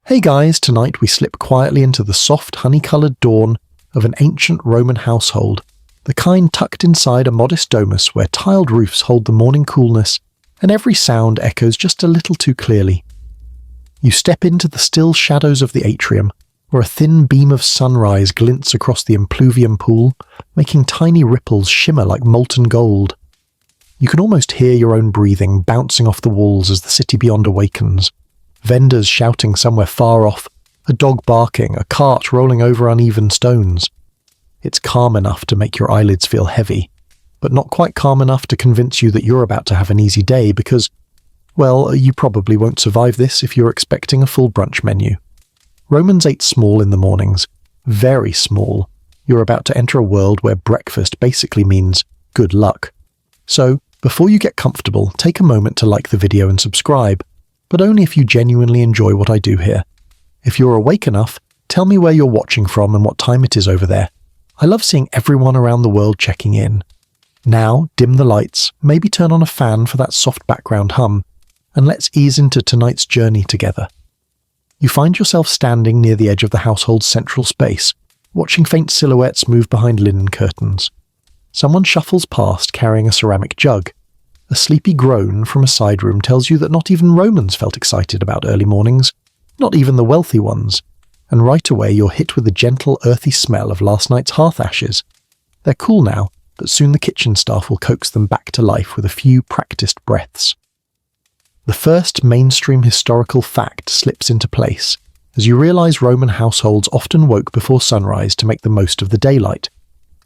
Hey guys, tonight we slip quietly into the soft honey-coloured dawn of an ancient Roman household, the kind tucked inside a modest domus where tiled roofs hold the morning coolness and every sound echoes just a little too clearly. You step into the still shadows of the atrium, where a thin beam of sunrise glints across the impluvium pool, making tiny ripples shimmer like molten gold. You can almost hear your own breathing bouncing off the walls as the city beyond awakens. Vendors shouting somewhere far off, a dog barking, a cart rolling over uneven stones. It's calm enough to make your eyelids feel heavy, but not quite calm enough to convince you that you're about to have an easy day because, well, you probably won't survive this if you're expecting a full brunch menu. Romans ate small in the mornings, very small. You're about to enter a world where breakfast basically means good luck. So, before you get comfortable, take a moment to like the video and subscribe, but only if you genuinely enjoy what I do here. If you're awake enough, tell me where you're watching from and what time it is over there. I love seeing everyone around the world checking in. Now, dim the lights, maybe turn on a fan for that soft background hum, and let's ease into tonight's journey together. You find yourself standing near the edge of the household's central space, watching faint silhouettes move behind linen curtains. Someone shuffles past carrying a ceramic jug. A sleepy groan from a side room tells you that not even Romans felt excited about early mornings, not even the wealthy ones, and right away you're hit with the gentle, earthy smell of last night's hearth ashes. They're cool now, but soon the kitchen staff will coax them back to life with a few practiced breaths. The first mainstream historical fact slips into place as you realize Roman households often woke before sunrise to make the most of the daylight.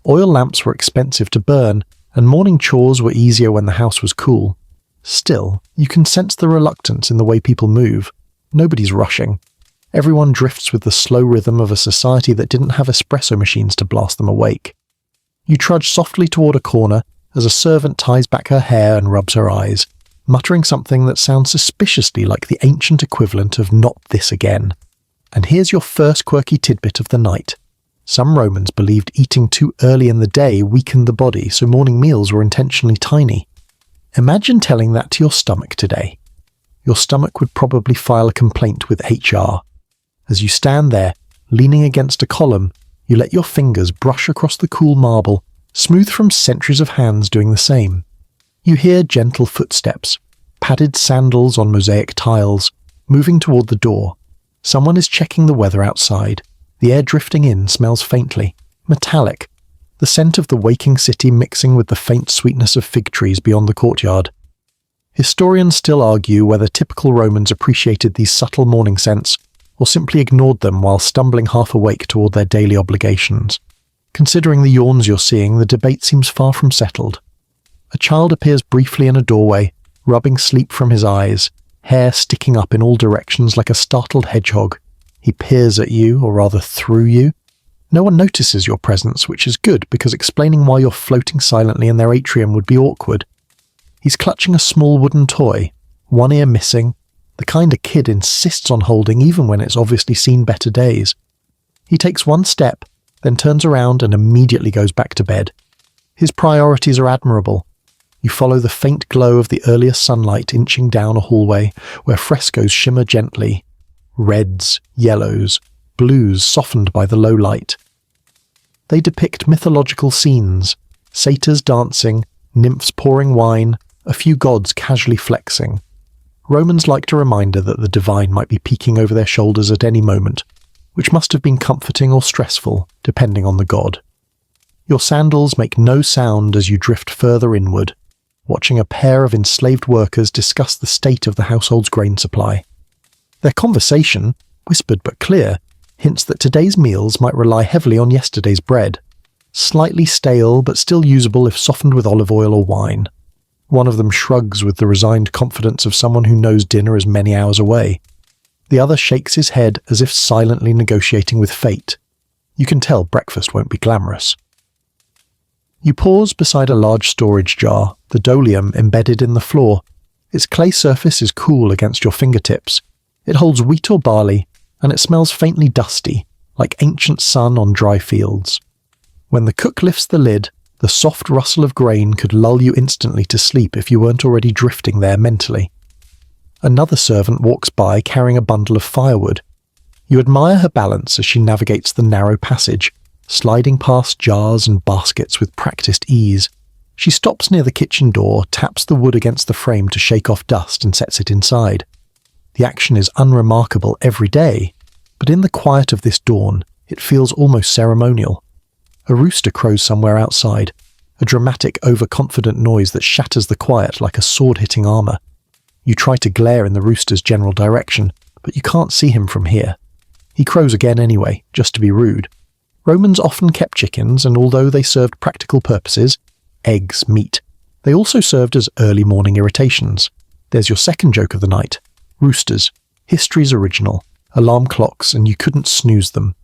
Oil lamps were expensive to burn, and morning chores were easier when the house was cool. Still, you can sense the reluctance in the way people move. Nobody's rushing. Everyone drifts with the slow rhythm of a society that didn't have espresso machines to blast them awake. You trudge softly toward a corner as a servant ties back her hair and rubs her eyes, muttering something that sounds suspiciously like the ancient equivalent of "not this again." And here's your first quirky tidbit of the night. Some Romans believed eating too early in the day weakened the body, so morning meals were intentionally tiny. Imagine telling that to your stomach today. Your stomach would probably file a complaint with HR. As you stand there, leaning against a column, you let your fingers brush across the cool marble, smooth from centuries of hands doing the same. You hear gentle footsteps, padded sandals on mosaic tiles, moving toward the door. Someone is checking the weather outside. The air drifting in smells faintly, metallic, the scent of the waking city mixing with the faint sweetness of fig trees beyond the courtyard. Historians still argue whether typical Romans appreciated these subtle morning scents or simply ignored them while stumbling half awake toward their daily obligations. Considering the yawns you're seeing, the debate seems far from settled. A child appears briefly in a doorway, rubbing sleep from his eyes, hair sticking up in all directions like a startled hedgehog. He peers at you, or rather through you. No one notices your presence, which is good because explaining why you're floating silently in their atrium would be awkward. He's clutching a small wooden toy, one ear missing, the kind a kid insists on holding even when it's obviously seen better days. He takes one step, then turns around and immediately goes back to bed. His priorities are admirable. You follow the faint glow of the earlier sunlight inching down a hallway where frescoes shimmer gently. Reds, yellows, blues softened by the low light. They depict mythological scenes, satyrs dancing, nymphs pouring wine, a few gods casually flexing. Romans liked a reminder that the divine might be peeking over their shoulders at any moment, which must have been comforting or stressful, depending on the god. Your sandals make no sound as you drift further inward, watching a pair of enslaved workers discuss the state of the household's grain supply. Their conversation, whispered but clear, hints that today's meals might rely heavily on yesterday's bread. Slightly stale, but still usable if softened with olive oil or wine. One of them shrugs with the resigned confidence of someone who knows dinner is many hours away. The other shakes his head as if silently negotiating with fate. You can tell breakfast won't be glamorous. You pause beside a large storage jar, the dolium embedded in the floor. Its clay surface is cool against your fingertips. It holds wheat or barley, and it smells faintly dusty, like ancient sun on dry fields. When the cook lifts the lid, the soft rustle of grain could lull you instantly to sleep if you weren't already drifting there mentally. Another servant walks by carrying a bundle of firewood. You admire her balance as she navigates the narrow passage, sliding past jars and baskets with practiced ease. She stops near the kitchen door, taps the wood against the frame to shake off dust and sets it inside. The action is unremarkable every day, but in the quiet of this dawn, it feels almost ceremonial. A rooster crows somewhere outside, a dramatic, overconfident noise that shatters the quiet like a sword hitting armor. You try to glare in the rooster's general direction, but you can't see him from here. He crows again anyway, just to be rude. Romans often kept chickens, and although they served practical purposes, eggs, meat, they also served as early morning irritations. There's your second joke of the night. Roosters, history's original, alarm clocks, and you couldn't snooze them.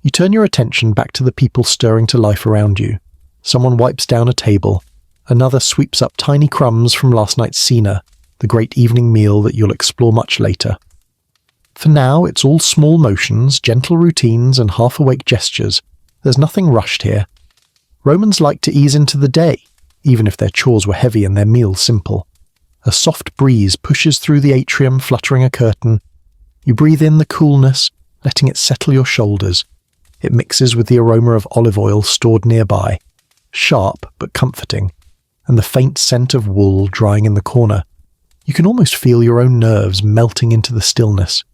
You turn your attention back to the people stirring to life around you. Someone wipes down a table. Another sweeps up tiny crumbs from last night's cena, the great evening meal that you'll explore much later. For now, it's all small motions, gentle routines, and half-awake gestures. There's nothing rushed here. Romans liked to ease into the day, even if their chores were heavy and their meals simple. A soft breeze pushes through the atrium, fluttering a curtain. You breathe in the coolness, letting it settle your shoulders. It mixes with the aroma of olive oil stored nearby, sharp but comforting, and the faint scent of wool drying in the corner. You can almost feel your own nerves melting into the stillness.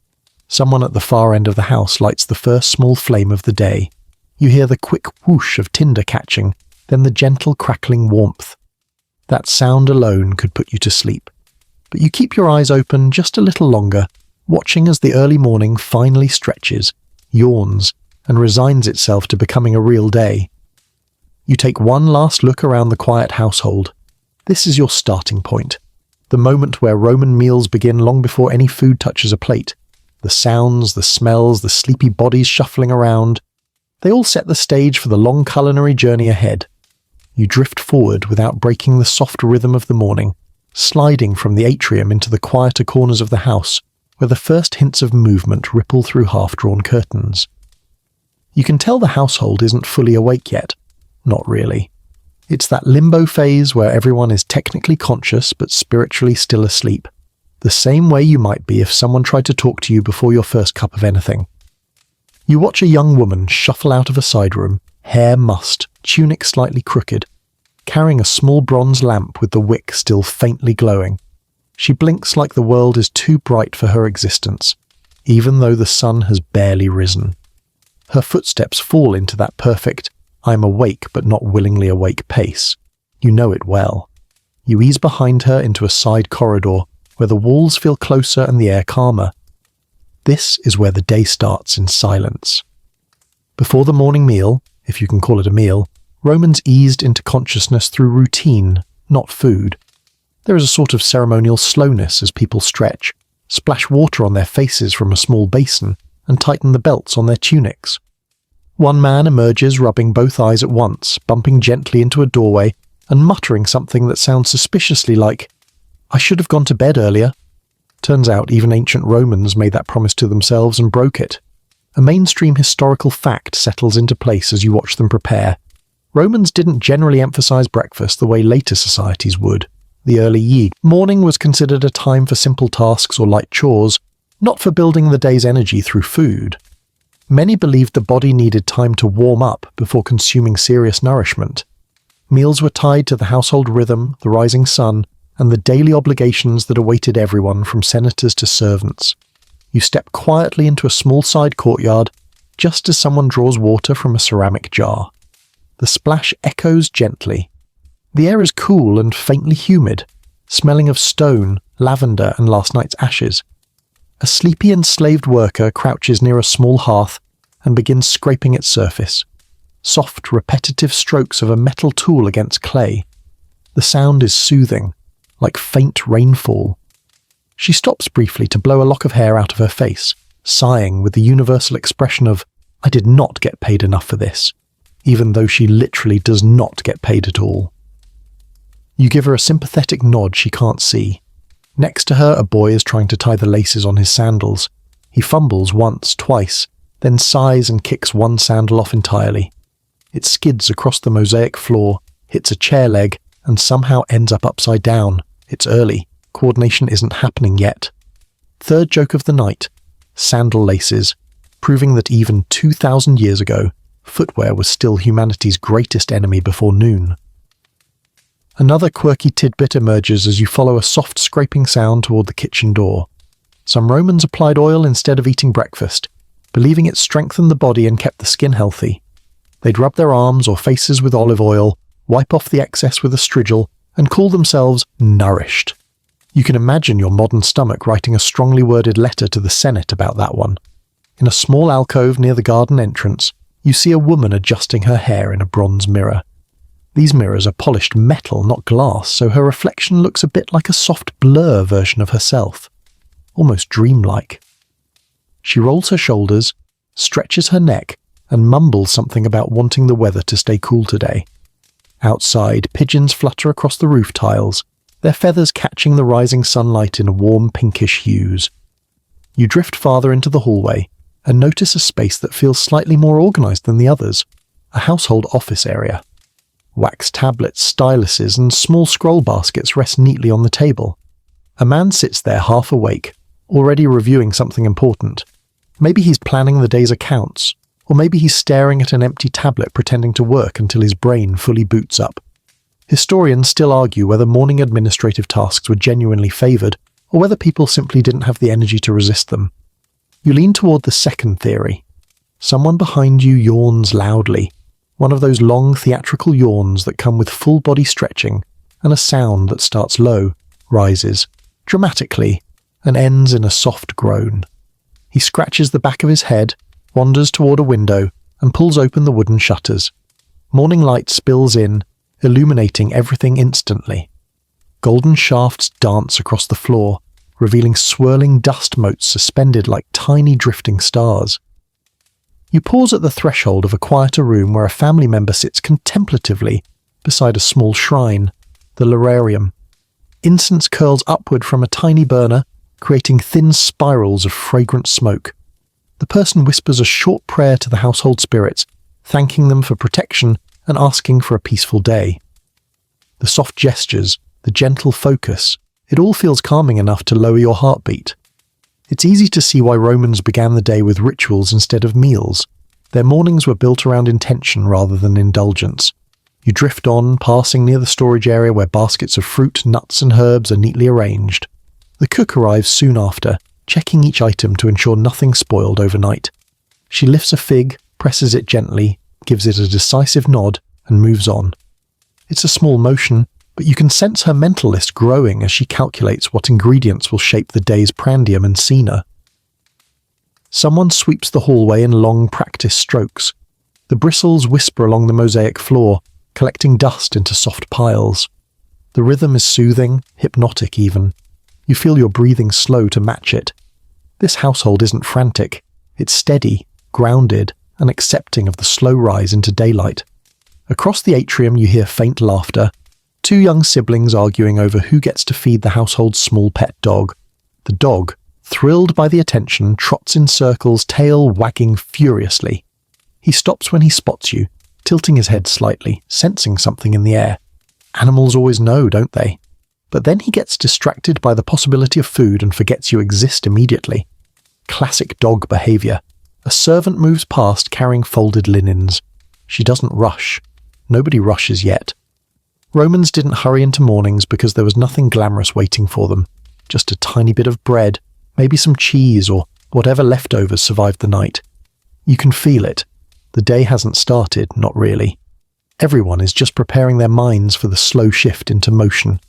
Someone at the far end of the house lights the first small flame of the day. You hear the quick whoosh of tinder catching, then the gentle crackling warmth. That sound alone could put you to sleep. But you keep your eyes open just a little longer, watching as the early morning finally stretches, yawns, and resigns itself to becoming a real day. You take one last look around the quiet household. This is your starting point, the moment where Roman meals begin long before any food touches a plate. The sounds, the smells, the sleepy bodies shuffling around, they all set the stage for the long culinary journey ahead. You drift forward without breaking the soft rhythm of the morning, sliding from the atrium into the quieter corners of the house, where the first hints of movement ripple through half-drawn curtains. You can tell the household isn't fully awake yet. Not really. It's that limbo phase where everyone is technically conscious but spiritually still asleep. The same way you might be if someone tried to talk to you before your first cup of anything. You watch a young woman shuffle out of a side room, hair mussed, tunic slightly crooked, carrying a small bronze lamp with the wick still faintly glowing. She blinks like the world is too bright for her existence, even though the sun has barely risen. Her footsteps fall into that perfect, I'm awake but not willingly awake pace. You know it well. You ease behind her into a side corridor, where the walls feel closer and the air calmer. This is where the day starts in silence. Before the morning meal, if you can call it a meal, Romans eased into consciousness through routine, not food. There is a sort of ceremonial slowness as people stretch, splash water on their faces from a small basin, and tighten the belts on their tunics. One man emerges rubbing both eyes at once, bumping gently into a doorway, and muttering something that sounds suspiciously like, "I should have gone to bed earlier." Turns out even ancient Romans made that promise to themselves and broke it. A mainstream historical fact settles into place as you watch them prepare. Romans didn't generally emphasize breakfast the way later societies would. The early morning was considered a time for simple tasks or light chores, not for building the day's energy through food. Many believed the body needed time to warm up before consuming serious nourishment. Meals were tied to the household rhythm, the rising sun, and the daily obligations that awaited everyone from senators to servants. You step quietly into a small side courtyard, just as someone draws water from a ceramic jar. The splash echoes gently. The air is cool and faintly humid, smelling of stone, lavender, and last night's ashes. A sleepy enslaved worker crouches near a small hearth and begins scraping its surface. Soft, repetitive strokes of a metal tool against clay. The sound is soothing, like faint rainfall. She stops briefly to blow a lock of hair out of her face, sighing with the universal expression of, "I did not get paid enough for this," even though she literally does not get paid at all. You give her a sympathetic nod she can't see. Next to her, a boy is trying to tie the laces on his sandals. He fumbles once, twice, then sighs and kicks one sandal off entirely. It skids across the mosaic floor, hits a chair leg, and somehow ends up upside down. It's early. Coordination isn't happening yet. Third joke of the night. Sandal laces. proving that even 2,000 years ago, footwear was still humanity's greatest enemy before noon. Another quirky tidbit emerges as you follow a soft scraping sound toward the kitchen door. Some Romans applied oil instead of eating breakfast, believing it strengthened the body and kept the skin healthy. They'd rub their arms or faces with olive oil, wipe off the excess with a strigil, and call themselves nourished. You can imagine your modern stomach writing a strongly worded letter to the Senate about that one. In a small alcove near the garden entrance, you see a woman adjusting her hair in a bronze mirror. These mirrors are polished metal, not glass, so her reflection looks a bit like a soft blur version of herself. Almost dreamlike. She rolls her shoulders, stretches her neck, and mumbles something about wanting the weather to stay cool today. Outside, pigeons flutter across the roof tiles, their feathers catching the rising sunlight in warm pinkish hues. You drift farther into the hallway and notice a space that feels slightly more organized than the others, a household office area. Wax tablets, styluses, and small scroll baskets rest neatly on the table. A man sits there half awake, already reviewing something important. Maybe he's planning the day's accounts, or maybe he's staring at an empty tablet pretending to work until his brain fully boots up. Historians still argue whether morning administrative tasks were genuinely favoured, or whether people simply didn't have the energy to resist them. You lean toward the second theory. Someone behind you yawns loudly, one of those long theatrical yawns that come with full body stretching and a sound that starts low, rises, dramatically, and ends in a soft groan. He scratches the back of his head, wanders toward a window, and pulls open the wooden shutters. Morning light spills in, illuminating everything instantly. Golden shafts dance across the floor, revealing swirling dust motes suspended like tiny drifting stars. You pause at the threshold of a quieter room where a family member sits contemplatively beside a small shrine, the lararium. Incense curls upward from a tiny burner, creating thin spirals of fragrant smoke. The person whispers a short prayer to the household spirits, thanking them for protection and asking for a peaceful day. The soft gestures, the gentle focus, it all feels calming enough to lower your heartbeat. It's easy to see why Romans began the day with rituals instead of meals. Their mornings were built around intention rather than indulgence. You drift on, passing near the storage area where baskets of fruit, nuts and herbs are neatly arranged. The cook arrives soon after, checking each item to ensure nothing spoiled overnight. She lifts a fig, presses it gently, gives it a decisive nod, and moves on. It's a small motion, but you can sense her mental list growing as she calculates what ingredients will shape the day's prandium and cena. Someone sweeps the hallway in long practice strokes. The bristles whisper along the mosaic floor, collecting dust into soft piles. The rhythm is soothing, hypnotic even. You feel your breathing slow to match it. This household isn't frantic. It's steady, grounded, and accepting of the slow rise into daylight. Across the atrium you hear faint laughter, two young siblings arguing over who gets to feed the household's small pet dog. The dog, thrilled by the attention, trots in circles, tail wagging furiously. He stops when he spots you, tilting his head slightly, sensing something in the air. Animals always know, don't they? But then he gets distracted by the possibility of food and forgets you exist immediately. Classic dog behaviour. A servant moves past carrying folded linens. She doesn't rush. Nobody rushes yet. Romans didn't hurry into mornings because there was nothing glamorous waiting for them. Just a tiny bit of bread, maybe some cheese or whatever leftovers survived the night. You can feel it. The day hasn't started, not really. Everyone is just preparing their minds for the slow shift into motion.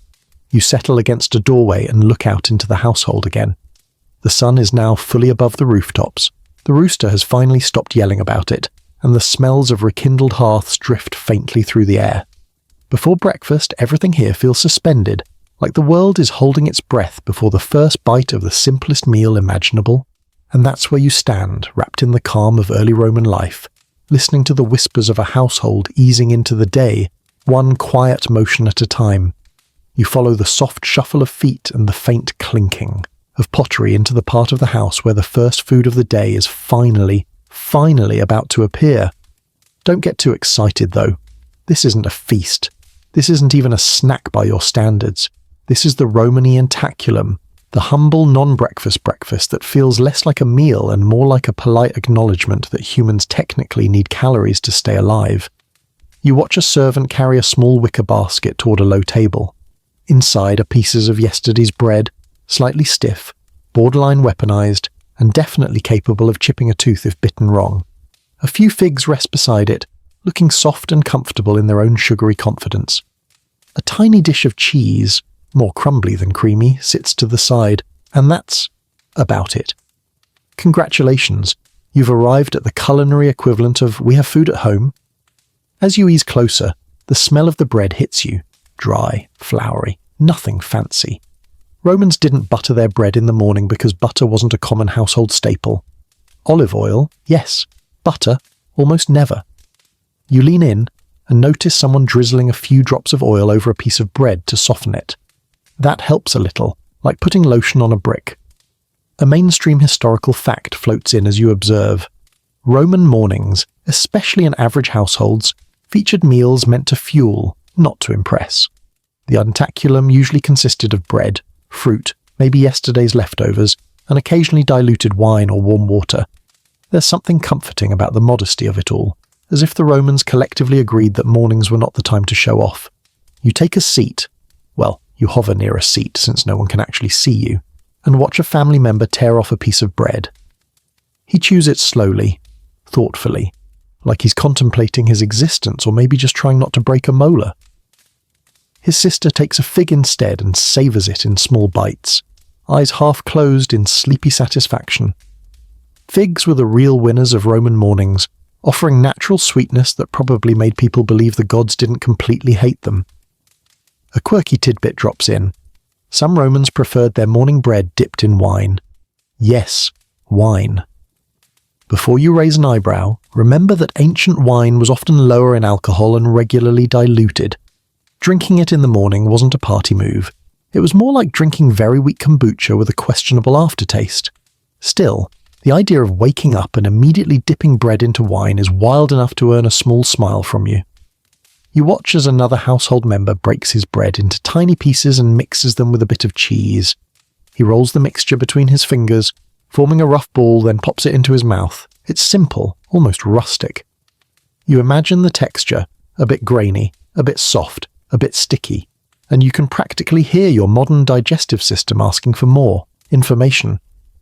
You settle against a doorway and look out into the household again. The sun is now fully above the rooftops. The rooster has finally stopped yelling about it, and the smells of rekindled hearths drift faintly through the air. Before breakfast, everything here feels suspended, like the world is holding its breath before the first bite of the simplest meal imaginable. And that's where you stand, wrapped in the calm of early Roman life, listening to the whispers of a household easing into the day, one quiet motion at a time. You follow the soft shuffle of feet and the faint clinking of pottery into the part of the house where the first food of the day is finally about to appear. Don't get too excited, though. This isn't a feast. This isn't even a snack by your standards. This is the Romani Intaculum, The humble non-breakfast breakfast that feels less like a meal and more like a polite acknowledgement that humans technically need calories to stay alive. You watch a servant carry a small wicker basket toward a low table. Inside are pieces of yesterday's bread, slightly stiff, borderline weaponized, and definitely capable of chipping a tooth if bitten wrong. A few figs rest beside it, looking soft and comfortable in their own sugary confidence. A tiny dish of cheese, more crumbly than creamy, sits to the side, and that's about it. Congratulations, you've arrived at the culinary equivalent of "we have food at home." As you ease closer, the smell of the bread hits you, dry, floury, nothing fancy. Romans didn't butter their bread in the morning because butter wasn't a common household staple. Olive oil, yes. Butter, almost never. You lean in and notice someone drizzling a few drops of oil over a piece of bread to soften it. That helps a little, like putting lotion on a brick. A mainstream historical fact floats in as you observe. Roman mornings, especially in average households, featured meals meant to fuel, not to impress. The untaculum usually consisted of bread, fruit, maybe yesterday's leftovers, and occasionally diluted wine or warm water. There's something comforting about the modesty of it all, as if the Romans collectively agreed that mornings were not the time to show off. You take a seat, well, you hover near a seat since no one can actually see you, and watch a family member tear off a piece of bread. He chews it slowly, thoughtfully, like he's contemplating his existence or maybe just trying not to break a molar. His sister takes a fig instead and savours it in small bites, eyes half closed in sleepy satisfaction. Figs were the real winners of Roman mornings, offering natural sweetness that probably made people believe the gods didn't completely hate them. A quirky tidbit drops in. Some Romans preferred their morning bread dipped in wine. Yes, wine. Before you raise an eyebrow, remember that ancient wine was often lower in alcohol and regularly diluted. Drinking it in the morning wasn't a party move. It was more like drinking very weak kombucha with a questionable aftertaste. Still, the idea of waking up and immediately dipping bread into wine is wild enough to earn a small smile from you. You watch as another household member breaks his bread into tiny pieces and mixes them with a bit of cheese. He rolls the mixture between his fingers, forming a rough ball, then pops it into his mouth. It's simple, almost rustic. You imagine the texture, a bit grainy, a bit soft, a bit sticky, and you can practically hear your modern digestive system asking for more information.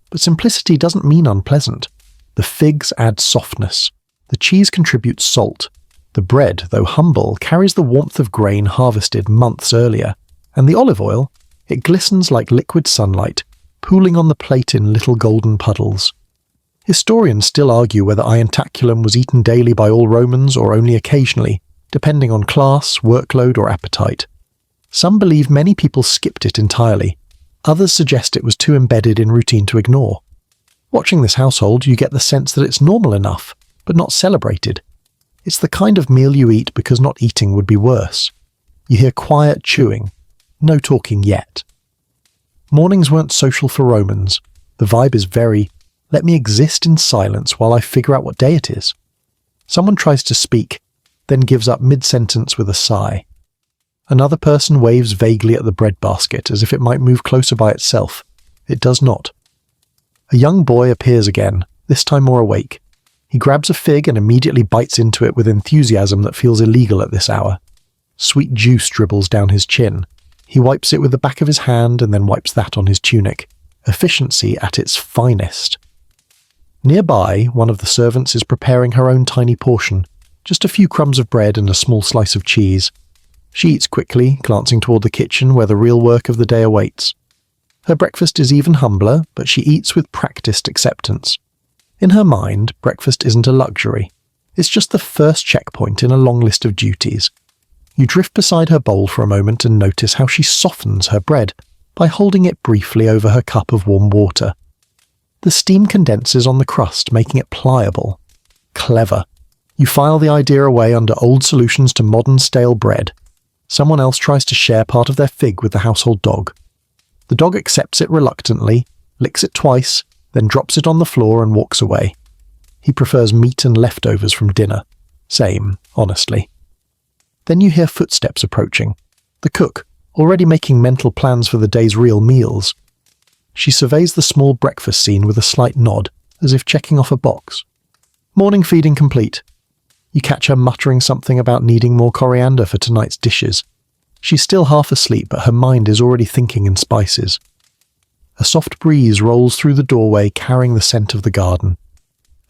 But simplicity doesn't mean unpleasant. The figs add softness. The cheese contributes salt. The bread, though humble, carries the warmth of grain harvested months earlier. And the olive oil, it glistens like liquid sunlight, pooling on the plate in little golden puddles. Historians still argue whether irontaculum was eaten daily by all Romans or only occasionally, depending on class, workload, or appetite. Some believe many people skipped it entirely. Others suggest it was too embedded in routine to ignore. Watching this household, you get the sense that it's normal enough, but not celebrated. It's the kind of meal you eat because not eating would be worse. You hear quiet chewing, no talking yet. Mornings weren't social for Romans. The vibe is very, let me exist in silence while I figure out what day it is. Someone tries to speak, then gives up mid-sentence with a sigh. Another person waves vaguely at the bread basket as if it might move closer by itself. It does not. A young boy appears again, this time more awake. He grabs a fig and immediately bites into it with enthusiasm that feels illegal at this hour. Sweet juice dribbles down his chin. He wipes it with the back of his hand and then wipes that on his tunic. Efficiency at its finest. Nearby, one of the servants is preparing her own tiny portion, just a few crumbs of bread and a small slice of cheese. She eats quickly, glancing toward the kitchen where the real work of the day awaits. Her breakfast is even humbler, but she eats with practiced acceptance. In her mind, breakfast isn't a luxury. It's just the first checkpoint in a long list of duties. You drift beside her bowl for a moment and notice how she softens her bread by holding it briefly over her cup of warm water. The steam condenses on the crust, making it pliable. Clever. You file the idea away under old solutions to modern stale bread. Someone else tries to share part of their fig with the household dog. The dog accepts it reluctantly, licks it twice, then drops it on the floor and walks away. He prefers meat and leftovers from dinner. Same, honestly. Then you hear footsteps approaching. The cook, already making mental plans for the day's real meals. She surveys the small breakfast scene with a slight nod, as if checking off a box. Morning feeding complete. You catch her muttering something about needing more coriander for tonight's dishes. She's still half asleep, but her mind is already thinking in spices. A soft breeze rolls through the doorway, carrying the scent of the garden.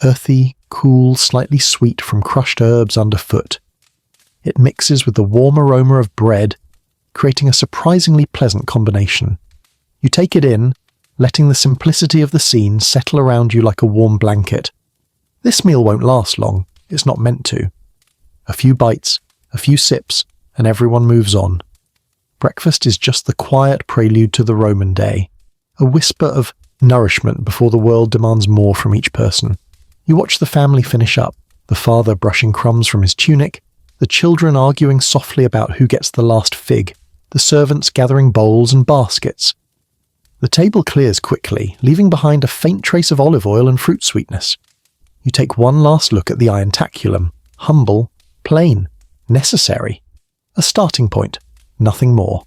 Earthy, cool, slightly sweet from crushed herbs underfoot. It mixes with the warm aroma of bread, creating a surprisingly pleasant combination. You take it in, letting the simplicity of the scene settle around you like a warm blanket. This meal won't last long, it's not meant to. A few bites, a few sips, and everyone moves on. Breakfast is just the quiet prelude to the Roman day, a whisper of nourishment before the world demands more from each person. You watch the family finish up, the father brushing crumbs from his tunic, the children arguing softly about who gets the last fig, the servants gathering bowls and baskets. The table clears quickly, leaving behind a faint trace of olive oil and fruit sweetness. You take one last look at the irontaculum, humble, plain, necessary. A starting point, nothing more.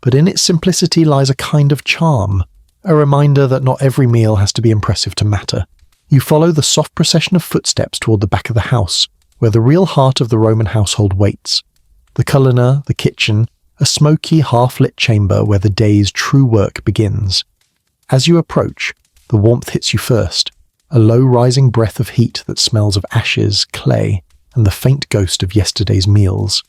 But in its simplicity lies a kind of charm, a reminder that not every meal has to be impressive to matter. You follow the soft procession of footsteps toward the back of the house, where the real heart of the Roman household waits. The culinor, the kitchen, a smoky, half-lit chamber where the day's true work begins. As you approach, the warmth hits you first, a low-rising breath of heat that smells of ashes, clay, and the faint ghost of yesterday's meals.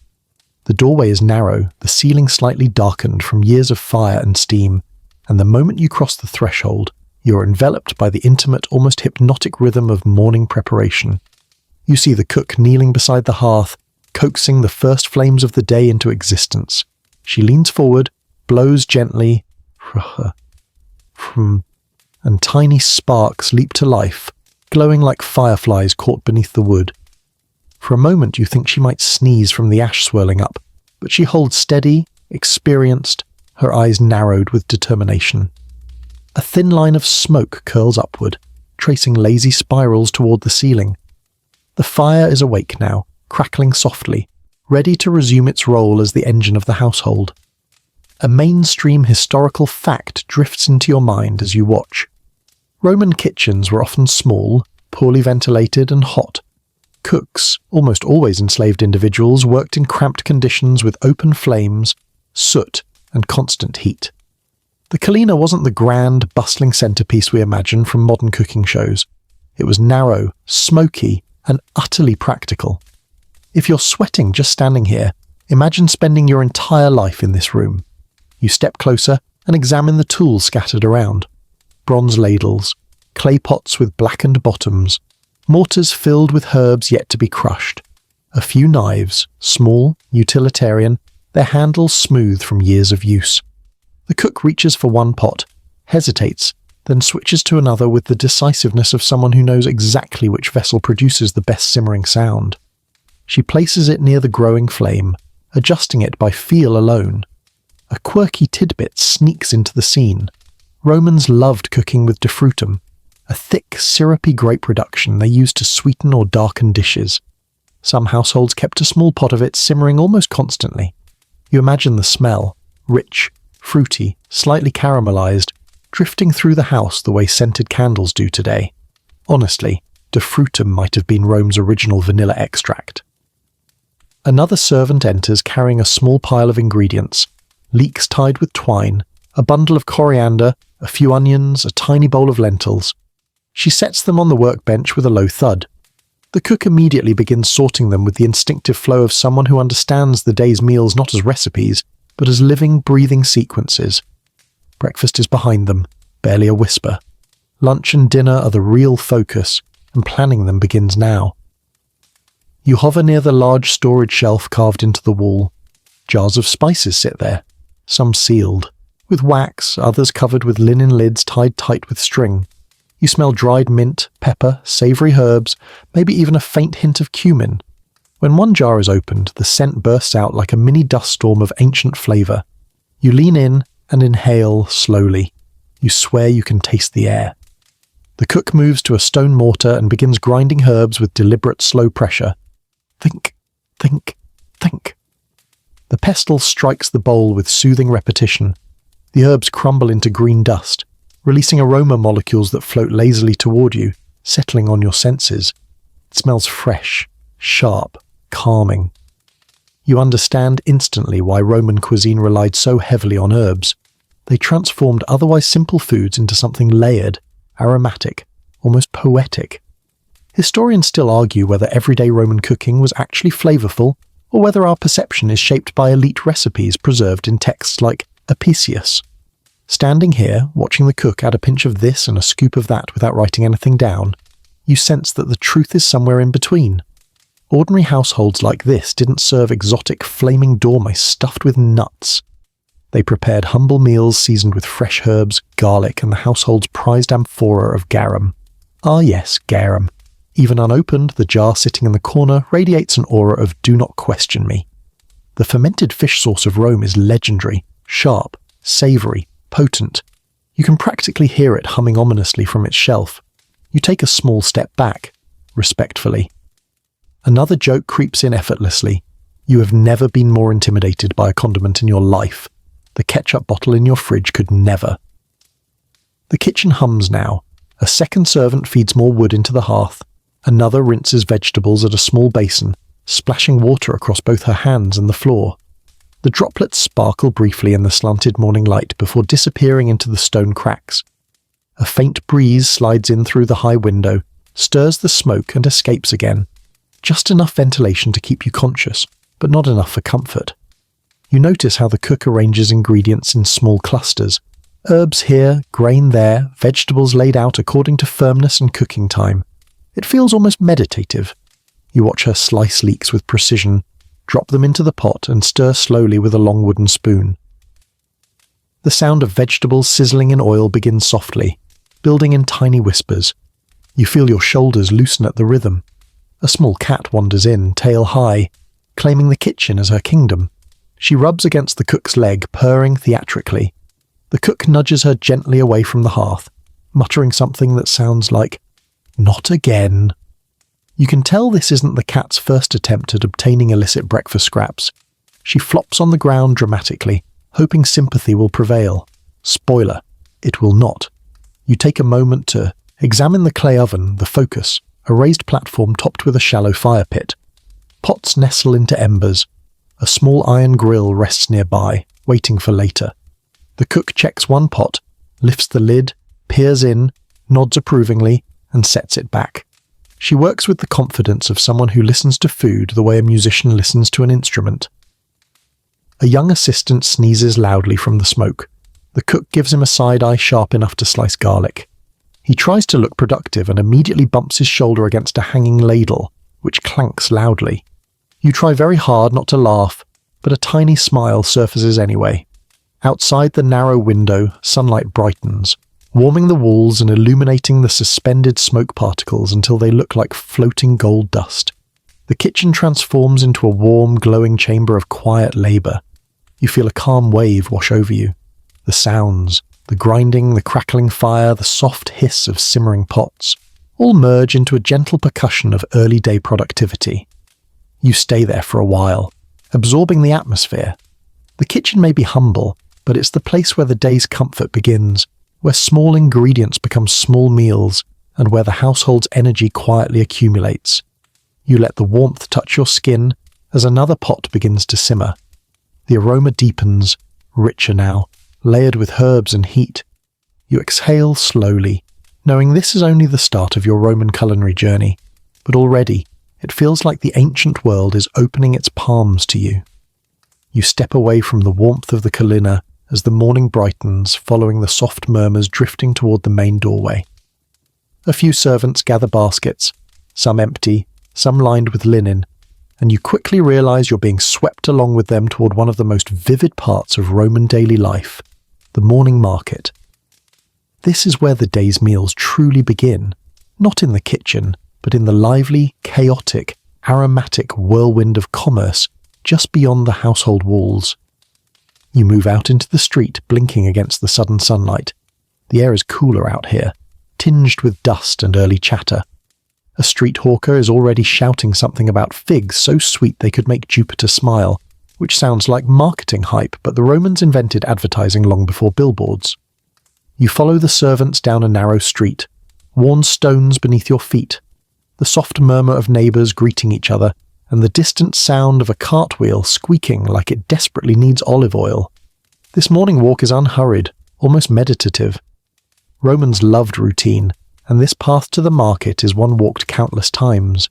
The doorway is narrow, the ceiling slightly darkened from years of fire and steam, and the moment you cross the threshold, you are enveloped by the intimate, almost hypnotic rhythm of morning preparation. You see the cook kneeling beside the hearth, coaxing the first flames of the day into existence. She leans forward, blows gently, and tiny sparks leap to life, glowing like fireflies caught beneath the wood. For a moment you think she might sneeze from the ash swirling up, but she holds steady, experienced, her eyes narrowed with determination. A thin line of smoke curls upward, tracing lazy spirals toward the ceiling. The fire is awake now, crackling softly, ready to resume its role as the engine of the household. A mainstream historical fact drifts into your mind as you watch. Roman kitchens were often small, poorly ventilated and hot. Cooks, almost always enslaved individuals, worked in cramped conditions with open flames, soot, and constant heat. The Kalina wasn't the grand, bustling centerpiece we imagine from modern cooking shows. It was narrow, smoky, and utterly practical. If you're sweating just standing here, imagine spending your entire life in this room. You step closer and examine the tools scattered around. Bronze ladles, clay pots with blackened bottoms, mortars filled with herbs yet to be crushed, a few knives, small, utilitarian, their handles smooth from years of use. The cook reaches for one pot, hesitates, then switches to another with the decisiveness of someone who knows exactly which vessel produces the best simmering sound. She places it near the growing flame, adjusting it by feel alone. A quirky tidbit sneaks into the scene. Romans loved cooking with defrutum, a thick, syrupy grape reduction they used to sweeten or darken dishes. Some households kept a small pot of it simmering almost constantly. You imagine the smell, rich, fruity, slightly caramelized, drifting through the house the way scented candles do today. Honestly, defrutum might have been Rome's original vanilla extract. Another servant enters carrying a small pile of ingredients, leeks tied with twine, a bundle of coriander, a few onions, a tiny bowl of lentils. She sets them on the workbench with a low thud. The cook immediately begins sorting them with the instinctive flow of someone who understands the day's meals not as recipes, but as living, breathing sequences. Breakfast is behind them, barely a whisper. Lunch and dinner are the real focus, and planning them begins now. You hover near the large storage shelf carved into the wall. Jars of spices sit there, some sealed, with wax, others covered with linen lids tied tight with string. You smell dried mint, pepper, savoury herbs, maybe even a faint hint of cumin. When one jar is opened, the scent bursts out like a mini dust storm of ancient flavour. You lean in and inhale slowly. You swear you can taste the air. The cook moves to a stone mortar and begins grinding herbs with deliberate slow pressure. Think, think, think. The pestle strikes the bowl with soothing repetition. The herbs crumble into green dust, releasing aroma molecules that float lazily toward you, settling on your senses. It smells fresh, sharp, calming. You understand instantly why Roman cuisine relied so heavily on herbs. They transformed otherwise simple foods into something layered, aromatic, almost poetic. Historians still argue whether everyday Roman cooking was actually flavorful, or whether our perception is shaped by elite recipes preserved in texts like Apicius. Standing here, watching the cook add a pinch of this and a scoop of that without writing anything down, you sense that the truth is somewhere in between. Ordinary households like this didn't serve exotic flaming dormice stuffed with nuts. They prepared humble meals seasoned with fresh herbs, garlic, and the household's prized amphora of garum. Ah yes, garum. Even unopened, the jar sitting in the corner radiates an aura of "do not question me." The fermented fish sauce of Rome is legendary, sharp, savoury, potent. You can practically hear it humming ominously from its shelf. You take a small step back, respectfully. Another joke creeps in effortlessly. You have never been more intimidated by a condiment in your life. The ketchup bottle in your fridge could never. The kitchen hums now. A second servant feeds more wood into the hearth. Another rinses vegetables at a small basin, splashing water across both her hands and the floor. The droplets sparkle briefly in the slanted morning light before disappearing into the stone cracks. A faint breeze slides in through the high window, stirs the smoke and escapes again. Just enough ventilation to keep you conscious, but not enough for comfort. You notice how the cook arranges ingredients in small clusters. Herbs here, grain there, vegetables laid out according to firmness and cooking time. It feels almost meditative. You watch her slice leeks with precision, drop them into the pot and stir slowly with a long wooden spoon. The sound of vegetables sizzling in oil begins softly, building in tiny whispers. You feel your shoulders loosen at the rhythm. A small cat wanders in, tail high, claiming the kitchen as her kingdom. She rubs against the cook's leg, purring theatrically. The cook nudges her gently away from the hearth, muttering something that sounds like, "Not again." You can tell this isn't the cat's first attempt at obtaining illicit breakfast scraps. She flops on the ground dramatically, hoping sympathy will prevail. Spoiler, it will not. You take a moment to examine the clay oven, the focus, a raised platform topped with a shallow fire pit. Pots nestle into embers. A small iron grill rests nearby, waiting for later. The cook checks one pot, lifts the lid, peers in, nods approvingly, and sets it back. She works with the confidence of someone who listens to food the way a musician listens to an instrument. A young assistant sneezes loudly from the smoke. The cook gives him a side-eye sharp enough to slice garlic. He tries to look productive and immediately bumps his shoulder against a hanging ladle, which clanks loudly. You try very hard not to laugh, but a tiny smile surfaces anyway. Outside the narrow window, sunlight brightens, warming the walls and illuminating the suspended smoke particles until they look like floating gold dust. The kitchen transforms into a warm, glowing chamber of quiet labour. You feel a calm wave wash over you. The sounds, the grinding, the crackling fire, the soft hiss of simmering pots, all merge into a gentle percussion of early day productivity. You stay there for a while, absorbing the atmosphere. The kitchen may be humble, but it's the place where the day's comfort begins, where small ingredients become small meals, and where the household's energy quietly accumulates. You let the warmth touch your skin as another pot begins to simmer. The aroma deepens, richer now, layered with herbs and heat. You exhale slowly, knowing this is only the start of your Roman culinary journey, but already it feels like the ancient world is opening its palms to you. You step away from the warmth of the collina as the morning brightens, following the soft murmurs drifting toward the main doorway. A few servants gather baskets, some empty, some lined with linen, and you quickly realize you're being swept along with them toward one of the most vivid parts of Roman daily life, the morning market. This is where the day's meals truly begin, not in the kitchen, but in the lively, chaotic, aromatic whirlwind of commerce just beyond the household walls. You move out into the street, blinking against the sudden sunlight. The air is cooler out here, tinged with dust and early chatter. A street hawker is already shouting something about figs so sweet they could make Jupiter smile, which sounds like marketing hype, but the Romans invented advertising long before billboards. You follow the servants down a narrow street, worn stones beneath your feet, the soft murmur of neighbours greeting each other, and the distant sound of a cartwheel squeaking like it desperately needs olive oil. This morning walk is unhurried, almost meditative. Romans loved routine, and this path to the market is one walked countless times.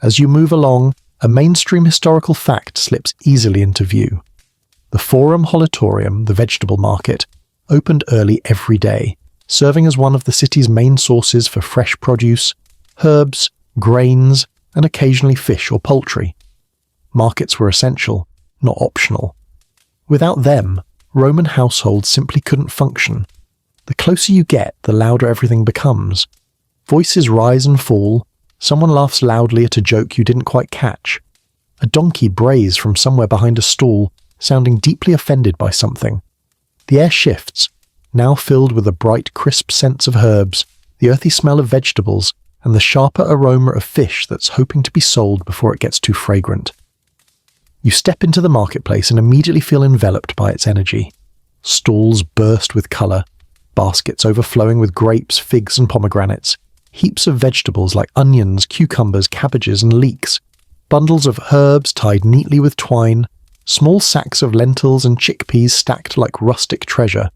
As you move along, a mainstream historical fact slips easily into view. The Forum Holitorium, the vegetable market, opened early every day, serving as one of the city's main sources for fresh produce, herbs, grains, and occasionally fish or poultry. Markets were essential, not optional. Without them, Roman households simply couldn't function. The closer you get, the louder everything becomes. Voices rise and fall, someone laughs loudly at a joke you didn't quite catch. A donkey brays from somewhere behind a stall, sounding deeply offended by something. The air shifts, now filled with a bright, crisp sense of herbs, the earthy smell of vegetables, and the sharper aroma of fish that's hoping to be sold before it gets too fragrant. You step into the marketplace and immediately feel enveloped by its energy. Stalls burst with colour, baskets overflowing with grapes, figs and pomegranates, heaps of vegetables like onions, cucumbers, cabbages and leeks, bundles of herbs tied neatly with twine, small sacks of lentils and chickpeas stacked like rustic treasure.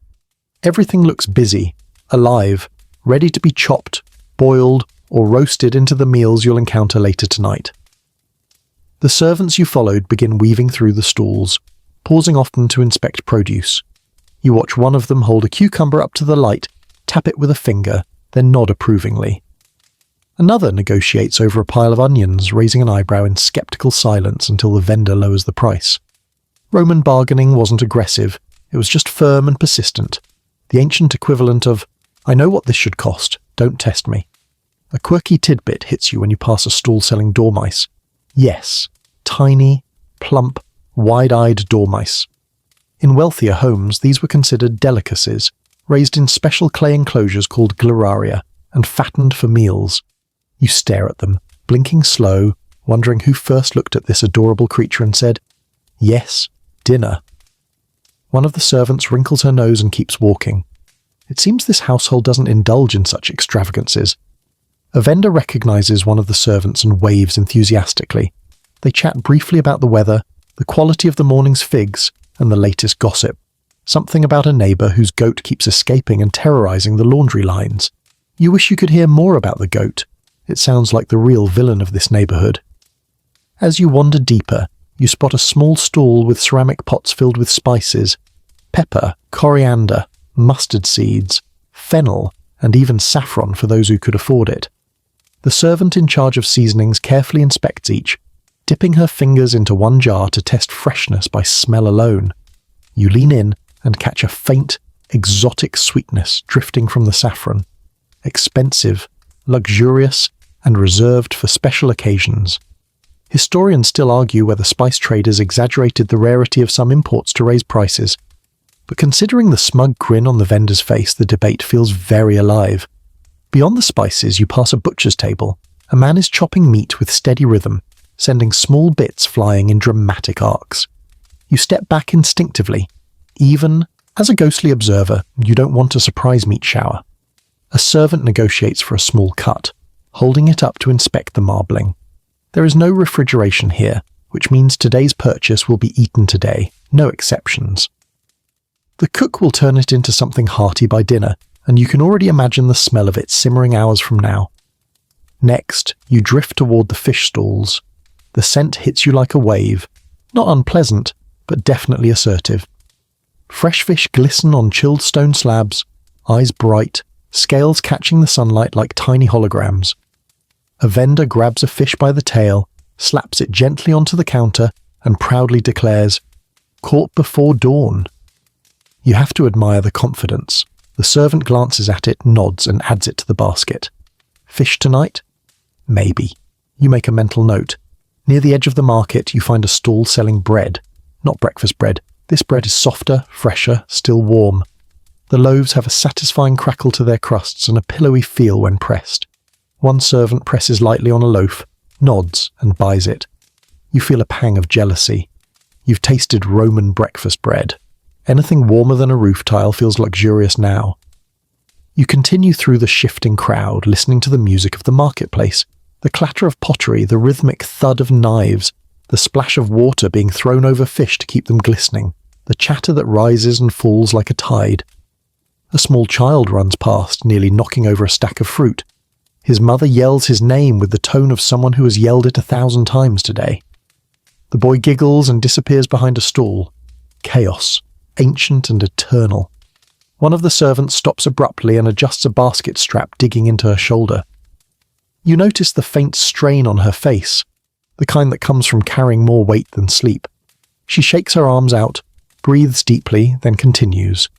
Everything looks busy, alive, ready to be chopped, boiled, or roasted into the meals you'll encounter later tonight. The servants you followed begin weaving through the stalls, pausing often to inspect produce. You watch one of them hold a cucumber up to the light, tap it with a finger, then nod approvingly. Another negotiates over a pile of onions, raising an eyebrow in skeptical silence until the vendor lowers the price. Roman bargaining wasn't aggressive, it was just firm and persistent, the ancient equivalent of, "I know what this should cost, don't test me." A quirky tidbit hits you when you pass a stall selling dormice. Yes, tiny, plump, wide-eyed dormice. In wealthier homes, these were considered delicacies, raised in special clay enclosures called gleraria, and fattened for meals. You stare at them, blinking slow, wondering who first looked at this adorable creature and said, "Yes, dinner." One of the servants wrinkles her nose and keeps walking. It seems this household doesn't indulge in such extravagances. A vendor recognizes one of the servants and waves enthusiastically. They chat briefly about the weather, the quality of the morning's figs, and the latest gossip. Something about a neighbor whose goat keeps escaping and terrorizing the laundry lines. You wish you could hear more about the goat. It sounds like the real villain of this neighborhood. As you wander deeper, you spot a small stall with ceramic pots filled with spices, pepper, coriander, mustard seeds, fennel, and even saffron for those who could afford it. The servant in charge of seasonings carefully inspects each, dipping her fingers into one jar to test freshness by smell alone. You lean in and catch a faint, exotic sweetness drifting from the saffron. Expensive, luxurious, and reserved for special occasions. Historians still argue whether spice traders exaggerated the rarity of some imports to raise prices, but considering the smug grin on the vendor's face, the debate feels very alive. Beyond the spices, you pass a butcher's table. A man is chopping meat with steady rhythm, sending small bits flying in dramatic arcs. You step back instinctively. Even, as a ghostly observer, you don't want a surprise meat shower. A servant negotiates for a small cut, holding it up to inspect the marbling. There is no refrigeration here, which means today's purchase will be eaten today, no exceptions. The cook will turn it into something hearty by dinner, and you can already imagine the smell of it simmering hours from now. Next, you drift toward the fish stalls. The scent hits you like a wave, not unpleasant, but definitely assertive. Fresh fish glisten on chilled stone slabs, eyes bright, scales catching the sunlight like tiny holograms. A vendor grabs a fish by the tail, slaps it gently onto the counter, and proudly declares, "Caught before dawn." You have to admire the confidence. The servant glances at it, nods, and adds it to the basket. Fish tonight? Maybe. You make a mental note. Near the edge of the market, you find a stall selling bread. Not breakfast bread. This bread is softer, fresher, still warm. The loaves have a satisfying crackle to their crusts and a pillowy feel when pressed. One servant presses lightly on a loaf, nods, and buys it. You feel a pang of jealousy. You've tasted Roman breakfast bread. Anything warmer than a roof tile feels luxurious now. You continue through the shifting crowd, listening to the music of the marketplace, the clatter of pottery, the rhythmic thud of knives, the splash of water being thrown over fish to keep them glistening, the chatter that rises and falls like a tide. A small child runs past, nearly knocking over a stack of fruit. His mother yells his name with the tone of someone who has yelled it 1,000 times today. The boy giggles and disappears behind a stall. Chaos, ancient and eternal. One of the servants stops abruptly and adjusts a basket strap digging into her shoulder. You notice the faint strain on her face, the kind that comes from carrying more weight than sleep. She shakes her arms out, breathes deeply, then continues.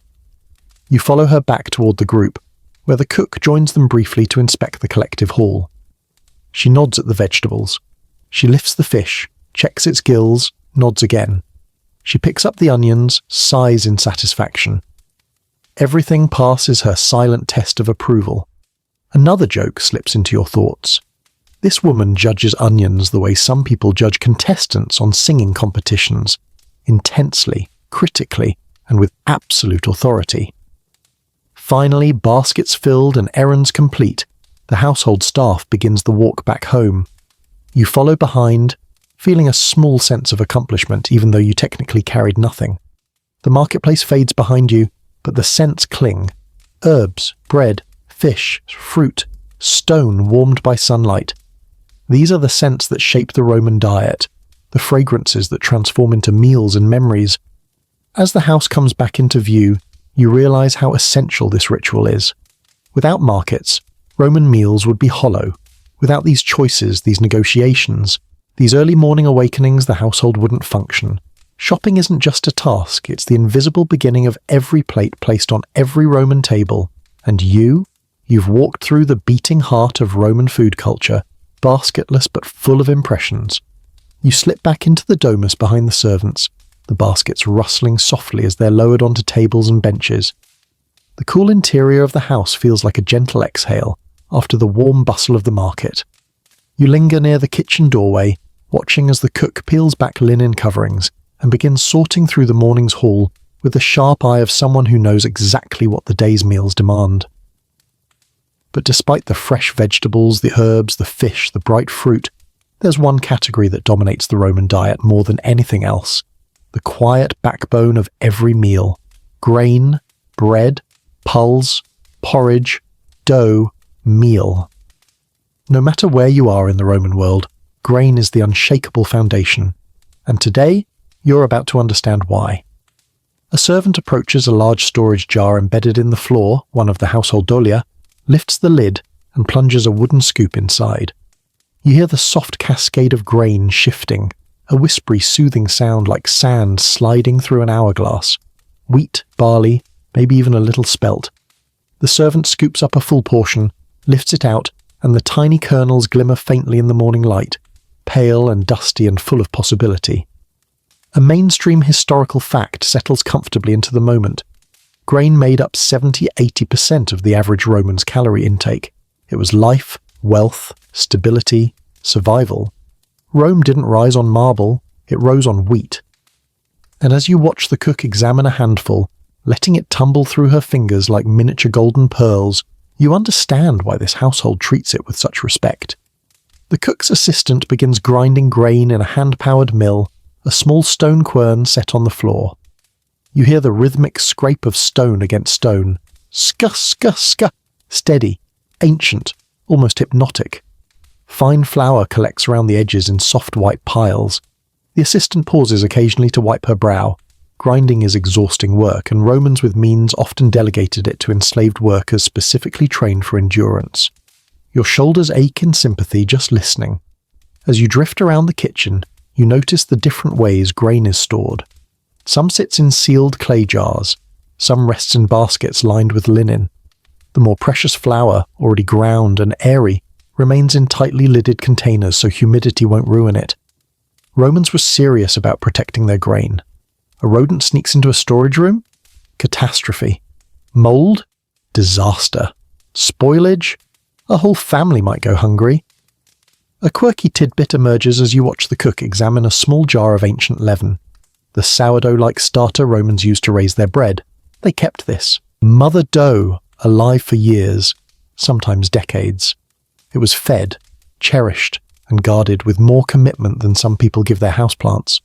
You follow her back toward the group, where the cook joins them briefly to inspect the collective haul. She nods at the vegetables. She lifts the fish, checks its gills, nods again. She picks up the onions, sighs in satisfaction. Everything passes her silent test of approval. Another joke slips into your thoughts. This woman judges onions the way some people judge contestants on singing competitions, intensely, critically, and with absolute authority. Finally, baskets filled and errands complete, the household staff begins the walk back home. You follow behind, feeling a small sense of accomplishment even though you technically carried nothing. The marketplace fades behind you, but the scents cling. Herbs, bread, fish, fruit, stone warmed by sunlight. These are the scents that shape the Roman diet, the fragrances that transform into meals and memories. As the house comes back into view, you realize how essential this ritual is. Without markets, Roman meals would be hollow. Without these choices, these negotiations, these early morning awakenings, the household wouldn't function. Shopping isn't just a task, it's the invisible beginning of every plate placed on every Roman table. And you've walked through the beating heart of Roman food culture, basketless but full of impressions. You slip back into the domus behind the servants, the baskets rustling softly as they're lowered onto tables and benches. The cool interior of the house feels like a gentle exhale after the warm bustle of the market. You linger near the kitchen doorway, watching as the cook peels back linen coverings and begins sorting through the morning's haul with the sharp eye of someone who knows exactly what the day's meals demand. But despite the fresh vegetables, the herbs, the fish, the bright fruit, there's one category that dominates the Roman diet more than anything else. The quiet backbone of every meal. Grain, bread, pulse, porridge, dough, meal. No matter where you are in the Roman world, grain is the unshakable foundation. And today, you're about to understand why. A servant approaches a large storage jar embedded in the floor, one of the household dolia, lifts the lid and plunges a wooden scoop inside. You hear the soft cascade of grain shifting, a whispery, soothing sound like sand sliding through an hourglass. Wheat, barley, maybe even a little spelt. The servant scoops up a full portion, lifts it out, and the tiny kernels glimmer faintly in the morning light, pale and dusty and full of possibility. A mainstream historical fact settles comfortably into the moment. Grain made up 70–80% of the average Roman's calorie intake. It was life, wealth, stability, survival. Rome didn't rise on marble, it rose on wheat. And as you watch the cook examine a handful, letting it tumble through her fingers like miniature golden pearls, you understand why this household treats it with such respect. The cook's assistant begins grinding grain in a hand-powered mill, a small stone quern set on the floor. You hear the rhythmic scrape of stone against stone. Ska, ska, ska. Steady, ancient, almost hypnotic. Fine flour collects around the edges in soft white piles. The assistant pauses occasionally to wipe her brow. Grinding is exhausting work, and Romans with means often delegated it to enslaved workers specifically trained for endurance. Your shoulders ache in sympathy just listening. As you drift around the kitchen, you notice the different ways grain is stored. Some sits in sealed clay jars. Some rests in baskets lined with linen. The more precious flour, already ground and airy, remains in tightly lidded containers so humidity won't ruin it. Romans were serious about protecting their grain. A rodent sneaks into a storage room? Catastrophe. Mold? Disaster. Spoilage? A whole family might go hungry. A quirky tidbit emerges as you watch the cook examine a small jar of ancient leaven. The sourdough-like starter Romans used to raise their bread. They kept this. Mother dough, alive for years, sometimes decades. It was fed, cherished, and guarded with more commitment than some people give their houseplants.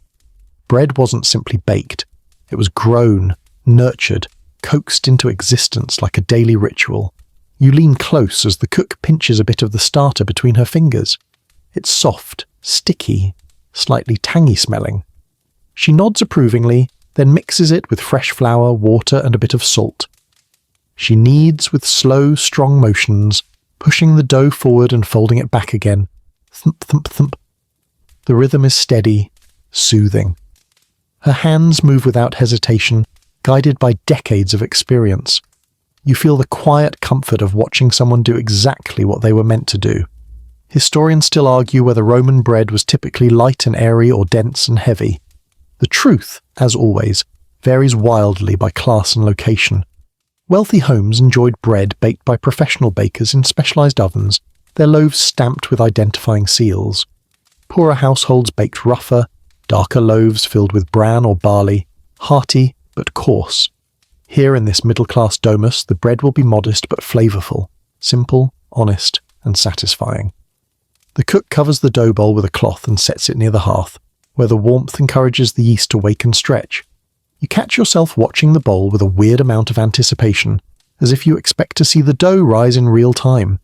Bread wasn't simply baked. It was grown, nurtured, coaxed into existence like a daily ritual. You lean close as the cook pinches a bit of the starter between her fingers. It's soft, sticky, slightly tangy smelling. She nods approvingly, then mixes it with fresh flour, water, and a bit of salt. She kneads with slow, strong motions, pushing the dough forward and folding it back again. Thump, thump, thump. The rhythm is steady, soothing. Her hands move without hesitation, guided by decades of experience. You feel the quiet comfort of watching someone do exactly what they were meant to do. Historians still argue whether Roman bread was typically light and airy or dense and heavy. The truth, as always, varies wildly by class and location. Wealthy homes enjoyed bread baked by professional bakers in specialized ovens, their loaves stamped with identifying seals. Poorer households baked rougher, darker loaves filled with bran or barley, hearty but coarse. Here in this middle-class domus, the bread will be modest but flavorful, simple, honest, and satisfying. The cook covers the dough bowl with a cloth and sets it near the hearth, where the warmth encourages the yeast to wake and stretch. You catch yourself watching the bowl with a weird amount of anticipation, as if you expect to see the dough rise in real time.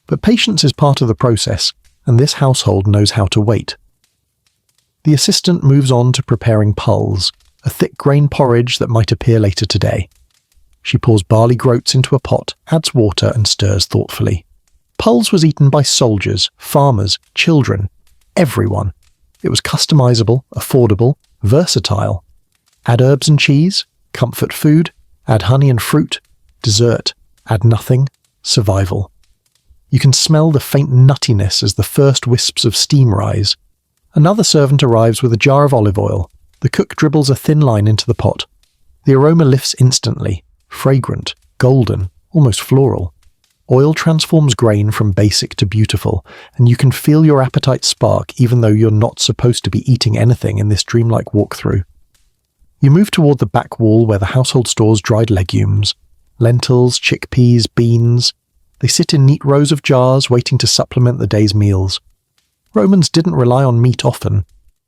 But patience is part of the process, and this household knows how to wait. The assistant moves on to preparing pulse, a thick grain porridge that might appear later today. She pours barley groats into a pot, adds water, and stirs thoughtfully. Pulse was eaten by soldiers, farmers, children, everyone. It was customizable, affordable, versatile. Add herbs and cheese, comfort food, add honey and fruit, dessert, add nothing, survival. You can smell the faint nuttiness as the first wisps of steam rise. Another servant arrives with a jar of olive oil. The cook dribbles a thin line into the pot. The aroma lifts instantly, fragrant, golden, almost floral. Oil transforms grain from basic to beautiful, and you can feel your appetite spark even though you're not supposed to be eating anything in this dreamlike walkthrough. You move toward the back wall where the household stores dried legumes. Lentils, chickpeas, beans. They sit in neat rows of jars waiting to supplement the day's meals. Romans didn't rely on meat often.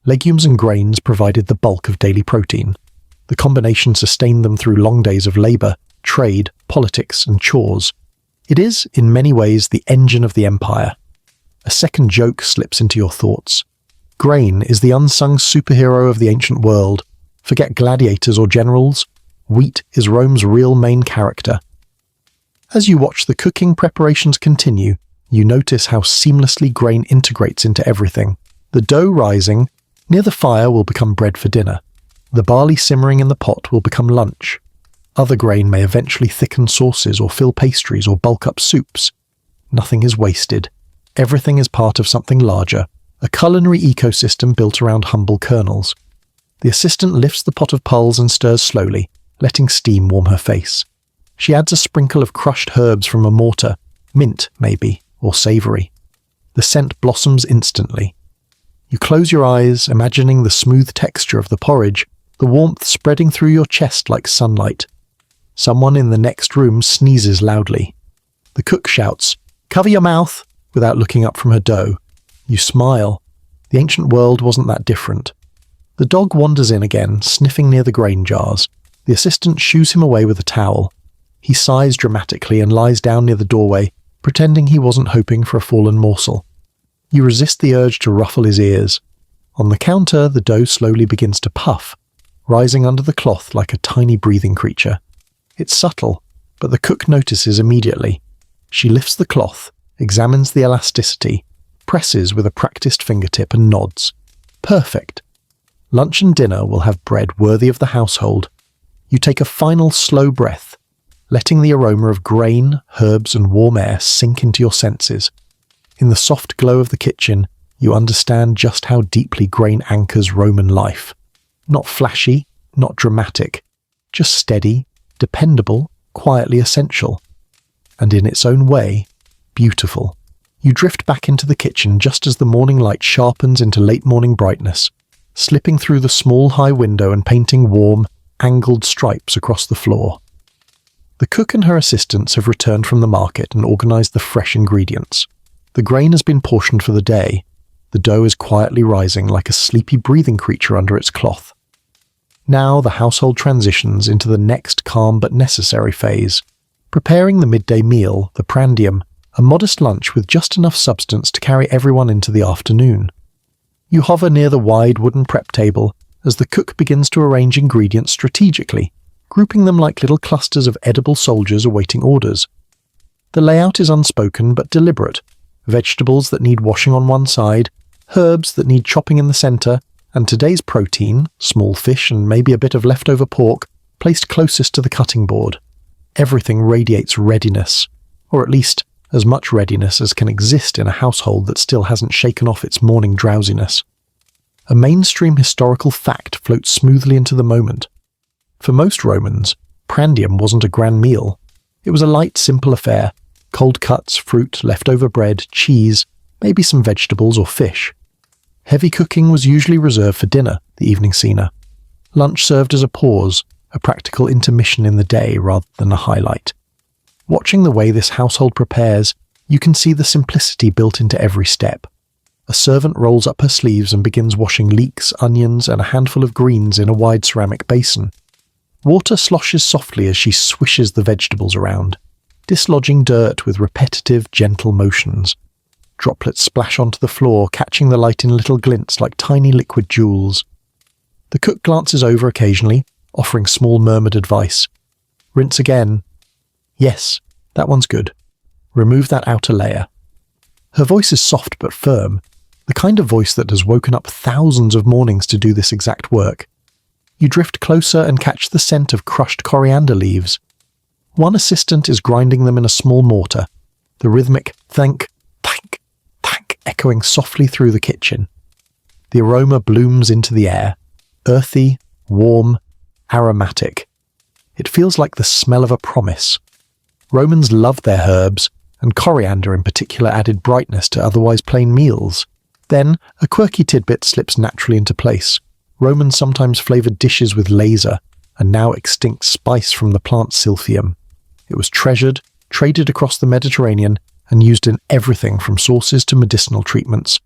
Legumes and grains provided the bulk of daily protein. The combination sustained them through long days of labor, trade, politics, and chores. It is, in many ways, the engine of the empire. A second joke slips into your thoughts. Grain is the unsung superhero of the ancient world. Forget gladiators or generals. Wheat is Rome's real main character. As you watch the cooking preparations continue, you notice how seamlessly grain integrates into everything. The dough rising near the fire will become bread for dinner. The barley simmering in the pot will become lunch. Other grain may eventually thicken sauces or fill pastries or bulk up soups. Nothing is wasted. Everything is part of something larger, a culinary ecosystem built around humble kernels. The assistant lifts the pot of pulse and stirs slowly, letting steam warm her face. She adds a sprinkle of crushed herbs from a mortar, mint maybe, or savory. The scent blossoms instantly. You close your eyes, imagining the smooth texture of the porridge, the warmth spreading through your chest like sunlight. Someone in the next room sneezes loudly. The cook shouts, "Cover your mouth," without looking up from her dough. You smile. The ancient world wasn't that different. The dog wanders in again, sniffing near the grain jars. The assistant shoos him away with a towel. He sighs dramatically and lies down near the doorway, pretending he wasn't hoping for a fallen morsel. You resist the urge to ruffle his ears. On the counter, the dough slowly begins to puff, rising under the cloth like a tiny breathing creature. It's subtle, but the cook notices immediately. She lifts the cloth, examines the elasticity, presses with a practiced fingertip and nods. Perfect. Lunch and dinner will have bread worthy of the household. You take a final slow breath, letting the aroma of grain, herbs, and warm air sink into your senses. In the soft glow of the kitchen, you understand just how deeply grain anchors Roman life. Not flashy, not dramatic, just steady, dependable, quietly essential. And in its own way, beautiful. You drift back into the kitchen just as the morning light sharpens into late morning brightness, slipping through the small high window and painting warm, angled stripes across the floor. The cook and her assistants have returned from the market and organized the fresh ingredients. The grain has been portioned for the day. The dough is quietly rising like a sleepy breathing creature under its cloth. Now the household transitions into the next calm but necessary phase, preparing the midday meal, the prandium, a modest lunch with just enough substance to carry everyone into the afternoon. You hover near the wide wooden prep table as the cook begins to arrange ingredients strategically, grouping them like little clusters of edible soldiers awaiting orders. The layout is unspoken but deliberate. Vegetables that need washing on one side, herbs that need chopping in the center, and today's protein, small fish and maybe a bit of leftover pork, placed closest to the cutting board. Everything radiates readiness, or at least as much readiness as can exist in a household that still hasn't shaken off its morning drowsiness. A mainstream historical fact floats smoothly into the moment. For most Romans, prandium wasn't a grand meal. It was a light, simple affair: cold cuts, fruit, leftover bread, cheese, maybe some vegetables or fish. Heavy cooking was usually reserved for dinner, the evening cena. Lunch served as a pause, a practical intermission in the day rather than a highlight. Watching the way this household prepares, you can see the simplicity built into every step. A servant rolls up her sleeves and begins washing leeks, onions, and a handful of greens in a wide ceramic basin. Water sloshes softly as she swishes the vegetables around, dislodging dirt with repetitive, gentle motions. Droplets splash onto the floor, catching the light in little glints like tiny liquid jewels. The cook glances over occasionally, offering small murmured advice. Rinse again. Yes, that one's good. Remove that outer layer. Her voice is soft but firm, the kind of voice that has woken up thousands of mornings to do this exact work. You drift closer and catch the scent of crushed coriander leaves. One assistant is grinding them in a small mortar, the rhythmic thank, thank, thank echoing softly through the kitchen. The aroma blooms into the air, earthy, warm, aromatic. It feels like the smell of a promise. Romans loved their herbs, and coriander in particular added brightness to otherwise plain meals. Then, a quirky tidbit slips naturally into place. Romans sometimes flavoured dishes with laser, a now extinct spice from the plant silphium. It was treasured, traded across the Mediterranean, and used in everything from sauces to medicinal treatments.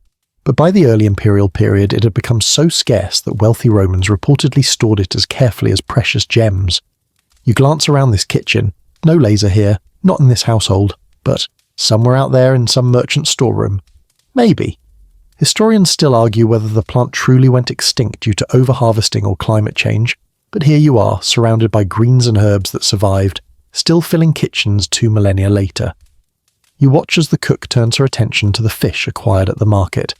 But by the early imperial period it had become so scarce that wealthy Romans reportedly stored it as carefully as precious gems. You glance around this kitchen. No laser here, not in this household, but somewhere out there in some merchant storeroom. Maybe. Historians still argue whether the plant truly went extinct due to overharvesting or climate change, but here you are, surrounded by greens and herbs that survived, still filling kitchens 2 millennia later. You watch as the cook turns her attention to the fish acquired at the market.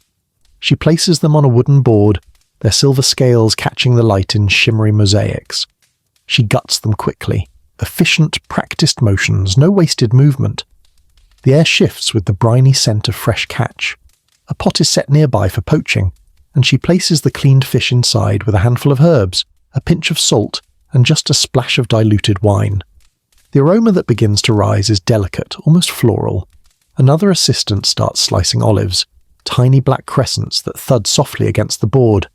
She places them on a wooden board, their silver scales catching the light in shimmery mosaics. She guts them quickly. Efficient, practiced motions, no wasted movement. The air shifts with the briny scent of fresh catch. A pot is set nearby for poaching, and she places the cleaned fish inside with a handful of herbs, a pinch of salt, and just a splash of diluted wine. The aroma that begins to rise is delicate, almost floral. Another assistant starts slicing olives, tiny black crescents that thud softly against the board.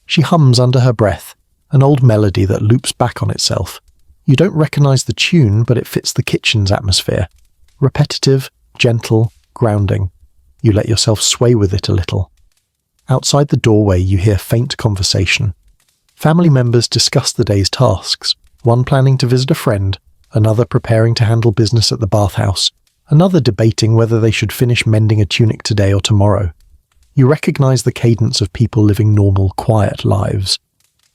She hums under her breath, an old melody that loops back on itself. You don't recognize the tune, but it fits the kitchen's atmosphere. Repetitive, gentle, grounding. You let yourself sway with it a little. Outside the doorway you hear faint conversation. Family members discuss the day's tasks, one planning to visit a friend, another preparing to handle business at the bathhouse, another debating whether they should finish mending a tunic today or tomorrow. You recognize the cadence of people living normal, quiet lives.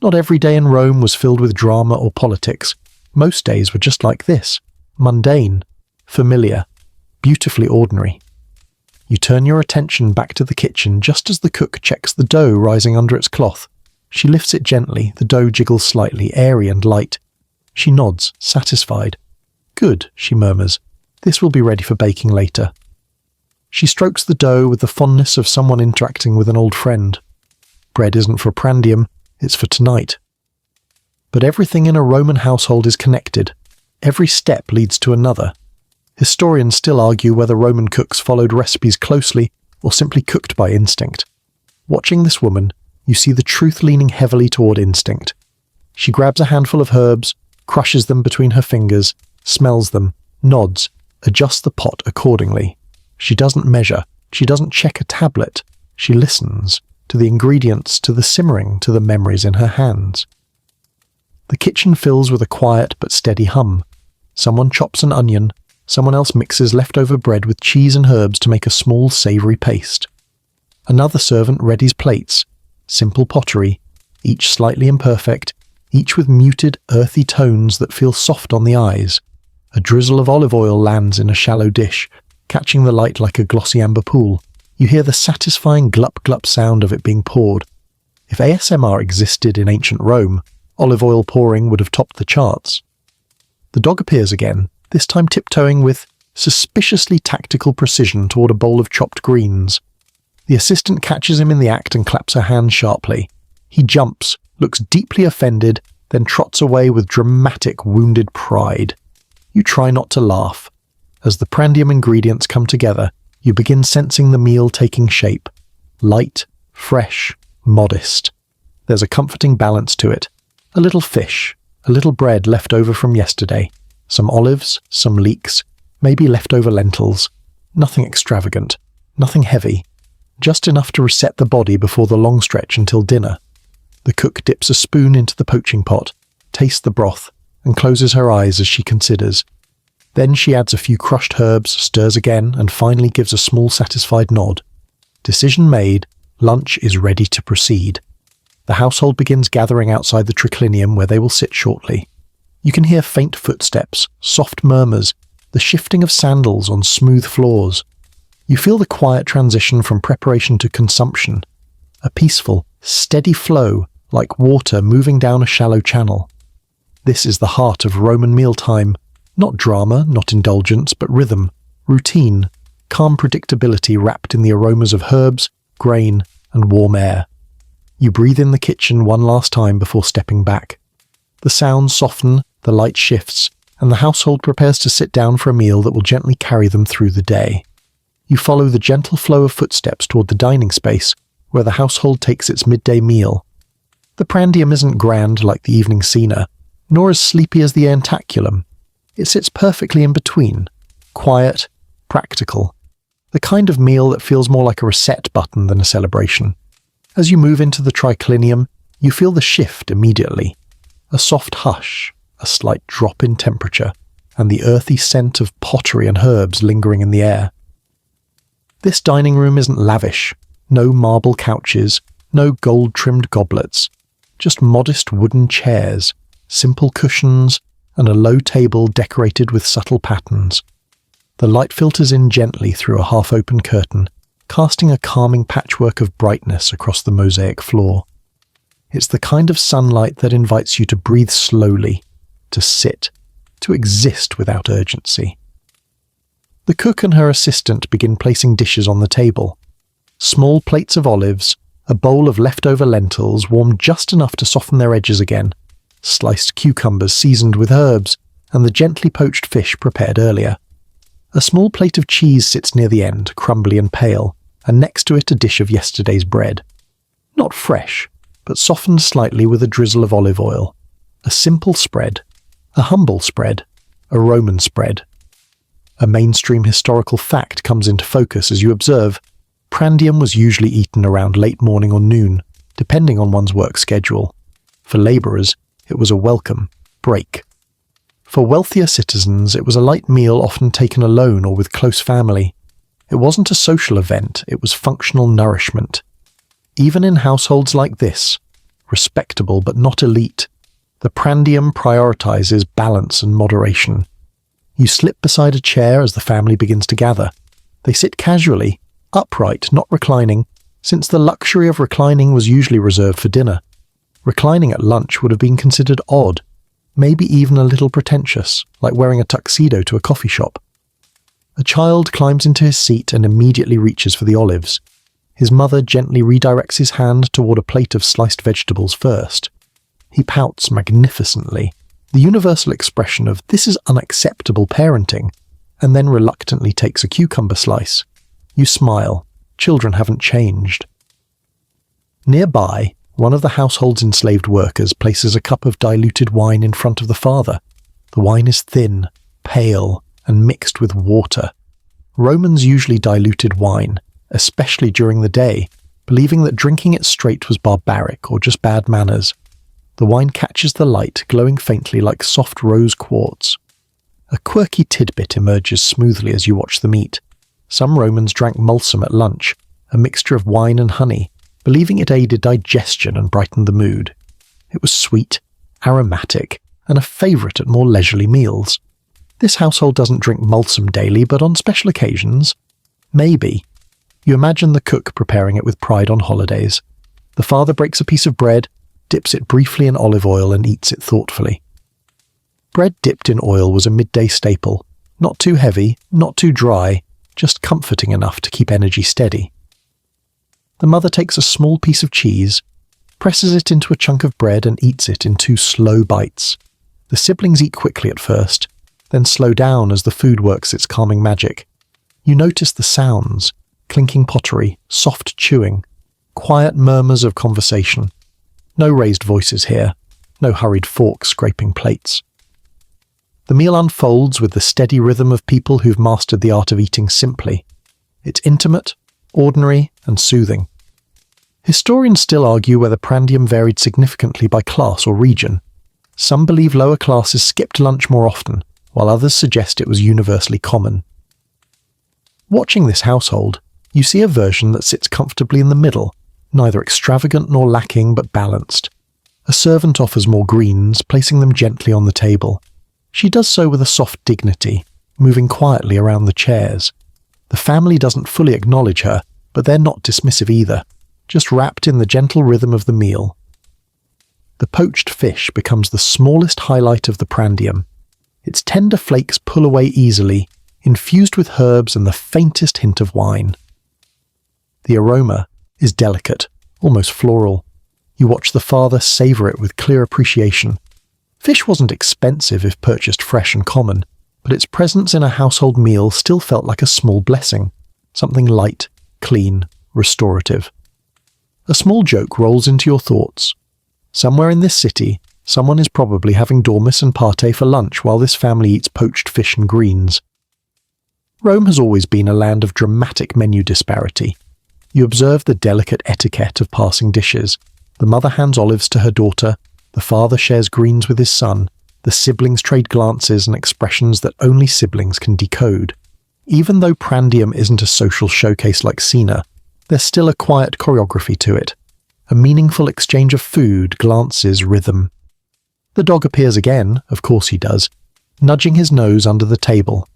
Not every day in Rome was filled with drama or politics. Most days were just like this, mundane, familiar, beautifully ordinary. You turn your attention back to the kitchen just as the cook checks the dough rising under its cloth. She lifts it gently, the dough jiggles slightly, airy and light. She nods, satisfied. Good, she murmurs. This will be ready for baking later. She strokes the dough with the fondness of someone interacting with an old friend. Bread isn't for prandium, it's for tonight. But everything in a Roman household is connected. Every step leads to another. Historians still argue whether Roman cooks followed recipes closely or simply cooked by instinct. Watching this woman, you see the truth leaning heavily toward instinct. She grabs a handful of herbs, crushes them between her fingers, smells them, nods, adjusts the pot accordingly. She doesn't measure. She doesn't check a tablet. She listens to the ingredients, to the simmering, to the memories in her hands. The kitchen fills with a quiet but steady hum. Someone chops an onion. Someone else mixes leftover bread with cheese and herbs to make a small savoury paste. Another servant readies plates. Simple pottery, each slightly imperfect, each with muted, earthy tones that feel soft on the eyes. A drizzle of olive oil lands in a shallow dish, catching the light like a glossy amber pool. You hear the satisfying glup-glup sound of it being poured. If ASMR existed in ancient Rome, olive oil pouring would have topped the charts. The dog appears again, this time tiptoeing with suspiciously tactical precision toward a bowl of chopped greens. The assistant catches him in the act and claps her hand sharply. He jumps, looks deeply offended, then trots away with dramatic wounded pride. You try not to laugh. As the prandium ingredients come together, you begin sensing the meal taking shape. Light, fresh, modest. There's a comforting balance to it. A little fish, a little bread left over from yesterday, some olives, some leeks, maybe leftover lentils. Nothing extravagant, nothing heavy. Just enough to reset the body before the long stretch until dinner. The cook dips a spoon into the poaching pot, tastes the broth, and closes her eyes as she considers. Then she adds a few crushed herbs, stirs again, and finally gives a small satisfied nod. Decision made, lunch is ready to proceed. The household begins gathering outside the triclinium where they will sit shortly. You can hear faint footsteps, soft murmurs, the shifting of sandals on smooth floors. You feel the quiet transition from preparation to consumption, a peaceful, steady flow like water moving down a shallow channel. This is the heart of Roman mealtime. Not drama, not indulgence, but rhythm, routine, calm predictability wrapped in the aromas of herbs, grain, and warm air. You breathe in the kitchen one last time before stepping back. The sounds soften, the light shifts, and the household prepares to sit down for a meal that will gently carry them through the day. You follow the gentle flow of footsteps toward the dining space, where the household takes its midday meal. The prandium isn't grand like the evening scena, nor as sleepy as the antaculum. It sits perfectly in between, quiet, practical, the kind of meal that feels more like a reset button than a celebration. As you move into the triclinium, you feel the shift immediately. A soft hush, a slight drop in temperature, and the earthy scent of pottery and herbs lingering in the air. This dining room isn't lavish, no marble couches, no gold-trimmed goblets, just modest wooden chairs, simple cushions, and a low table decorated with subtle patterns. The light filters in gently through a half-open curtain, casting a calming patchwork of brightness across the mosaic floor. It's the kind of sunlight that invites you to breathe slowly, to sit, to exist without urgency. The cook and her assistant begin placing dishes on the table. Small plates of olives, a bowl of leftover lentils warmed just enough to soften their edges again, sliced cucumbers seasoned with herbs, and the gently poached fish prepared earlier. A small plate of cheese sits near the end, crumbly and pale, and next to it a dish of yesterday's bread. Not fresh, but softened slightly with a drizzle of olive oil. A simple spread, a humble spread, a Roman spread. A mainstream historical fact comes into focus as you observe. Prandium was usually eaten around late morning or noon, depending on one's work schedule. For labourers, it was a welcome break. For wealthier citizens, it was a light meal often taken alone or with close family. It wasn't a social event, it was functional nourishment. Even in households like this, respectable but not elite, the prandium prioritizes balance and moderation. You slip beside a chair as the family begins to gather. They sit casually, upright, not reclining, since the luxury of reclining was usually reserved for dinner. Reclining at lunch would have been considered odd, maybe even a little pretentious, like wearing a tuxedo to a coffee shop. A child climbs into his seat and immediately reaches for the olives. His mother gently redirects his hand toward a plate of sliced vegetables first. He pouts magnificently, the universal expression of "this is unacceptable parenting," and then reluctantly takes a cucumber slice. You smile. Children haven't changed. Nearby, one of the household's enslaved workers places a cup of diluted wine in front of the father. The wine is thin, pale and mixed with water. Romans usually diluted wine, especially during the day, believing that drinking it straight was barbaric or just bad manners. The wine catches the light, glowing faintly like soft rose quartz. A quirky tidbit emerges smoothly as you watch them eat. Some Romans drank mulsum at lunch, a mixture of wine and honey, believing it aided digestion and brightened the mood. It was sweet, aromatic, and a favourite at more leisurely meals. This household doesn't drink mulsum daily, but on special occasions, maybe. You imagine the cook preparing it with pride on holidays. The father breaks a piece of bread, dips it briefly in olive oil and eats it thoughtfully. Bread dipped in oil was a midday staple, not too heavy, not too dry, just comforting enough to keep energy steady. The mother takes a small piece of cheese, presses it into a chunk of bread and eats it in 2 slow bites. The siblings eat quickly at first, then slow down as the food works its calming magic. You notice the sounds, clinking pottery, soft chewing, quiet murmurs of conversation. No raised voices here, no hurried forks scraping plates. The meal unfolds with the steady rhythm of people who've mastered the art of eating simply. It's intimate, ordinary, and soothing. Historians still argue whether prandium varied significantly by class or region. Some believe lower classes skipped lunch more often, while others suggest it was universally common. Watching this household, you see a version that sits comfortably in the middle, neither extravagant nor lacking but balanced. A servant offers more greens, placing them gently on the table. She does so with a soft dignity, moving quietly around the chairs. The family doesn't fully acknowledge her, but they're not dismissive either, just wrapped in the gentle rhythm of the meal. The poached fish becomes the smallest highlight of the prandium. Its tender flakes pull away easily, infused with herbs and the faintest hint of wine. The aroma is delicate, almost floral. You watch the father savour it with clear appreciation. Fish wasn't expensive if purchased fresh and common, but its presence in a household meal still felt like a small blessing, something light, clean, restorative. A small joke rolls into your thoughts. Somewhere in this city, someone is probably having dormice and pâté for lunch while this family eats poached fish and greens. Rome has always been a land of dramatic menu disparity. You observe the delicate etiquette of passing dishes. The mother hands olives to her daughter, the father shares greens with his son, the siblings trade glances and expressions that only siblings can decode. Even though prandium isn't a social showcase like Cena, there's still a quiet choreography to it, a meaningful exchange of food, glances, rhythm. The dog appears again, of course he does, nudging his nose under the table.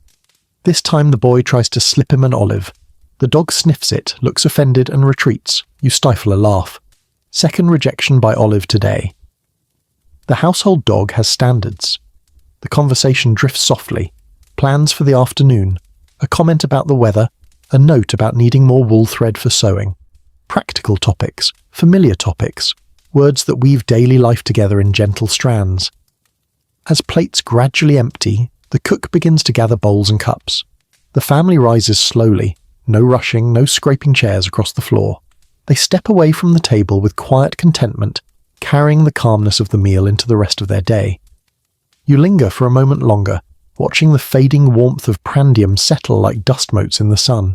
This time the boy tries to slip him an olive. The dog sniffs it, looks offended and retreats. You stifle a laugh. Second rejection by Olive today. The household dog has standards. The conversation drifts softly. Plans for the afternoon. A comment about the weather. A note about needing more wool thread for sewing. Practical topics. Familiar topics. Words that weave daily life together in gentle strands. As plates gradually empty, the cook begins to gather bowls and cups. The family rises slowly. No rushing, no scraping chairs across the floor. They step away from the table with quiet contentment, carrying the calmness of the meal into the rest of their day. You linger for a moment longer, watching the fading warmth of prandium settle like dust motes in the sun.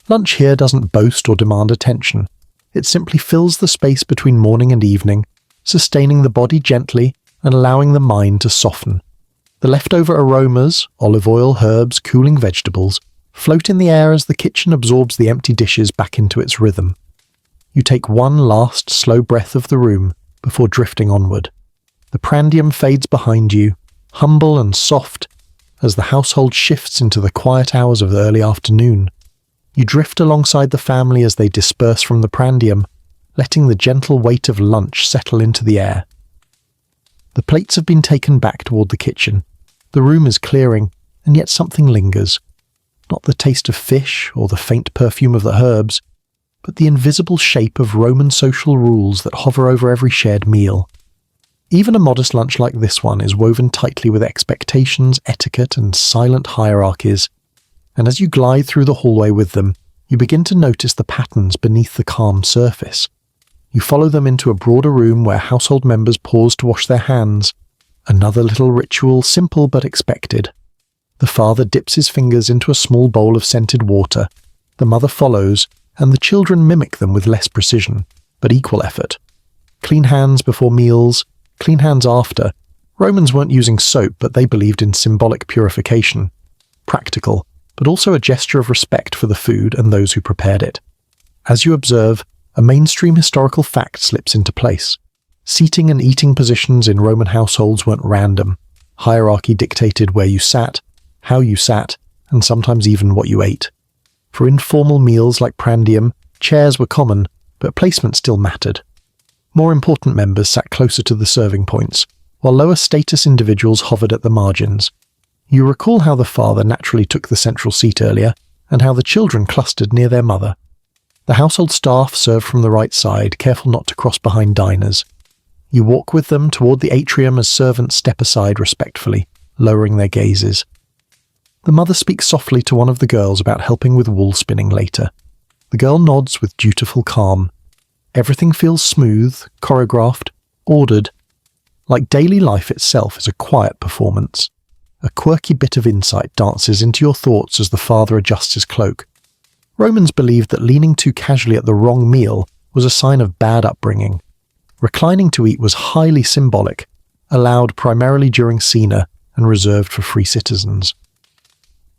Lunch here doesn't boast or demand attention. It simply fills the space between morning and evening, sustaining the body gently and allowing the mind to soften. The leftover aromas, olive oil, herbs, cooling vegetables, float in the air as the kitchen absorbs the empty dishes back into its rhythm. You take one last slow breath of the room before drifting onward. The prandium fades behind you, humble and soft, as the household shifts into the quiet hours of the early afternoon. You drift alongside the family as they disperse from the prandium, letting the gentle weight of lunch settle into the air. The plates have been taken back toward the kitchen. The room is clearing, and yet something lingers. Not the taste of fish or the faint perfume of the herbs, but the invisible shape of Roman social rules that hover over every shared meal. Even a modest lunch like this one is woven tightly with expectations, etiquette, and silent hierarchies, and as you glide through the hallway with them, you begin to notice the patterns beneath the calm surface. You follow them into a broader room where household members pause to wash their hands. Another little ritual, simple but expected. The father dips his fingers into a small bowl of scented water. The mother follows, and the children mimic them with less precision, but equal effort. Clean hands before meals, clean hands after. Romans weren't using soap, but they believed in symbolic purification. Practical, but also a gesture of respect for the food and those who prepared it. As you observe, a mainstream historical fact slips into place. Seating and eating positions in Roman households weren't random. Hierarchy dictated where you sat, how you sat, and sometimes even what you ate. For informal meals like prandium, chairs were common, but placement still mattered. More important members sat closer to the serving points, while lower status individuals hovered at the margins. You recall how the father naturally took the central seat earlier, and how the children clustered near their mother. The household staff served from the right side, careful not to cross behind diners. You walk with them toward the atrium as servants step aside respectfully, lowering their gazes. The mother speaks softly to one of the girls about helping with wool spinning later. The girl nods with dutiful calm. Everything feels smooth, choreographed, ordered. Like daily life itself is a quiet performance. A quirky bit of insight dances into your thoughts as the father adjusts his cloak. Romans believed that leaning too casually at the wrong meal was a sign of bad upbringing. Reclining to eat was highly symbolic, allowed primarily during Cena and reserved for free citizens.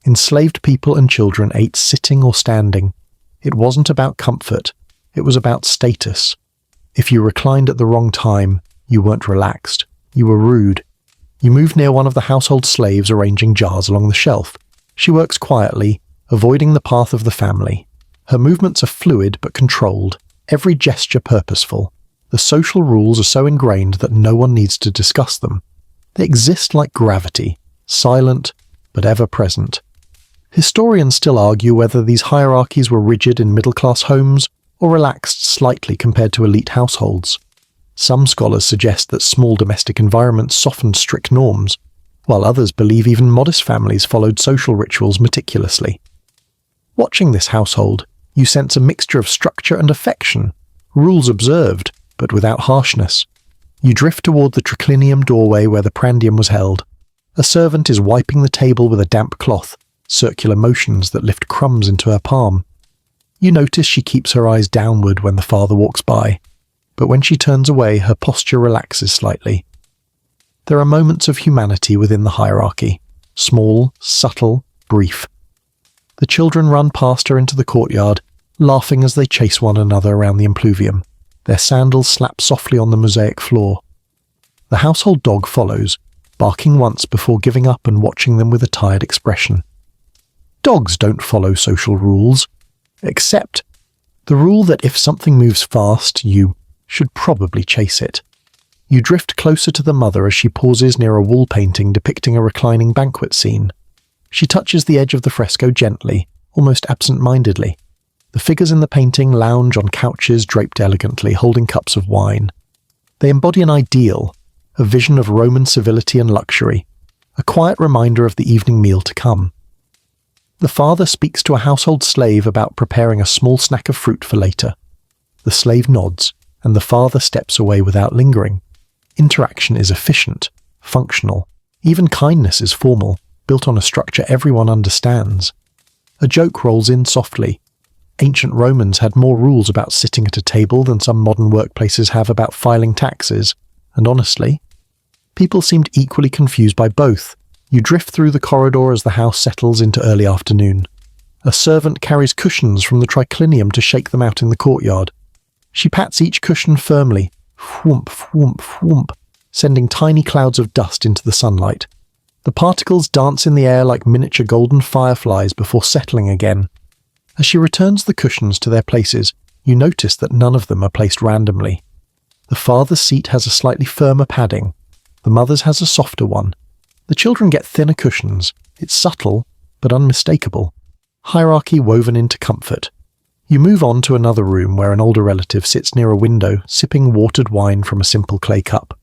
Enslaved people and children ate sitting or standing. It wasn't about comfort, it was about status. If you reclined at the wrong time, you weren't relaxed, you were rude. You move near one of the household slaves arranging jars along the shelf. She works quietly, avoiding the path of the family. Her movements are fluid but controlled, every gesture purposeful. The social rules are so ingrained that no one needs to discuss them. They exist like gravity, silent but ever present. Historians still argue whether these hierarchies were rigid in middle-class homes or relaxed slightly compared to elite households. Some scholars suggest that small domestic environments softened strict norms, while others believe even modest families followed social rituals meticulously. Watching this household, you sense a mixture of structure and affection, rules observed, but without harshness. You drift toward the triclinium doorway where the prandium was held. A servant is wiping the table with a damp cloth, circular motions that lift crumbs into her palm. You notice she keeps her eyes downward when the father walks by, but when she turns away, her posture relaxes slightly. There are moments of humanity within the hierarchy, small, subtle, brief. The children run past her into the courtyard, laughing as they chase one another around the impluvium. Their sandals slap softly on the mosaic floor. The household dog follows, barking once before giving up and watching them with a tired expression. Dogs don't follow social rules, except the rule that if something moves fast, you should probably chase it. You drift closer to the mother as she pauses near a wall painting depicting a reclining banquet scene. She touches the edge of the fresco gently, almost absent-mindedly. The figures in the painting lounge on couches draped elegantly, holding cups of wine. They embody an ideal, a vision of Roman civility and luxury, a quiet reminder of the evening meal to come. The father speaks to a household slave about preparing a small snack of fruit for later. The slave nods, and the father steps away without lingering. Interaction is efficient, functional. Even kindness is formal, built on a structure everyone understands. A joke rolls in softly. Ancient Romans had more rules about sitting at a table than some modern workplaces have about filing taxes, and honestly, people seemed equally confused by both. You drift through the corridor as the house settles into early afternoon. A servant carries cushions from the triclinium to shake them out in the courtyard. She pats each cushion firmly, whoomp, whoomp, whoomp, sending tiny clouds of dust into the sunlight. The particles dance in the air like miniature golden fireflies before settling again. As she returns the cushions to their places, you notice that none of them are placed randomly. The father's seat has a slightly firmer padding. The mother's has a softer one. The children get thinner cushions. It's subtle, but unmistakable. Hierarchy woven into comfort. You move on to another room where an older relative sits near a window, sipping watered wine from a simple clay cup.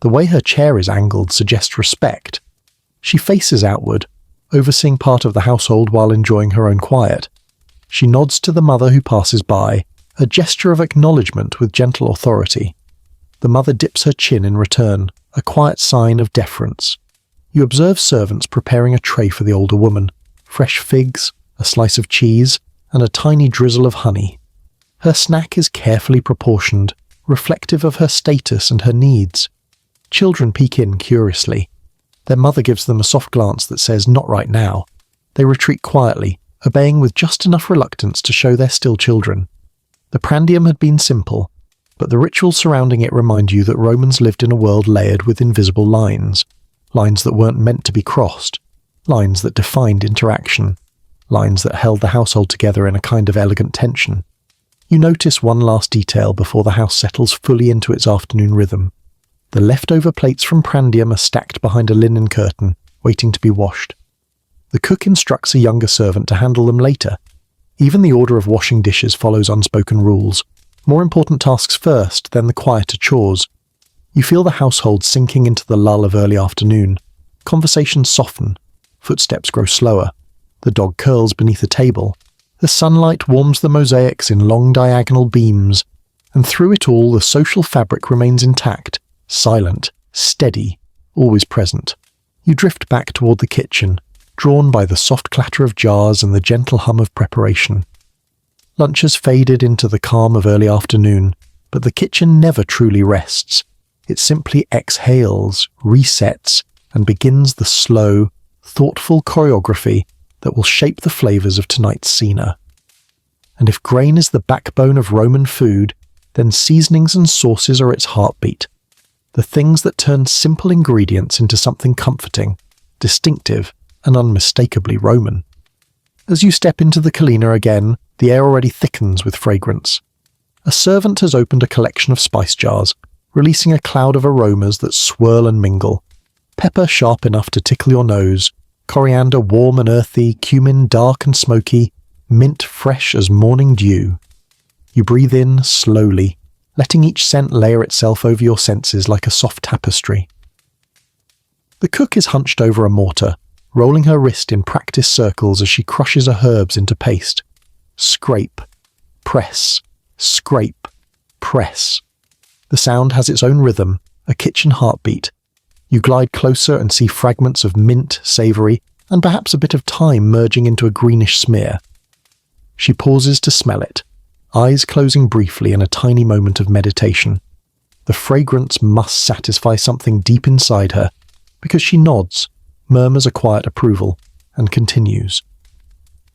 The way her chair is angled suggests respect. She faces outward, overseeing part of the household while enjoying her own quiet. She nods to the mother who passes by, a gesture of acknowledgement with gentle authority. The mother dips her chin in return, a quiet sign of deference. You observe servants preparing a tray for the older woman, fresh figs, a slice of cheese, and a tiny drizzle of honey. Her snack is carefully proportioned, reflective of her status and her needs. Children peek in curiously. Their mother gives them a soft glance that says, "Not right now." They retreat quietly, obeying with just enough reluctance to show they're still children. The prandium had been simple, but the rituals surrounding it remind you that Romans lived in a world layered with invisible lines. Lines that weren't meant to be crossed. Lines that defined interaction. Lines that held the household together in a kind of elegant tension. You notice one last detail before the house settles fully into its afternoon rhythm. The leftover plates from prandium are stacked behind a linen curtain, waiting to be washed. The cook instructs a younger servant to handle them later. Even the order of washing dishes follows unspoken rules. More important tasks first, then the quieter chores. You feel the household sinking into the lull of early afternoon. Conversations soften. Footsteps grow slower. The dog curls beneath a table. The sunlight warms the mosaics in long diagonal beams. And through it all, the social fabric remains intact, silent, steady, always present. You drift back toward the kitchen, drawn by the soft clatter of jars and the gentle hum of preparation. Lunch has faded into the calm of early afternoon, but the kitchen never truly rests. It simply exhales, resets, and begins the slow, thoughtful choreography that will shape the flavors of tonight's cena. And if grain is the backbone of Roman food, then seasonings and sauces are its heartbeat. The things that turn simple ingredients into something comforting, distinctive, and unmistakably Roman. As you step into the Colina again, the air already thickens with fragrance. A servant has opened a collection of spice jars, releasing a cloud of aromas that swirl and mingle. Pepper sharp enough to tickle your nose, coriander warm and earthy, cumin dark and smoky, mint fresh as morning dew. You breathe in slowly, letting each scent layer itself over your senses like a soft tapestry. The cook is hunched over a mortar, rolling her wrist in practice circles as she crushes her herbs into paste. Scrape, press, scrape, press. The sound has its own rhythm, a kitchen heartbeat. You glide closer and see fragments of mint, savoury, and perhaps a bit of thyme merging into a greenish smear. She pauses to smell it, eyes closing briefly in a tiny moment of meditation. The fragrance must satisfy something deep inside her, because she nods, murmurs a quiet approval, and continues.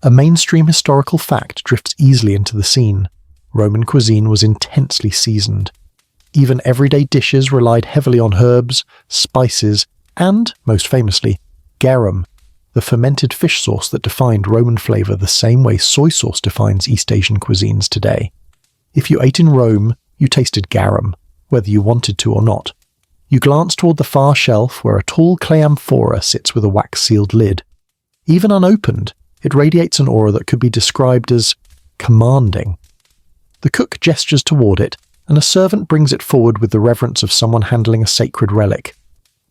A mainstream historical fact drifts easily into the scene. Roman cuisine was intensely seasoned. Even everyday dishes relied heavily on herbs, spices, and, most famously, garum, the fermented fish sauce that defined Roman flavour the same way soy sauce defines East Asian cuisines today. If you ate in Rome, you tasted garum, whether you wanted to or not. You glance toward the far shelf where a tall clay amphora sits with a wax-sealed lid. Even unopened, it radiates an aura that could be described as commanding. The cook gestures toward it, and a servant brings it forward with the reverence of someone handling a sacred relic.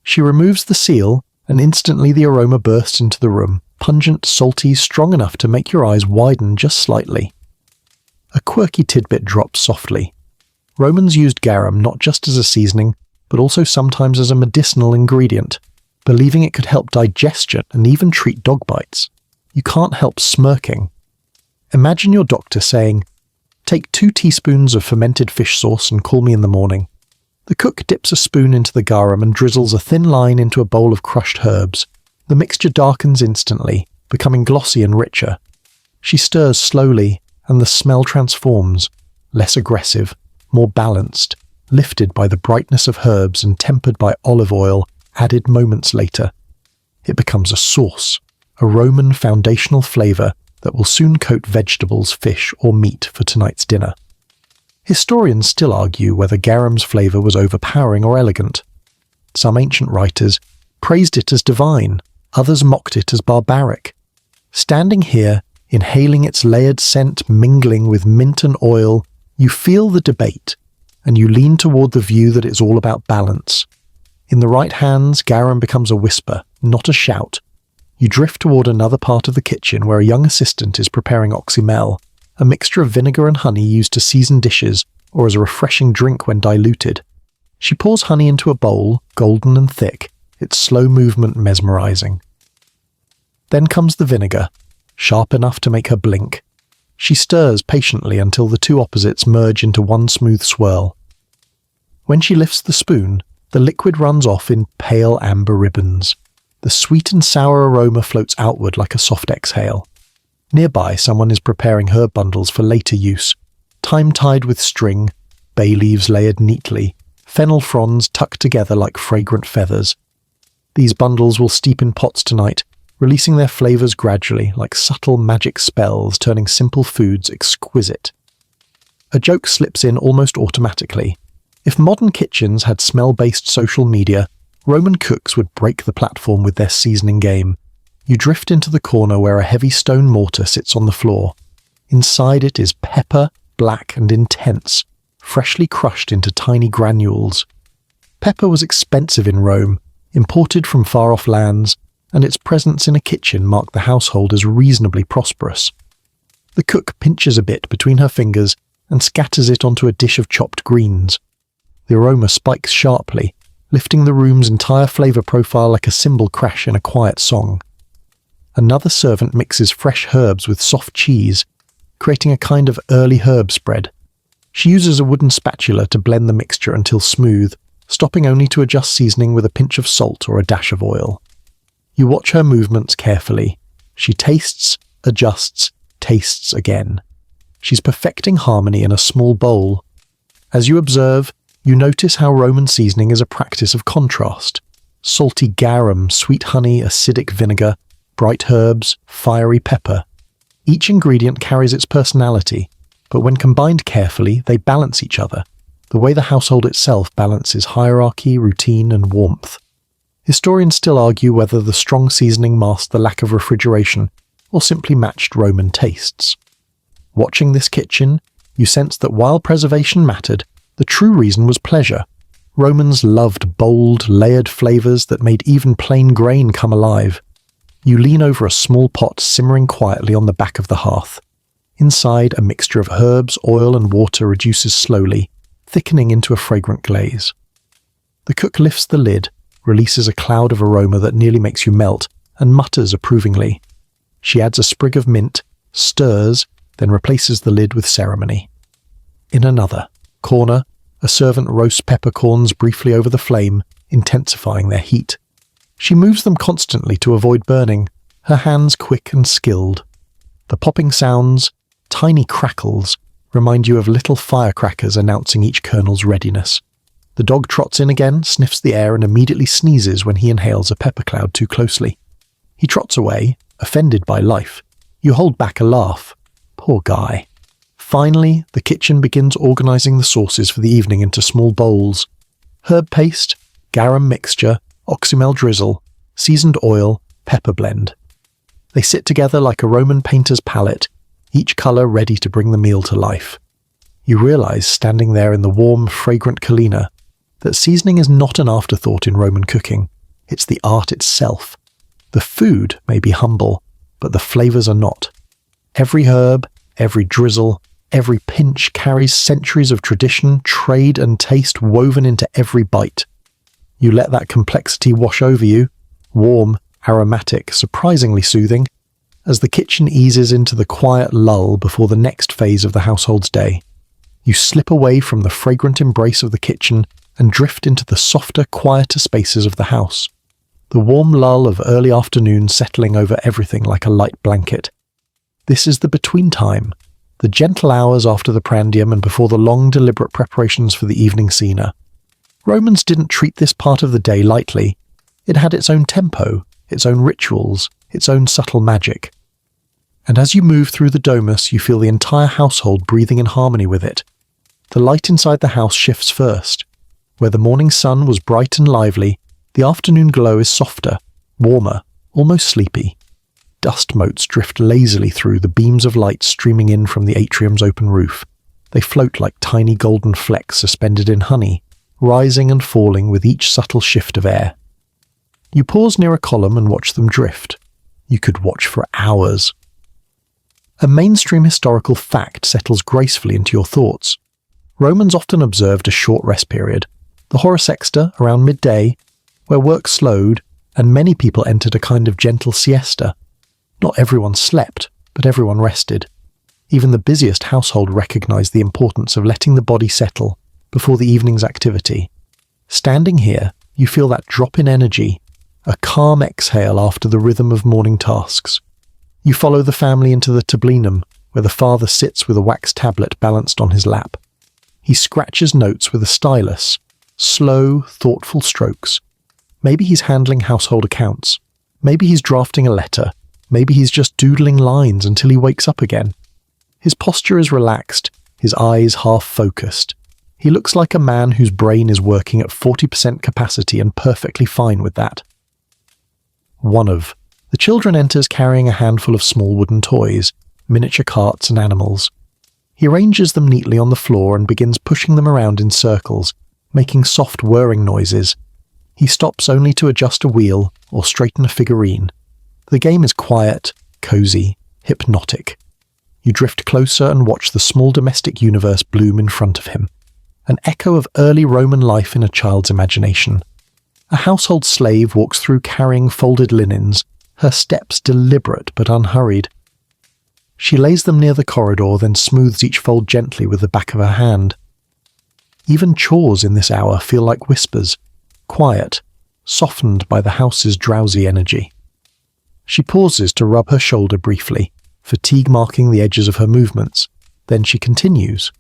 She removes the seal, and instantly the aroma bursts into the room, pungent, salty, strong enough to make your eyes widen just slightly. A quirky tidbit drops softly. Romans used garum not just as a seasoning, but also sometimes as a medicinal ingredient, believing it could help digestion and even treat dog bites. You can't help smirking. Imagine your doctor saying, "Take 2 teaspoons of fermented fish sauce and call me in the morning." The cook dips a spoon into the garum and drizzles a thin line into a bowl of crushed herbs. The mixture darkens instantly, becoming glossy and richer. She stirs slowly, and the smell transforms, less aggressive, more balanced, lifted by the brightness of herbs and tempered by olive oil added moments later. It becomes a sauce, a Roman foundational flavour that will soon coat vegetables, fish, or meat for tonight's dinner. Historians still argue whether garum's flavour was overpowering or elegant. Some ancient writers praised it as divine, others mocked it as barbaric. Standing here, inhaling its layered scent mingling with mint and oil, you feel the debate, and you lean toward the view that it's all about balance. In the right hands, garum becomes a whisper, not a shout. You drift toward another part of the kitchen where a young assistant is preparing oxymel, a mixture of vinegar and honey used to season dishes or as a refreshing drink when diluted. She pours honey into a bowl, golden and thick, its slow movement mesmerizing. Then comes the vinegar, sharp enough to make her blink. She stirs patiently until the two opposites merge into one smooth swirl. When she lifts the spoon, the liquid runs off in pale amber ribbons. The sweet and sour aroma floats outward like a soft exhale. Nearby, someone is preparing herb bundles for later use, thyme tied with string, bay leaves layered neatly, fennel fronds tucked together like fragrant feathers. These bundles will steep in pots tonight, releasing their flavors gradually like subtle magic spells, turning simple foods exquisite. A joke slips in almost automatically. If modern kitchens had smell-based social media, Roman cooks would break the platform with their seasoning game. You drift into the corner where a heavy stone mortar sits on the floor. Inside it is pepper, black and intense, freshly crushed into tiny granules. Pepper was expensive in Rome, imported from far-off lands, and its presence in a kitchen marked the household as reasonably prosperous. The cook pinches a bit between her fingers and scatters it onto a dish of chopped greens. The aroma spikes sharply, lifting the room's entire flavor profile like a cymbal crash in a quiet song. Another servant mixes fresh herbs with soft cheese, creating a kind of early herb spread. She uses a wooden spatula to blend the mixture until smooth, stopping only to adjust seasoning with a pinch of salt or a dash of oil. You watch her movements carefully. She tastes, adjusts, tastes again. She's perfecting harmony in a small bowl. As you observe, you notice how Roman seasoning is a practice of contrast. Salty garum, sweet honey, acidic vinegar, bright herbs, fiery pepper. Each ingredient carries its personality, but when combined carefully, they balance each other, the way the household itself balances hierarchy, routine, and warmth. Historians still argue whether the strong seasoning masked the lack of refrigeration or simply matched Roman tastes. Watching this kitchen, you sense that while preservation mattered, the true reason was pleasure. Romans loved bold, layered flavors that made even plain grain come alive. You lean over a small pot simmering quietly on the back of the hearth. Inside, a mixture of herbs, oil, and water reduces slowly, thickening into a fragrant glaze. The cook lifts the lid, releases a cloud of aroma that nearly makes you melt, and mutters approvingly. She adds a sprig of mint, stirs, then replaces the lid with ceremony. In another corner, a servant roasts peppercorns briefly over the flame, intensifying their heat. She moves them constantly to avoid burning, her hands quick and skilled. The popping sounds, tiny crackles, remind you of little firecrackers announcing each kernel's readiness. The dog trots in again, sniffs the air and immediately sneezes when he inhales a pepper cloud too closely. He trots away, offended by life. You hold back a laugh. Poor guy. Finally, the kitchen begins organizing the sauces for the evening into small bowls. Herb paste, garum mixture, oxymel drizzle, seasoned oil, pepper blend. They sit together like a Roman painter's palette, each color ready to bring the meal to life. You realize, standing there in the warm, fragrant collina, that seasoning is not an afterthought in Roman cooking. It's the art itself. The food may be humble, but the flavors are not. Every herb, every drizzle, every pinch carries centuries of tradition, trade, and taste woven into every bite. You let that complexity wash over you, warm, aromatic, surprisingly soothing, as the kitchen eases into the quiet lull before the next phase of the household's day. You slip away from the fragrant embrace of the kitchen and drift into the softer, quieter spaces of the house. The warm lull of early afternoon settling over everything like a light blanket. This is the between time, the gentle hours after the prandium and before the long, deliberate preparations for the evening cena. Romans didn't treat this part of the day lightly. It had its own tempo, its own rituals, its own subtle magic. And as you move through the domus, you feel the entire household breathing in harmony with it. The light inside the house shifts first. Where the morning sun was bright and lively, the afternoon glow is softer, warmer, almost sleepy. Dust motes drift lazily through, the beams of light streaming in from the atrium's open roof. They float like tiny golden flecks suspended in honey, rising and falling with each subtle shift of air. You pause near a column and watch them drift. You could watch for hours. A mainstream historical fact settles gracefully into your thoughts. Romans often observed a short rest period, the horosexta around midday, where work slowed and many people entered a kind of gentle siesta. Not everyone slept, but everyone rested. Even the busiest household recognized the importance of letting the body settle before the evening's activity. Standing here, you feel that drop in energy, a calm exhale after the rhythm of morning tasks. You follow the family into the tablinum, where the father sits with a wax tablet balanced on his lap. He scratches notes with a stylus, slow, thoughtful strokes. Maybe he's handling household accounts. Maybe he's drafting a letter. Maybe he's just doodling lines until he wakes up again. His posture is relaxed, his eyes half-focused. He looks like a man whose brain is working at 40% capacity and perfectly fine with that. The children enters carrying a handful of small wooden toys, miniature carts and animals. He arranges them neatly on the floor and begins pushing them around in circles, making soft whirring noises. He stops only to adjust a wheel or straighten a figurine. The game is quiet, cozy, hypnotic. You drift closer and watch the small domestic universe bloom in front of him, an echo of early Roman life in a child's imagination. A household slave walks through carrying folded linens, her steps deliberate but unhurried. She lays them near the corridor, then smooths each fold gently with the back of her hand. Even chores in this hour feel like whispers, quiet, softened by the house's drowsy energy. She pauses to rub her shoulder briefly, fatigue marking the edges of her movements. Then she continues.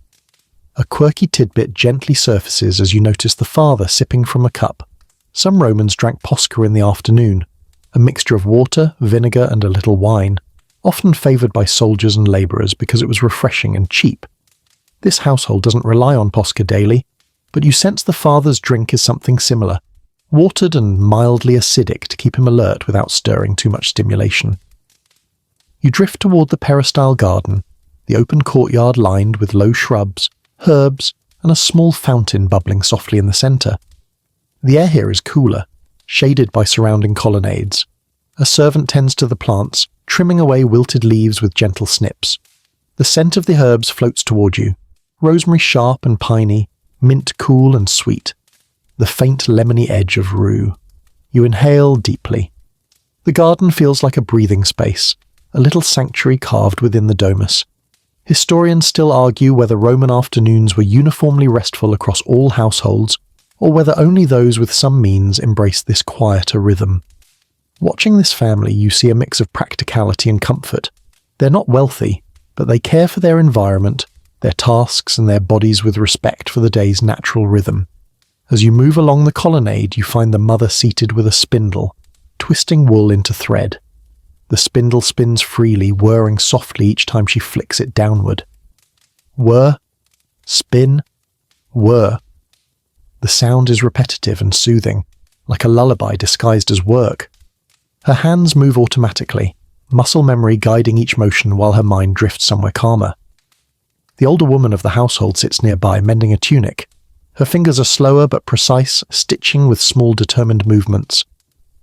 A quirky tidbit gently surfaces as you notice the father sipping from a cup. Some Romans drank posca in the afternoon, a mixture of water, vinegar, and a little wine, often favoured by soldiers and labourers because it was refreshing and cheap. This household doesn't rely on posca daily, but you sense the father's drink is something similar, watered and mildly acidic to keep him alert without stirring too much stimulation. You drift toward the peristyle garden, the open courtyard lined with low shrubs, herbs, and a small fountain bubbling softly in the centre. The air here is cooler, shaded by surrounding colonnades. A servant tends to the plants, trimming away wilted leaves with gentle snips. The scent of the herbs floats toward you, rosemary sharp and piney, mint cool and sweet, the faint lemony edge of rue. You inhale deeply. The garden feels like a breathing space, a little sanctuary carved within the domus. Historians still argue whether Roman afternoons were uniformly restful across all households, or whether only those with some means embraced this quieter rhythm. Watching this family, you see a mix of practicality and comfort. They're not wealthy, but they care for their environment, their tasks, and their bodies with respect for the day's natural rhythm. As you move along the colonnade, you find the mother seated with a spindle, twisting wool into thread. The spindle spins freely, whirring softly each time she flicks it downward. Whir, spin, whir. The sound is repetitive and soothing, like a lullaby disguised as work. Her hands move automatically, muscle memory guiding each motion while her mind drifts somewhere calmer. The older woman of the household sits nearby, mending a tunic. Her fingers are slower but precise, stitching with small determined movements.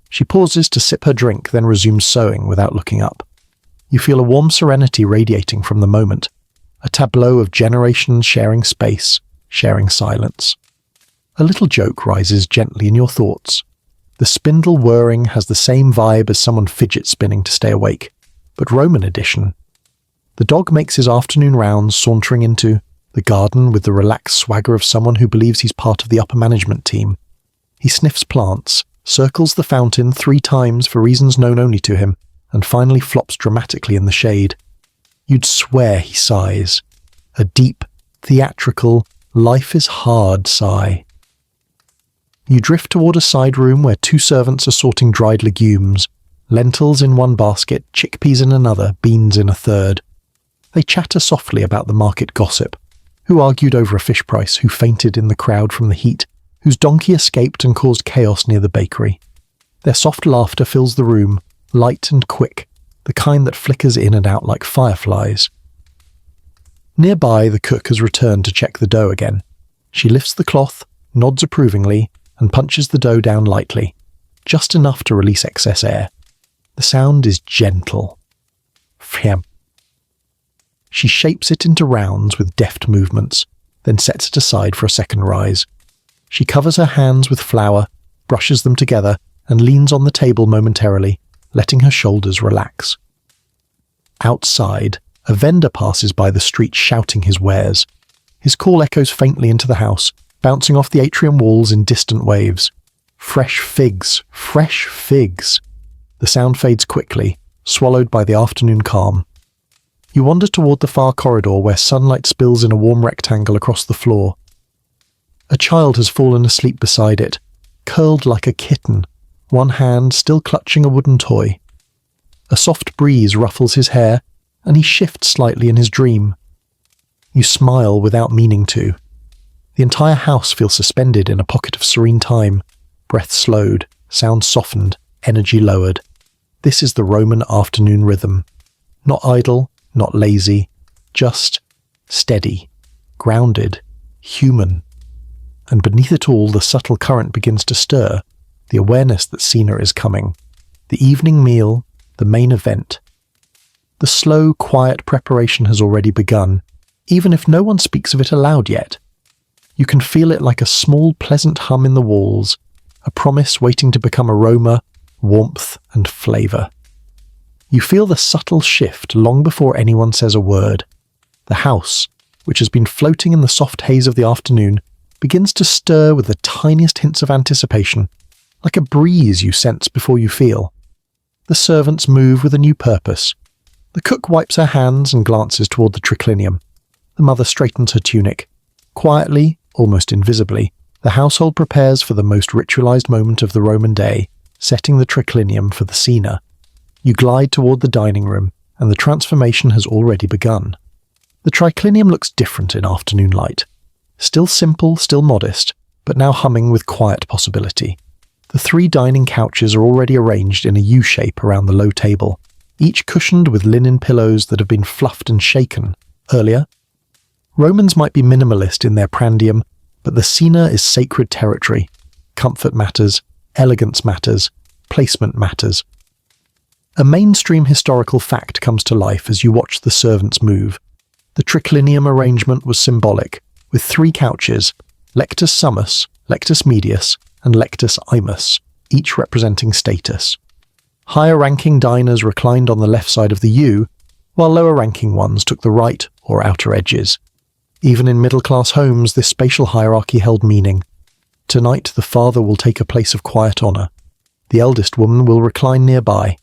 She pauses to sip her drink, then resumes sewing without looking up. You feel a warm serenity radiating from the moment, a tableau of generations sharing space, sharing silence. A little joke rises gently in your thoughts. The spindle whirring has the same vibe as someone fidget spinning to stay awake, but Roman edition. The dog makes his afternoon rounds, sauntering into the garden with the relaxed swagger of someone who believes he's part of the upper management team. He sniffs plants, circles the fountain 3 times for reasons known only to him, and finally flops dramatically in the shade. You'd swear he sighs. A deep, theatrical, life is hard sigh. You drift toward a side room where 2 servants are sorting dried legumes, lentils in one basket, chickpeas in another, beans in a third. They chatter softly about the market gossip. Who argued over a fish price, who fainted in the crowd from the heat, whose donkey escaped and caused chaos near the bakery. Their soft laughter fills the room, light and quick, the kind that flickers in and out like fireflies. Nearby, the cook has returned to check the dough again. She lifts the cloth, nods approvingly, and punches the dough down lightly, just enough to release excess air. The sound is gentle. Fiam. She shapes it into rounds with deft movements, then sets it aside for a second rise. She covers her hands with flour, brushes them together, and leans on the table momentarily, letting her shoulders relax. Outside, a vendor passes by the street shouting his wares. His call echoes faintly into the house, bouncing off the atrium walls in distant waves. Fresh figs, fresh figs. The sound fades quickly, swallowed by the afternoon calm. You wander toward the far corridor where sunlight spills in a warm rectangle across the floor. A child has fallen asleep beside it, curled like a kitten, one hand still clutching a wooden toy. A soft breeze ruffles his hair, and he shifts slightly in his dream. You smile without meaning to. The entire house feels suspended in a pocket of serene time, breath slowed, sound softened, energy lowered. This is the Roman afternoon rhythm. Not idle, not lazy, just steady, grounded, human. And beneath it all, the subtle current begins to stir, the awareness that Cena is coming. The evening meal, the main event. The slow, quiet preparation has already begun, even if no one speaks of it aloud yet. You can feel it like a small, pleasant hum in the walls, a promise waiting to become aroma, warmth, and flavour. You feel the subtle shift long before anyone says a word. The house, which has been floating in the soft haze of the afternoon, begins to stir with the tiniest hints of anticipation, like a breeze you sense before you feel. The servants move with a new purpose. The cook wipes her hands and glances toward the triclinium. The mother straightens her tunic. Quietly, almost invisibly, the household prepares for the most ritualized moment of the Roman day, setting the triclinium for the Cena. You glide toward the dining room, and the transformation has already begun. The triclinium looks different in afternoon light. Still simple, still modest, but now humming with quiet possibility. The 3 dining couches are already arranged in a U shape around the low table, each cushioned with linen pillows that have been fluffed and shaken. Earlier, Romans might be minimalist in their prandium, but the Cena is sacred territory. Comfort matters, elegance matters, placement matters. A mainstream historical fact comes to life as you watch the servants move. The triclinium arrangement was symbolic, with 3 couches, lectus summus, lectus medius, and lectus imus, each representing status. Higher-ranking diners reclined on the left side of the U, while lower-ranking ones took the right or outer edges. Even in middle-class homes, this spatial hierarchy held meaning. Tonight, the father will take a place of quiet honour. The eldest woman will recline nearby.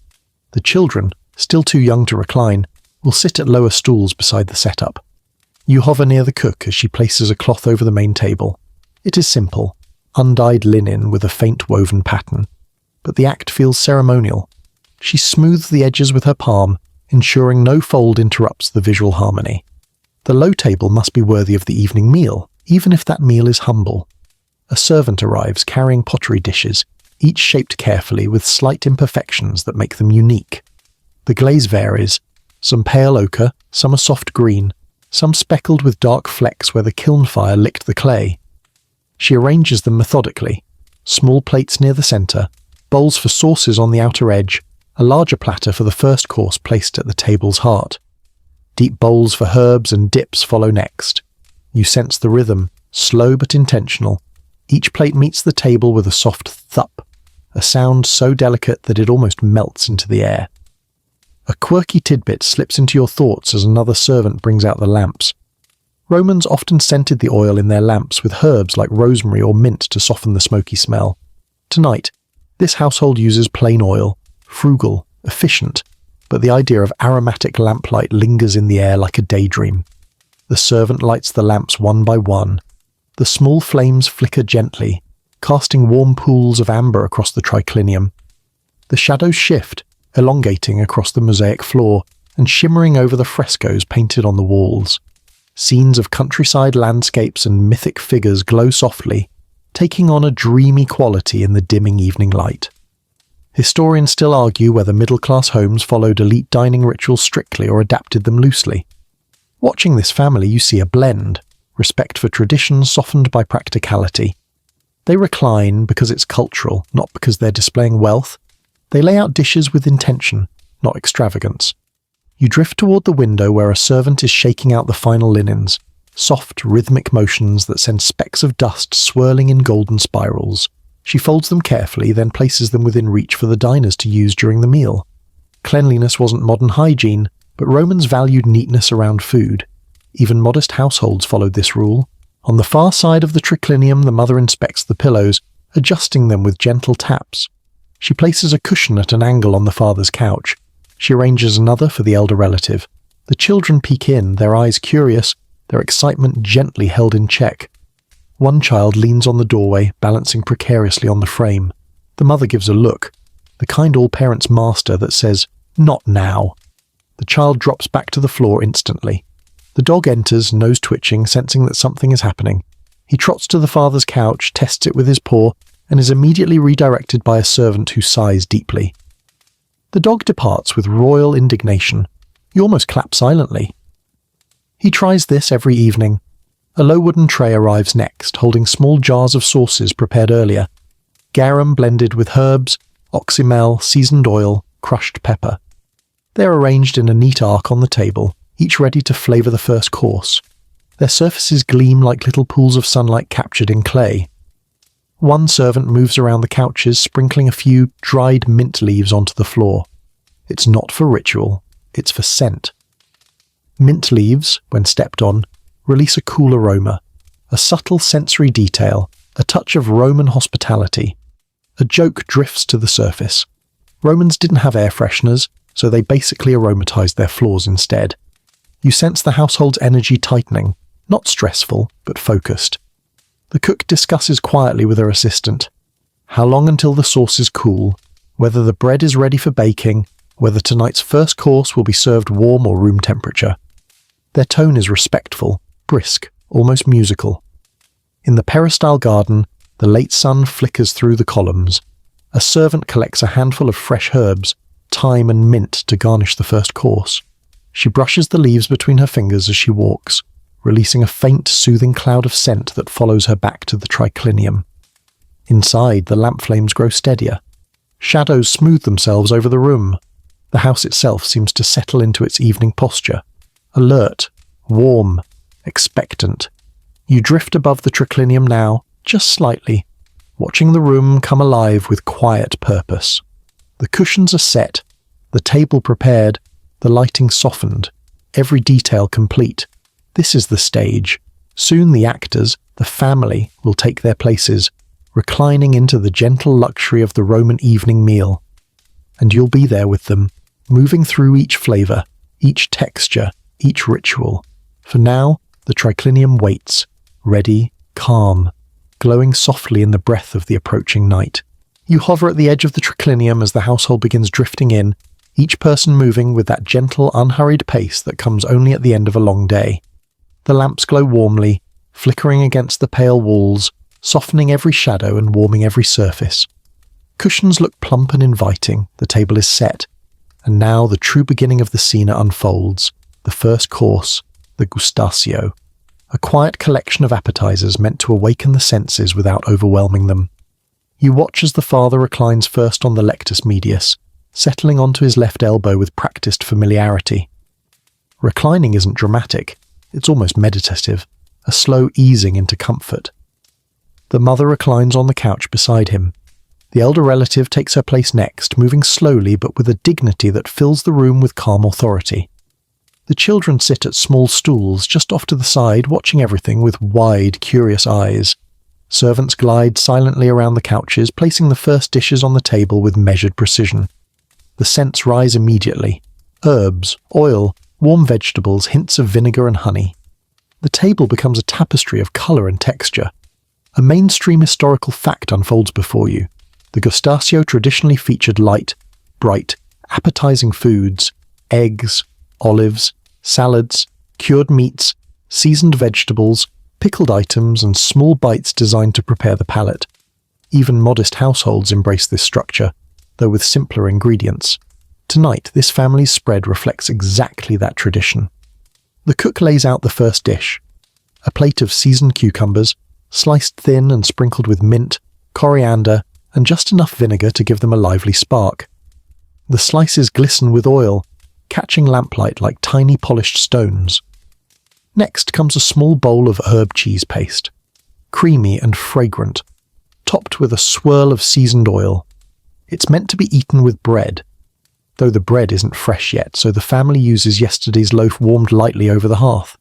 The children, still too young to recline, will sit at lower stools beside the setup. You hover near the cook as she places a cloth over the main table. It is simple, undyed linen with a faint woven pattern. But the act feels ceremonial. She smooths the edges with her palm, ensuring no fold interrupts the visual harmony. The low table must be worthy of the evening meal, even if that meal is humble. A servant arrives carrying pottery dishes, each shaped carefully with slight imperfections that make them unique. The glaze varies, some pale ochre, some a soft green, some speckled with dark flecks where the kiln fire licked the clay. She arranges them methodically, small plates near the centre, bowls for sauces on the outer edge, a larger platter for the first course placed at the table's heart. Deep bowls for herbs and dips follow next. You sense the rhythm, slow but intentional. Each plate meets the table with a soft thup, a sound so delicate that it almost melts into the air. A quirky tidbit slips into your thoughts as another servant brings out the lamps. Romans often scented the oil in their lamps with herbs like rosemary or mint to soften the smoky smell. Tonight, this household uses plain oil, frugal, efficient, but the idea of aromatic lamplight lingers in the air like a daydream. The servant lights the lamps one by one. The small flames flicker gently, casting warm pools of amber across the triclinium. The shadows shift, elongating across the mosaic floor and shimmering over the frescoes painted on the walls. Scenes of countryside landscapes and mythic figures glow softly, taking on a dreamy quality in the dimming evening light. Historians still argue whether middle-class homes followed elite dining rituals strictly or adapted them loosely. Watching this family, you see a blend, respect for tradition softened by practicality. They recline because it's cultural, not because they're displaying wealth. They lay out dishes with intention, not extravagance. You drift toward the window where a servant is shaking out the final linens, soft, rhythmic motions that send specks of dust swirling in golden spirals. She folds them carefully, then places them within reach for the diners to use during the meal. Cleanliness wasn't modern hygiene, but Romans valued neatness around food. Even modest households followed this rule. On the far side of the triclinium, the mother inspects the pillows, adjusting them with gentle taps. She places a cushion at an angle on the father's couch. She arranges another for the elder relative. The children peek in, their eyes curious, their excitement gently held in check. One child leans on the doorway, balancing precariously on the frame. The mother gives a look, the kind all parents master that says, "Not now." The child drops back to the floor instantly. The dog enters, nose twitching, sensing that something is happening. He trots to the father's couch, tests it with his paw, and is immediately redirected by a servant who sighs deeply. The dog departs with royal indignation. You almost clap silently. He tries this every evening. A low wooden tray arrives next, holding small jars of sauces prepared earlier. Garum blended with herbs, oxymel, seasoned oil, crushed pepper. They are arranged in a neat arc on the table, each ready to flavour the first course. Their surfaces gleam like little pools of sunlight captured in clay. One servant moves around the couches, sprinkling a few dried mint leaves onto the floor. It's not for ritual, it's for scent. Mint leaves, when stepped on, release a cool aroma, a subtle sensory detail, a touch of Roman hospitality. A joke drifts to the surface. Romans didn't have air fresheners, so they basically aromatized their floors instead. You sense the household's energy tightening, not stressful, but focused. The cook discusses quietly with her assistant. How long until the sauces cool, whether the bread is ready for baking, whether tonight's first course will be served warm or room temperature. Their tone is respectful, brisk, almost musical. In the peristyle garden, the late sun flickers through the columns. A servant collects a handful of fresh herbs, thyme and mint to garnish the first course. She brushes the leaves between her fingers as she walks, releasing a faint, soothing cloud of scent that follows her back to the triclinium. Inside, the lamp flames grow steadier. Shadows smooth themselves over the room. The house itself seems to settle into its evening posture. Alert, warm, expectant. You drift above the triclinium now, just slightly, watching the room come alive with quiet purpose. The cushions are set, the table prepared, the lighting softened, every detail complete. This is the stage. Soon the actors, the family, will take their places, reclining into the gentle luxury of the Roman evening meal. And you'll be there with them, moving through each flavour, each texture, each ritual. For now, the triclinium waits, ready, calm, glowing softly in the breath of the approaching night. You hover at the edge of the triclinium as the household begins drifting in, each person moving with that gentle, unhurried pace that comes only at the end of a long day. The lamps glow warmly, flickering against the pale walls, softening every shadow and warming every surface. Cushions look plump and inviting, the table is set, and now the true beginning of the scene unfolds, the first course, the gustatio, a quiet collection of appetizers meant to awaken the senses without overwhelming them. You watch as the father reclines first on the lectus medius, settling onto his left elbow with practiced familiarity. Reclining isn't dramatic, it's almost meditative, a slow easing into comfort. The mother reclines on the couch beside him. The elder relative takes her place next, moving slowly but with a dignity that fills the room with calm authority. The children sit at small stools just off to the side, watching everything with wide, curious eyes. Servants glide silently around the couches, placing the first dishes on the table with measured precision. The scents rise immediately. Herbs, oil, warm vegetables, hints of vinegar and honey. The table becomes a tapestry of colour and texture. A mainstream historical fact unfolds before you. The gustatio traditionally featured light, bright, appetizing foods, eggs, olives, salads, cured meats, seasoned vegetables, pickled items, and small bites designed to prepare the palate. Even modest households embrace this structure, though with simpler ingredients. Tonight, this family's spread reflects exactly that tradition. The cook lays out the first dish, a plate of seasoned cucumbers, sliced thin and sprinkled with mint, coriander, and just enough vinegar to give them a lively spark. The slices glisten with oil, catching lamplight like tiny polished stones. Next comes a small bowl of herb cheese paste, creamy and fragrant. topped with a swirl of seasoned oil. It's meant to be eaten with bread, though the bread isn't fresh yet, so the family uses yesterday's loaf warmed lightly over the hearth.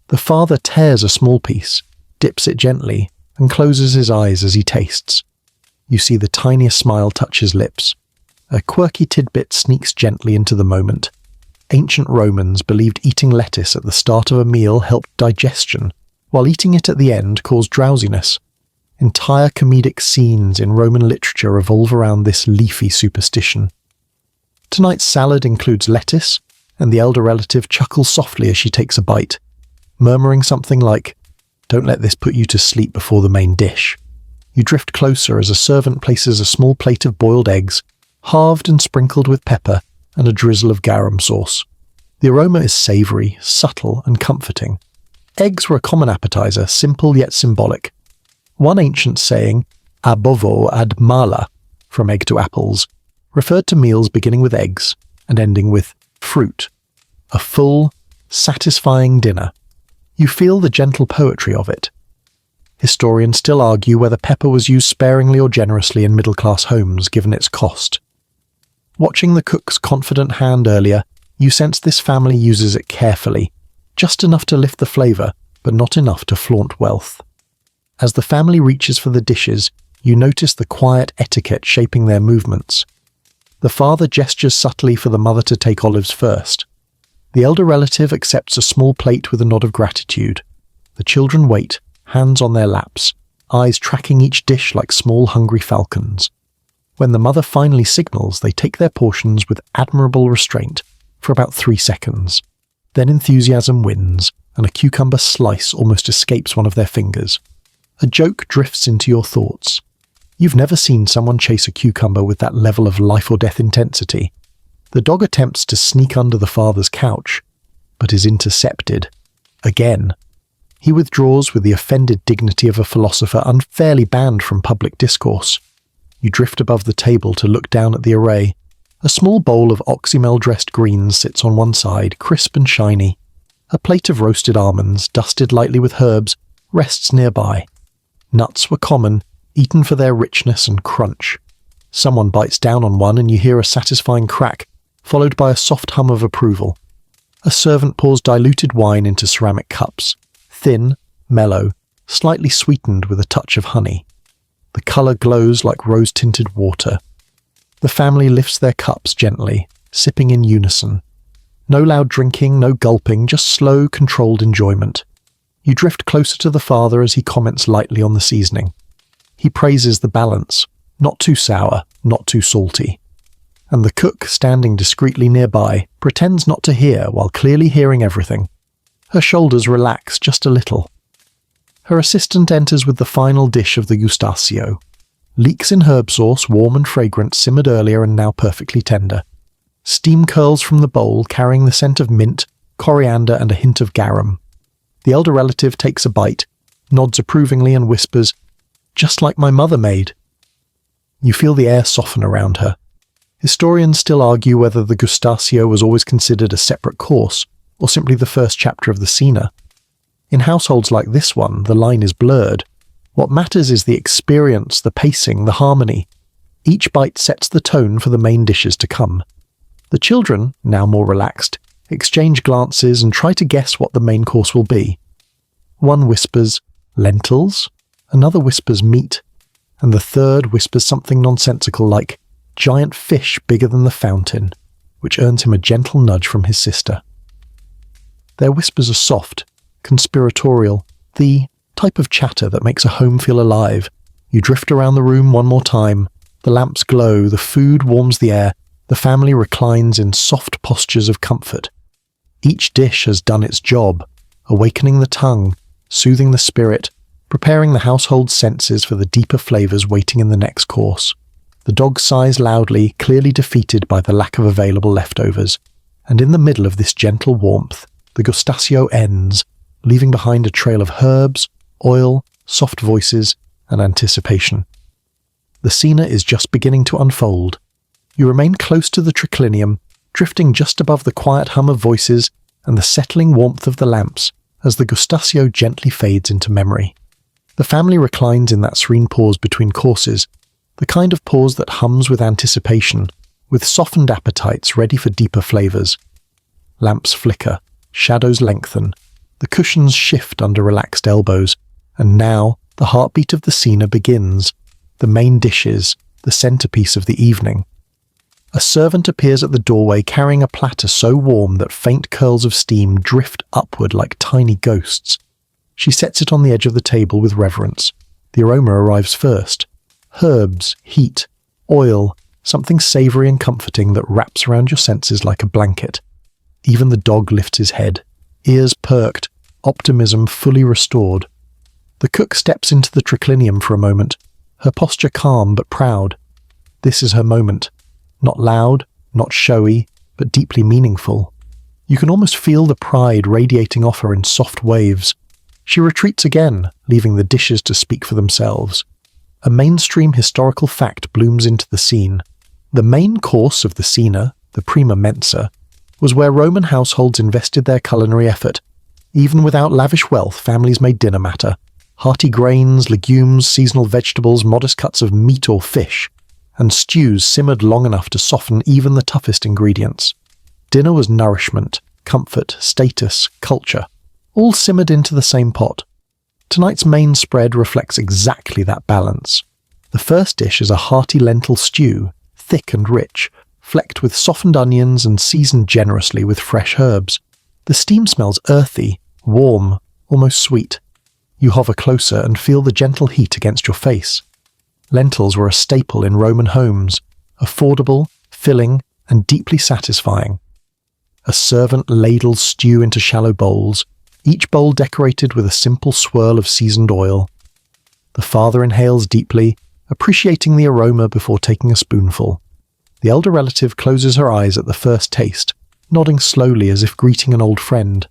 The father tears a small piece, dips it gently, and closes his eyes as he tastes. You see the tiniest smile touch his lips. A quirky tidbit sneaks gently into the moment. Ancient Romans believed eating lettuce at the start of a meal helped digestion, while eating it at the end caused drowsiness. Entire comedic scenes in Roman literature revolve around this leafy superstition. Tonight's salad includes lettuce, and the elder relative chuckles softly as she takes a bite, murmuring something like, "Don't let this put you to sleep before the main dish." You drift closer as a servant places a small plate of boiled eggs, halved and sprinkled with pepper, and a drizzle of garum sauce. The aroma is savoury, subtle, and comforting. Eggs were a common appetizer, simple yet symbolic. One ancient saying, "ab ovo ad mala," from egg to apples, referred to meals beginning with eggs and ending with fruit. A full, satisfying dinner. You feel the gentle poetry of it. Historians still argue whether pepper was used sparingly or generously in middle-class homes, given its cost. Watching the cook's confident hand earlier, you sense this family uses it carefully, just enough to lift the flavour, but not enough to flaunt wealth. As the family reaches for the dishes, you notice the quiet etiquette shaping their movements. The father gestures subtly for the mother to take olives first. The elder relative accepts a small plate with a nod of gratitude. The children wait, hands on their laps, eyes tracking each dish like small hungry falcons. When the mother finally signals, they take their portions with admirable restraint for about 3 seconds. Then enthusiasm wins, and a cucumber slice almost escapes one of their fingers. A joke drifts into your thoughts. You've never seen someone chase a cucumber with that level of life-or-death intensity. The dog attempts to sneak under the father's couch, but is intercepted. Again. He withdraws with the offended dignity of a philosopher unfairly banned from public discourse. You drift above the table to look down at the array. A small bowl of oxymel-dressed greens sits on one side, crisp and shiny. A plate of roasted almonds, dusted lightly with herbs, rests nearby. Nuts were common, eaten for their richness and crunch. Someone bites down on one and you hear a satisfying crack, followed by a soft hum of approval. A servant pours diluted wine into ceramic cups, thin, mellow, slightly sweetened with a touch of honey. The colour glows like rose-tinted water. The family lifts their cups gently, sipping in unison. No loud drinking, no gulping, just slow, controlled enjoyment. You drift closer to the father as he comments lightly on the seasoning. He praises the balance, not too sour, not too salty. And the cook, standing discreetly nearby, pretends not to hear while clearly hearing everything. Her shoulders relax just a little. Her assistant enters with the final dish of the gustaccio. Leeks in herb sauce, warm and fragrant, simmered earlier and now perfectly tender. Steam curls from the bowl, carrying the scent of mint, coriander and a hint of garum. The elder relative takes a bite, nods approvingly and whispers, "Just like my mother made." You feel the air soften around her. Historians still argue whether the gustaccio was always considered a separate course, or simply the first chapter of the cena. In households like this one, the line is blurred. What matters is the experience, the pacing, the harmony. Each bite sets the tone for the main dishes to come. The children, now more relaxed, exchange glances and try to guess what the main course will be. One whispers, "Lentils," another whispers, "Meat," and the third whispers something nonsensical like, "Giant fish bigger than the fountain," which earns him a gentle nudge from his sister. Their whispers are soft, conspiratorial, the type of chatter that makes a home feel alive. You drift around the room one more time. The lamps glow, the food warms the air, the family reclines in soft postures of comfort. Each dish has done its job, awakening the tongue, soothing the spirit, preparing the household's senses for the deeper flavours waiting in the next course. The dog sighs loudly, clearly defeated by the lack of available leftovers, and in the middle of this gentle warmth, the gustaccio ends, leaving behind a trail of herbs, oil, soft voices, and anticipation. The cena is just beginning to unfold. You remain close to the triclinium, drifting just above the quiet hum of voices and the settling warmth of the lamps as the gustaccio gently fades into memory. The family reclines in that serene pause between courses, the kind of pause that hums with anticipation, with softened appetites ready for deeper flavors. Lamps flicker, shadows lengthen, the cushions shift under relaxed elbows, and now the heartbeat of the scene begins, the main dishes, the centerpiece of the evening. A servant appears at the doorway carrying a platter so warm that faint curls of steam drift upward like tiny ghosts. She sets it on the edge of the table with reverence. The aroma arrives first. Herbs, heat, oil, something savory and comforting that wraps around your senses like a blanket. Even the dog lifts his head, ears perked, optimism fully restored. The cook steps into the triclinium for a moment, her posture calm but proud. This is her moment. Not loud, not showy, but deeply meaningful. You can almost feel the pride radiating off her in soft waves. She retreats again, leaving the dishes to speak for themselves. A mainstream historical fact blooms into the scene. The main course of the cena, the prima mensa, was where Roman households invested their culinary effort. Even without lavish wealth, families made dinner matter. Hearty grains, legumes, seasonal vegetables, modest cuts of meat or fish, and stews simmered long enough to soften even the toughest ingredients. Dinner was nourishment, comfort, status, culture, all simmered into the same pot. Tonight's main spread reflects exactly that balance. The first dish is a hearty lentil stew, thick and rich, flecked with softened onions and seasoned generously with fresh herbs. The steam smells earthy, warm, almost sweet. You hover closer and feel the gentle heat against your face. Lentils were a staple in Roman homes, affordable, filling, and deeply satisfying. A servant ladles stew into shallow bowls, each bowl decorated with a simple swirl of seasoned oil. The father inhales deeply, appreciating the aroma before taking a spoonful. The elder relative closes her eyes at the first taste, nodding slowly as if greeting an old friend.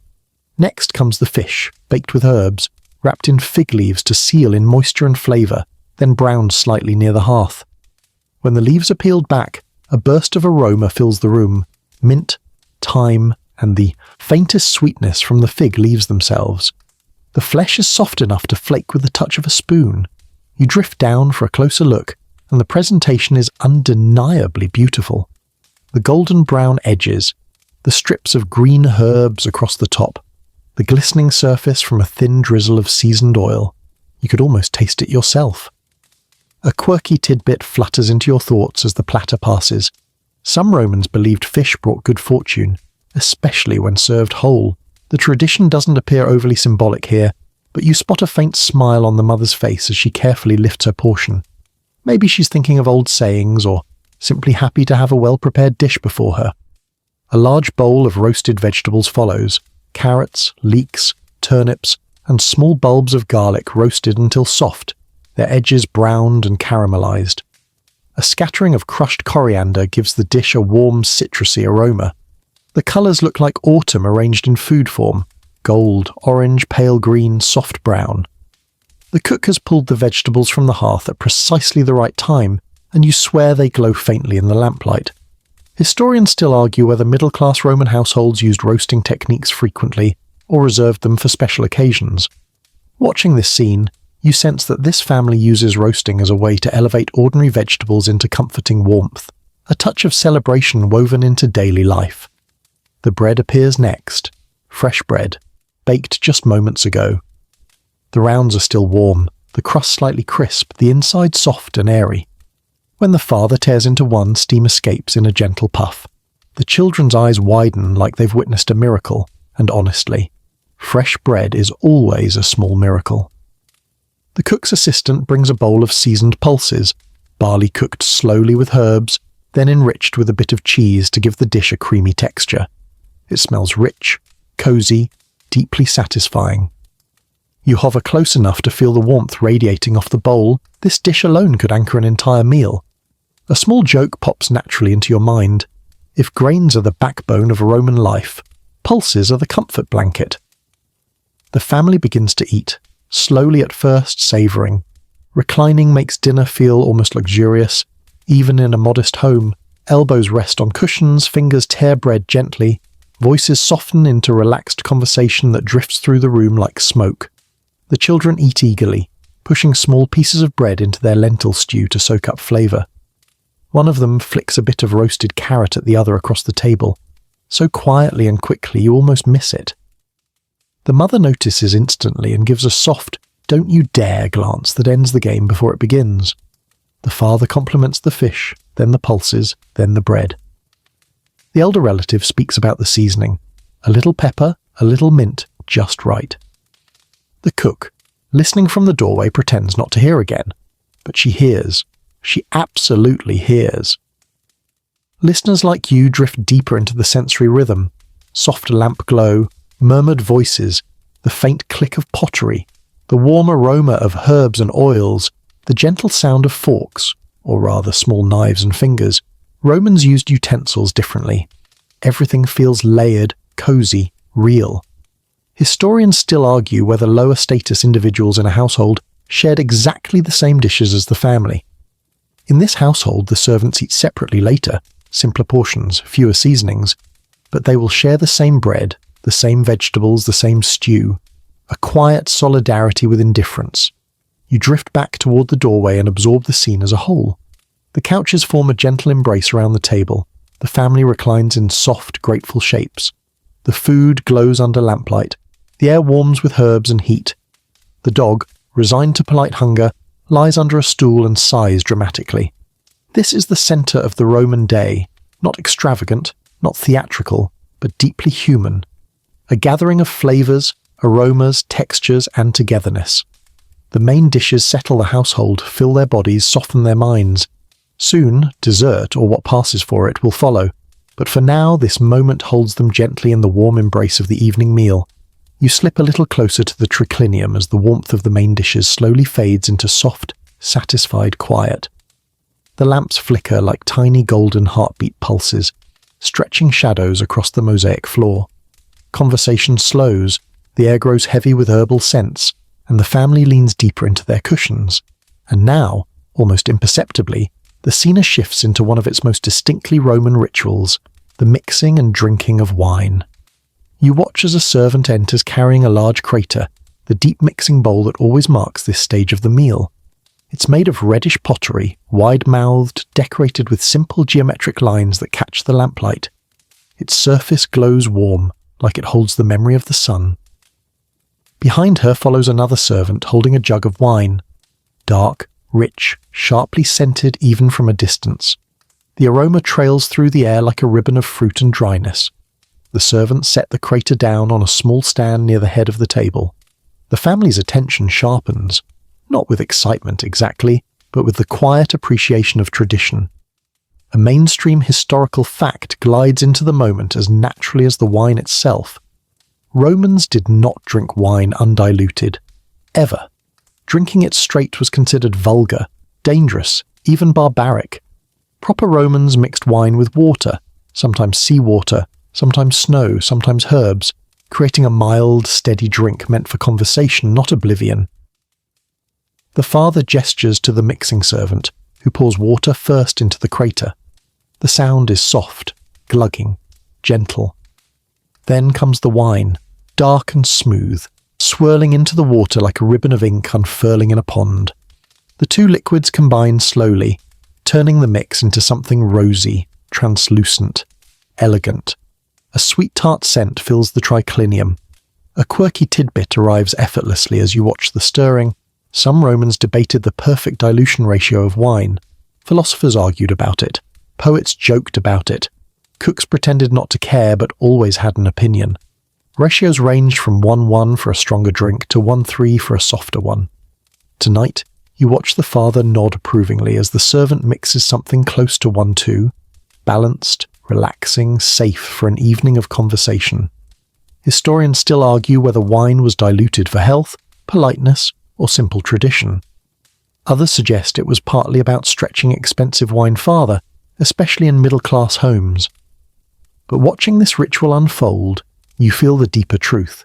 Next comes the fish, baked with herbs, wrapped in fig leaves to seal in moisture and flavor, then browned slightly near the hearth. When the leaves are peeled back, a burst of aroma fills the room. Mint, thyme, and the faintest sweetness from the fig leaves themselves. The flesh is soft enough to flake with the touch of a spoon. You drift down for a closer look, and the presentation is undeniably beautiful. The golden brown edges, the strips of green herbs across the top, the glistening surface from a thin drizzle of seasoned oil. You could almost taste it yourself. A quirky tidbit flutters into your thoughts as the platter passes. Some Romans believed fish brought good fortune, especially when served whole. The tradition doesn't appear overly symbolic here, but you spot a faint smile on the mother's face as she carefully lifts her portion. Maybe she's thinking of old sayings, or simply happy to have a well-prepared dish before her. A large bowl of roasted vegetables follows: carrots, leeks, turnips, and small bulbs of garlic roasted until soft, their edges browned and caramelized. A scattering of crushed coriander gives the dish a warm, citrusy aroma. The colors look like autumn arranged in food form: gold, orange, pale green, soft brown. The cook has pulled the vegetables from the hearth at precisely the right time, and you swear they glow faintly in the lamplight. Historians still argue whether middle-class Roman households used roasting techniques frequently, or reserved them for special occasions. Watching this scene, you sense that this family uses roasting as a way to elevate ordinary vegetables into comforting warmth, a touch of celebration woven into daily life. The bread appears next, fresh bread, baked just moments ago. The rounds are still warm, the crust slightly crisp, the inside soft and airy. When the father tears into one, steam escapes in a gentle puff. The children's eyes widen like they've witnessed a miracle, and honestly, fresh bread is always a small miracle. The cook's assistant brings a bowl of seasoned pulses, barley cooked slowly with herbs, then enriched with a bit of cheese to give the dish a creamy texture. It smells rich, cozy, deeply satisfying. You hover close enough to feel the warmth radiating off the bowl. This dish alone could anchor an entire meal. A small joke pops naturally into your mind. If grains are the backbone of Roman life, pulses are the comfort blanket. The family begins to eat, slowly at first, savoring. Reclining makes dinner feel almost luxurious. Even in a modest home, elbows rest on cushions, fingers tear bread gently, voices soften into relaxed conversation that drifts through the room like smoke. The children eat eagerly, pushing small pieces of bread into their lentil stew to soak up flavour. One of them flicks a bit of roasted carrot at the other across the table, so quietly and quickly you almost miss it. The mother notices instantly and gives a soft, "don't you dare" glance that ends the game before it begins. The father compliments the fish, then the pulses, then the bread. The elder relative speaks about the seasoning. A little pepper, a little mint, just right. The cook, listening from the doorway, pretends not to hear again, but she hears. She absolutely hears. Listeners like you drift deeper into the sensory rhythm. Soft lamp glow, murmured voices, the faint click of pottery, the warm aroma of herbs and oils, the gentle sound of forks, or rather small knives and fingers. Romans used utensils differently. Everything feels layered, cozy, real. Historians still argue whether lower status individuals in a household shared exactly the same dishes as the family. In this household, the servants eat separately later, simpler portions, fewer seasonings, but they will share the same bread, the same vegetables, the same stew, a quiet solidarity with indifference. You drift back toward the doorway and absorb the scene as a whole. The couches form a gentle embrace around the table. The family reclines in soft, grateful shapes. The food glows under lamplight. The air warms with herbs and heat. The dog, resigned to polite hunger, lies under a stool and sighs dramatically. This is the centre of the Roman day, not extravagant, not theatrical, but deeply human. A gathering of flavours, aromas, textures, and togetherness. The main dishes settle the household, fill their bodies, soften their minds. Soon, dessert, or what passes for it, will follow, but for now this moment holds them gently in the warm embrace of the evening meal. You slip a little closer to the triclinium as the warmth of the main dishes slowly fades into soft, satisfied quiet. The lamps flicker like tiny golden heartbeat pulses, stretching shadows across the mosaic floor. Conversation slows, the air grows heavy with herbal scents, and the family leans deeper into their cushions. And now, almost imperceptibly, the scene shifts into one of its most distinctly Roman rituals, the mixing and drinking of wine. You watch as a servant enters carrying a large crater, the deep mixing bowl that always marks this stage of the meal. It's made of reddish pottery, wide-mouthed, decorated with simple geometric lines that catch the lamplight. Its surface glows warm, like it holds the memory of the sun. Behind her follows another servant holding a jug of wine. Dark, rich, sharply scented even from a distance. The aroma trails through the air like a ribbon of fruit and dryness. The servants set the crater down on a small stand near the head of the table. The family's attention sharpens, not with excitement exactly, but with the quiet appreciation of tradition. A mainstream historical fact glides into the moment as naturally as the wine itself. Romans did not drink wine undiluted, ever. Drinking it straight was considered vulgar, dangerous, even barbaric. Proper Romans mixed wine with water, sometimes seawater, sometimes snow, sometimes herbs, creating a mild, steady drink meant for conversation, not oblivion. The father gestures to the mixing servant, who pours water first into the crater. The sound is soft, glugging, gentle. Then comes the wine, dark and smooth, swirling into the water like a ribbon of ink unfurling in a pond. The two liquids combine slowly, turning the mix into something rosy, translucent, elegant. A sweet tart scent fills the triclinium. A quirky tidbit arrives effortlessly as you watch the stirring. Some Romans debated the perfect dilution ratio of wine. Philosophers argued about it. Poets joked about it. Cooks pretended not to care but always had an opinion. Ratios ranged from 1:1 for a stronger drink to 1:3 for a softer one. Tonight, you watch the father nod approvingly as the servant mixes something close to 1:2, balanced, relaxing, safe for an evening of conversation. Historians still argue whether wine was diluted for health, politeness, or simple tradition. Others suggest it was partly about stretching expensive wine farther, especially in middle-class homes. But watching this ritual unfold, you feel the deeper truth.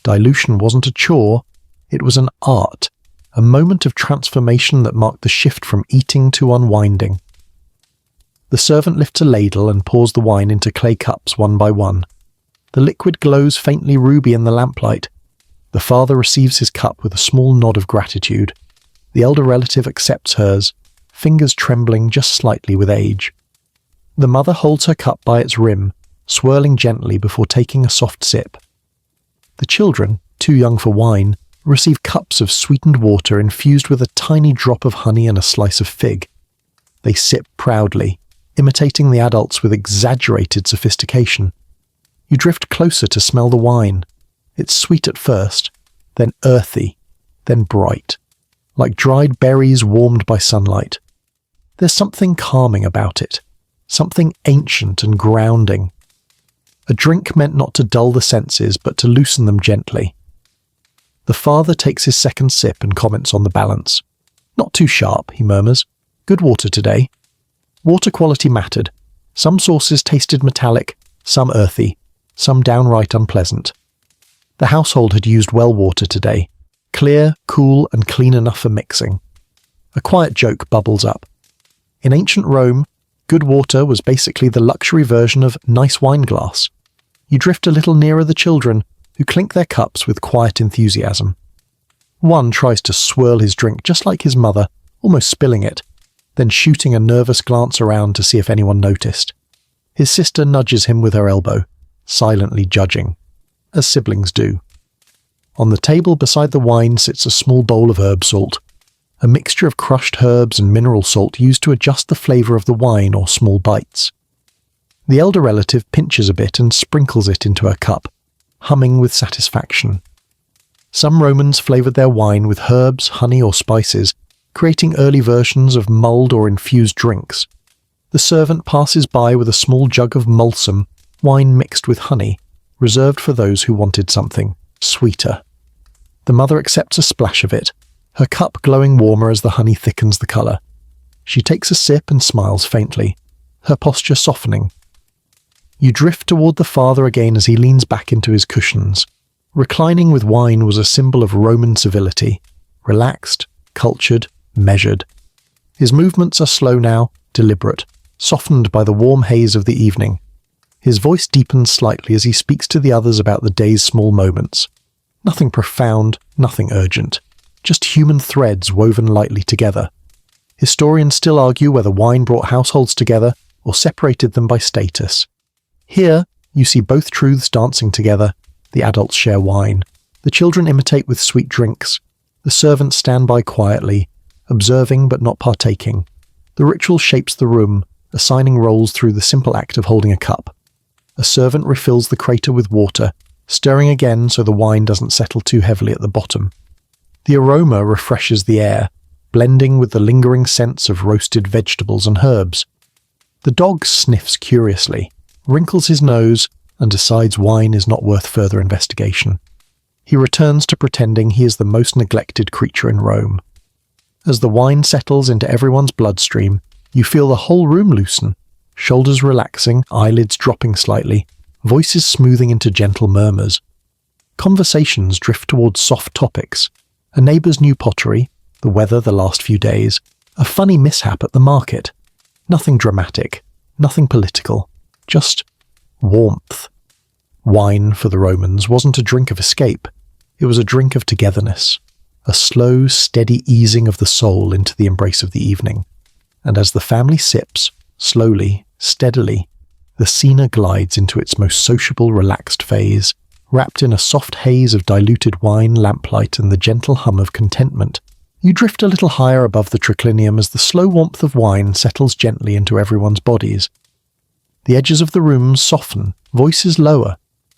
Dilution wasn't a chore, it was an art, a moment of transformation that marked the shift from eating to unwinding. The servant lifts a ladle and pours the wine into clay cups one by one. The liquid glows faintly ruby in the lamplight. The father receives his cup with a small nod of gratitude, The elder relative accepts hers, fingers trembling just slightly with age. The mother holds her cup by its rim, swirling gently before taking a soft sip. The children, too young for wine, receive cups of sweetened water infused with a tiny drop of honey and a slice of fig. They sip proudly, imitating the adults with exaggerated sophistication. You drift closer to smell the wine. It's sweet at first, then earthy, then bright, like dried berries warmed by sunlight. There's something calming about it, something ancient and grounding. A drink meant not to dull the senses, but to loosen them gently. The father takes his second sip and comments on the balance. "Not too sharp," he murmurs. "Good water today." Water quality mattered. Some sources tasted metallic, some earthy, some downright unpleasant. The household had used well water today, clear, cool, and clean enough for mixing. A quiet joke bubbles up. In ancient Rome, good water was basically the luxury version of nice wine glass. You drift a little nearer the children, who clink their cups with quiet enthusiasm. One tries to swirl his drink just like his mother, almost spilling it, then shooting a nervous glance around to see if anyone noticed. His sister nudges him with her elbow, silently judging, as siblings do. On the table beside the wine sits a small bowl of herb salt, a mixture of crushed herbs and mineral salt used to adjust the flavour of the wine or small bites. The elder relative pinches a bit and sprinkles it into her cup, humming with satisfaction. Some Romans flavoured their wine with herbs, honey or spices, creating early versions of mulled or infused drinks. The servant passes by with a small jug of mulsum, wine mixed with honey, reserved for those who wanted something sweeter. The mother accepts a splash of it, her cup glowing warmer as the honey thickens the colour. She takes a sip and smiles faintly, her posture softening. You drift toward the father again as he leans back into his cushions. Reclining with wine was a symbol of Roman civility, relaxed, cultured, measured. His movements are slow now, deliberate, softened by the warm haze of the evening. His voice deepens slightly as he speaks to the others about the day's small moments. Nothing profound, nothing urgent, just human threads woven lightly together. Historians still argue whether wine brought households together or separated them by status. Here, you see both truths dancing together. The adults share wine. The children imitate with sweet drinks. The servants stand by quietly, observing but not partaking. The ritual shapes the room, assigning roles through the simple act of holding a cup. A servant refills the crater with water, stirring again so the wine doesn't settle too heavily at the bottom. The aroma refreshes the air, blending with the lingering scents of roasted vegetables and herbs. The dog sniffs curiously, wrinkles his nose, and decides wine is not worth further investigation. He returns to pretending he is the most neglected creature in Rome. As the wine settles into everyone's bloodstream, you feel the whole room loosen, shoulders relaxing, eyelids dropping slightly, voices smoothing into gentle murmurs. Conversations drift towards soft topics, a neighbour's new pottery, the weather the last few days, a funny mishap at the market. Nothing dramatic, nothing political. Just warmth. Wine, for the Romans, wasn't a drink of escape. It was a drink of togetherness, a slow, steady easing of the soul into the embrace of the evening. And as the family sips, slowly, steadily, the scene glides into its most sociable, relaxed phase, wrapped in a soft haze of diluted wine, lamplight, and the gentle hum of contentment. You drift a little higher above the triclinium as the slow warmth of wine settles gently into everyone's bodies. The edges of the room soften, voices lower.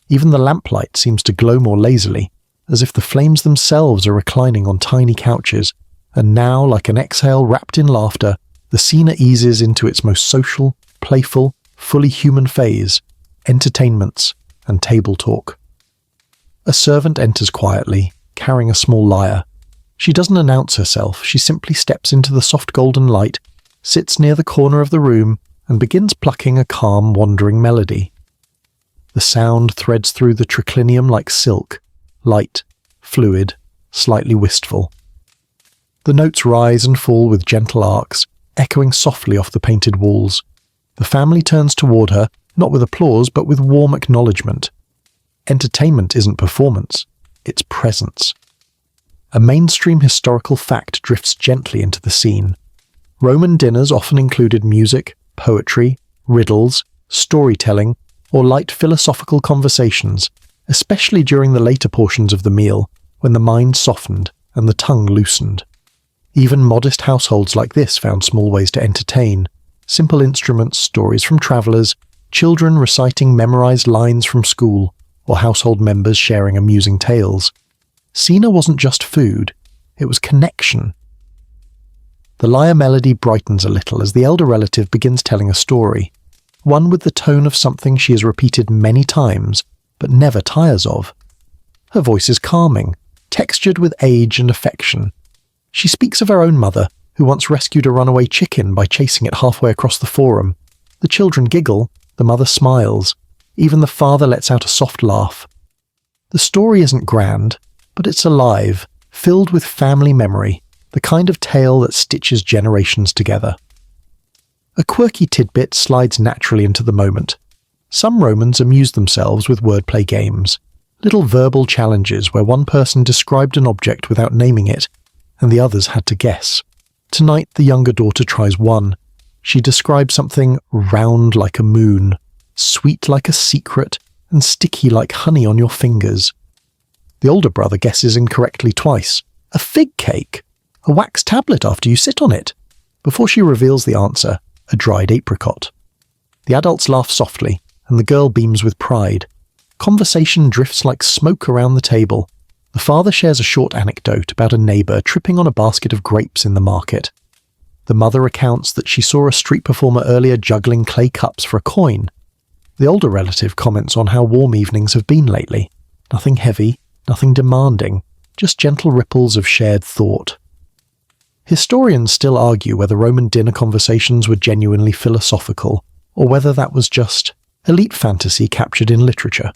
Even the lamplight seems to glow more lazily, as if the flames themselves are reclining on tiny couches, and now, like an exhale wrapped in laughter, the scene eases into its most social, playful, fully human phase, entertainments and table talk. A servant enters quietly, carrying a small lyre. She doesn't announce herself, she simply steps into the soft golden light, sits near the corner of the room, and begins plucking a calm, wandering melody. The sound threads through the triclinium like silk, light, fluid, slightly wistful. The notes rise and fall with gentle arcs, echoing softly off the painted walls. The family turns toward her, not with applause, but with warm acknowledgement. Entertainment isn't performance, it's presence. a mainstream historical fact drifts gently into the scene. Roman dinners often included music, poetry, riddles, storytelling, or light philosophical conversations, especially during the later portions of the meal, when the mind softened and the tongue loosened. Even modest households like this found small ways to entertain: simple instruments, stories from travellers, children reciting memorized lines from school, or household members sharing amusing tales. Cena wasn't just food, it was connection. The lyre melody brightens a little as the elder relative begins telling a story, one with the tone of something she has repeated many times, but never tires of. Her voice is calming, textured with age and affection. She speaks of her own mother, who once rescued a runaway chicken by chasing it halfway across the forum. The children giggle, the mother smiles, even the father lets out a soft laugh. The story isn't grand, but it's alive, filled with family memory, the kind of tale that stitches generations together. A quirky tidbit slides naturally into the moment. Some Romans amused themselves with wordplay games, little verbal challenges where one person described an object without naming it, and the others had to guess. Tonight, the younger daughter tries one. She describes something round like a moon, sweet like a secret, and sticky like honey on your fingers. The older brother guesses incorrectly twice. A fig cake! A wax tablet after you sit on it! Before she reveals the answer, a dried apricot. The adults laugh softly, and the girl beams with pride. Conversation drifts like smoke around the table. The father shares a short anecdote about a neighbour tripping on a basket of grapes in the market. The mother recounts that she saw a street performer earlier juggling clay cups for a coin. The older relative comments on how warm evenings have been lately. Nothing heavy, nothing demanding, just gentle ripples of shared thought. Historians still argue whether Roman dinner conversations were genuinely philosophical, or whether that was just elite fantasy captured in literature.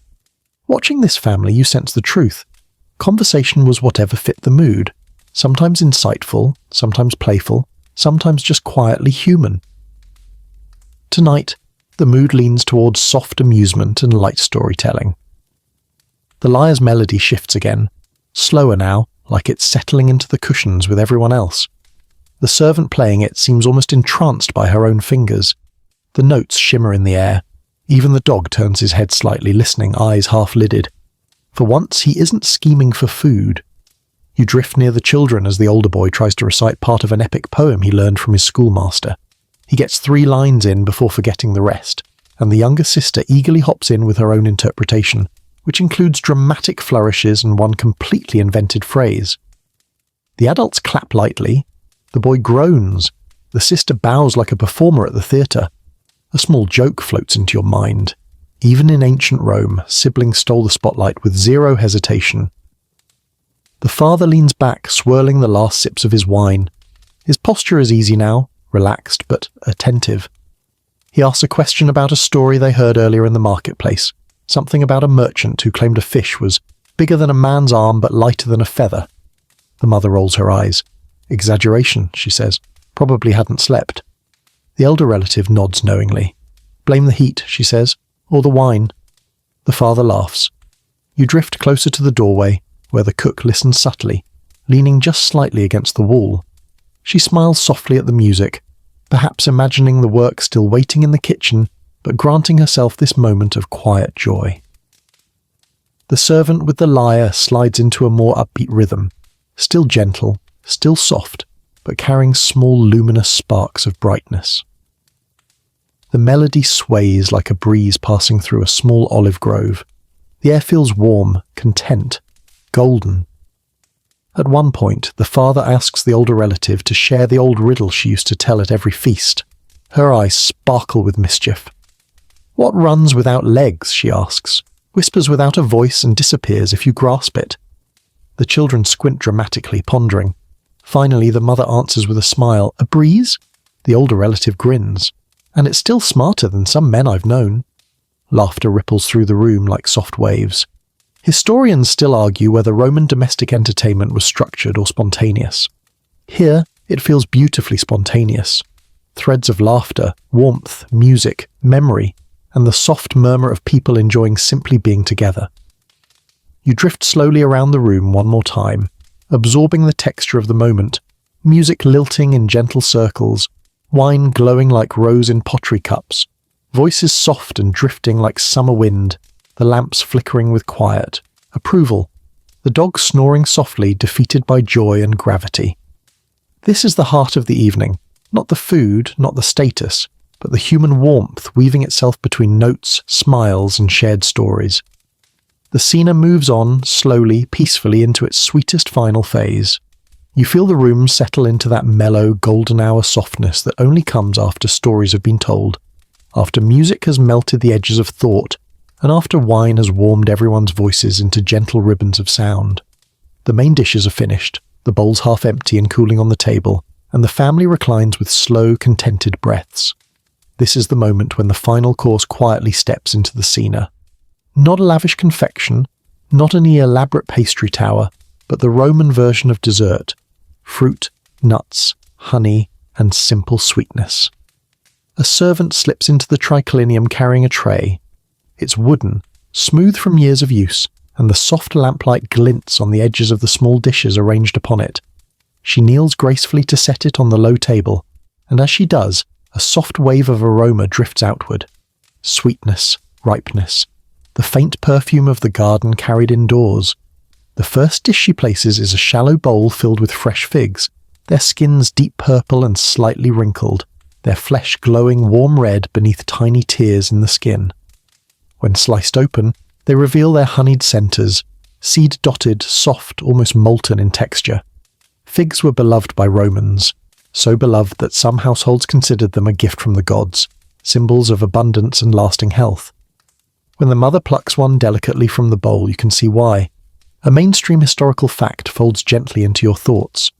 Watching this family, you sense the truth. Conversation was whatever fit the mood, sometimes insightful, sometimes playful, sometimes just quietly human. Tonight, the mood leans towards soft amusement and light storytelling. The lyre's melody shifts again, slower now, like it's settling into the cushions with everyone else. The servant playing it seems almost entranced by her own fingers. The notes shimmer in the air. Even the dog turns his head slightly, listening, eyes half-lidded. For once, he isn't scheming for food. You drift near the children as the older boy tries to recite part of an epic poem he learned from his schoolmaster. He gets 3 lines in before forgetting the rest, and the younger sister eagerly hops in with her own interpretation, which includes dramatic flourishes and one completely invented phrase. The adults clap lightly. The boy groans. The sister bows like a performer at the theatre. A small joke floats into your mind. Even in ancient Rome, siblings stole the spotlight with zero hesitation. The father leans back, swirling the last sips of his wine. His posture is easy now, relaxed but attentive. He asks a question about a story they heard earlier in the marketplace, something about a merchant who claimed a fish was bigger than a man's arm but lighter than a feather. The mother rolls her eyes. Exaggeration, she says. Probably hadn't slept. The elder relative nods knowingly. Blame the heat, she says, or the wine. The father laughs. You drift closer to the doorway, where the cook listens subtly, leaning just slightly against the wall. She smiles softly at the music, perhaps imagining the work still waiting in the kitchen, but granting herself this moment of quiet joy. The servant with the lyre slides into a more upbeat rhythm, still gentle, still soft, but carrying small luminous sparks of brightness. The melody sways like a breeze passing through a small olive grove. The air feels warm, content, golden. At one point, the father asks the older relative to share the old riddle she used to tell at every feast. Her eyes sparkle with mischief. What runs without legs, she asks, whispers without a voice and disappears if you grasp it. The children squint dramatically, pondering. Finally, the mother answers with a smile. A breeze? The older relative grins. And it's still smarter than some men I've known. Laughter ripples through the room like soft waves. Historians still argue whether Roman domestic entertainment was structured or spontaneous. Here, it feels beautifully spontaneous. Threads of laughter, warmth, music, memory, and the soft murmur of people enjoying simply being together. You drift slowly around the room one more time, absorbing the texture of the moment, music lilting in gentle circles, wine glowing like rose in pottery cups, voices soft and drifting like summer wind, the lamps flickering with quiet, approval, the dog snoring softly, defeated by joy and gravity. This is the heart of the evening, not the food, not the status, but the human warmth weaving itself between notes, smiles, and shared stories. The scene moves on, slowly, peacefully, into its sweetest final phase. You feel the room settle into that mellow, golden hour softness that only comes after stories have been told, after music has melted the edges of thought, and after wine has warmed everyone's voices into gentle ribbons of sound. The main dishes are finished, the bowls half empty and cooling on the table, and the family reclines with slow, contented breaths. This is the moment when the final course quietly steps into the scene. Not a lavish confection, not any elaborate pastry tower, but the Roman version of dessert: fruit, nuts, honey, and simple sweetness. A servant slips into the triclinium carrying a tray. It's wooden, smooth from years of use, and the soft lamplight glints on the edges of the small dishes arranged upon it. She kneels gracefully to set it on the low table, and as she does, a soft wave of aroma drifts outward. Sweetness, ripeness, the faint perfume of the garden carried indoors. The first dish she places is a shallow bowl filled with fresh figs, their skins deep purple and slightly wrinkled, their flesh glowing warm red beneath tiny tears in the skin. When sliced open, they reveal their honeyed centres, seed-dotted, soft, almost molten in texture. Figs were beloved by Romans, so beloved that some households considered them a gift from the gods, symbols of abundance and lasting health. When the mother plucks one delicately from the bowl, you can see why. A mainstream historical fact folds gently into your thoughts.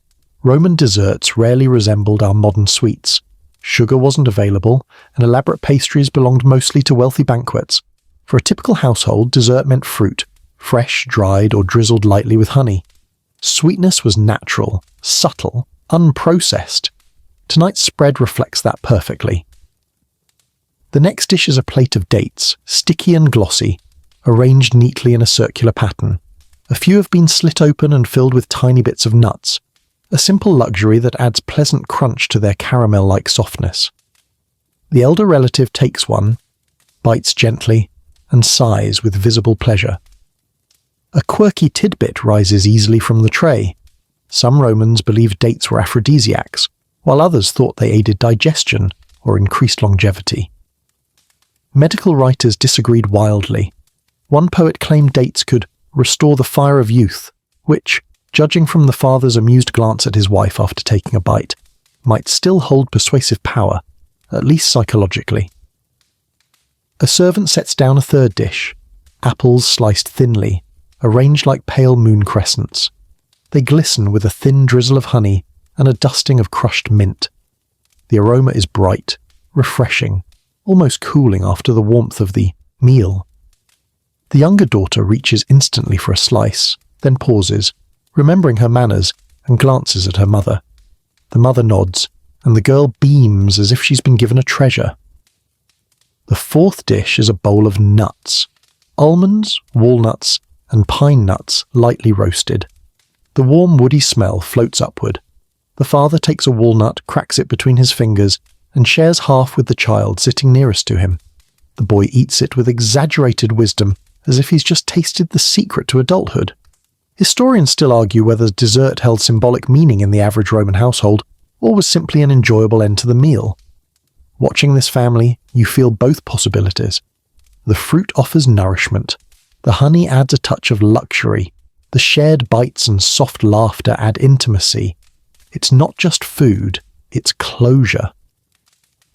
Roman desserts rarely resembled our modern sweets. Sugar wasn't available, and elaborate pastries belonged mostly to wealthy banquets. For a typical household, dessert meant fruit, fresh, dried, or drizzled lightly with honey. Sweetness was natural, subtle, unprocessed. Tonight's spread reflects that perfectly. The next dish is a plate of dates, sticky and glossy, arranged neatly in a circular pattern. A few have been slit open and filled with tiny bits of nuts, a simple luxury that adds pleasant crunch to their caramel-like softness. The elder relative takes one, bites gently, and sighs with visible pleasure. A quirky tidbit rises easily from the tray. Some Romans believed dates were aphrodisiacs, while others thought they aided digestion or increased longevity. Medical writers disagreed wildly. One poet claimed dates could restore the fire of youth, which, judging from the father's amused glance at his wife after taking a bite, might still hold persuasive power, at least psychologically. A servant sets down a third dish, apples sliced thinly, arranged like pale moon crescents. They glisten with a thin drizzle of honey and a dusting of crushed mint. The aroma is bright, refreshing, almost cooling after the warmth of the meal. The younger daughter reaches instantly for a slice, then pauses, remembering her manners, and glances at her mother. The mother nods, and the girl beams as if she's been given a treasure. The fourth dish is a bowl of nuts. Almonds, walnuts, and pine nuts lightly roasted. The warm woody smell floats upward. The father takes a walnut, cracks it between his fingers, and shares half with the child sitting nearest to him. The boy eats it with exaggerated wisdom, as if he's just tasted the secret to adulthood. Historians still argue whether dessert held symbolic meaning in the average Roman household, or was simply an enjoyable end to the meal. Watching this family, you feel both possibilities. The fruit offers nourishment. The honey adds a touch of luxury. The shared bites and soft laughter add intimacy. It's not just food, it's closure.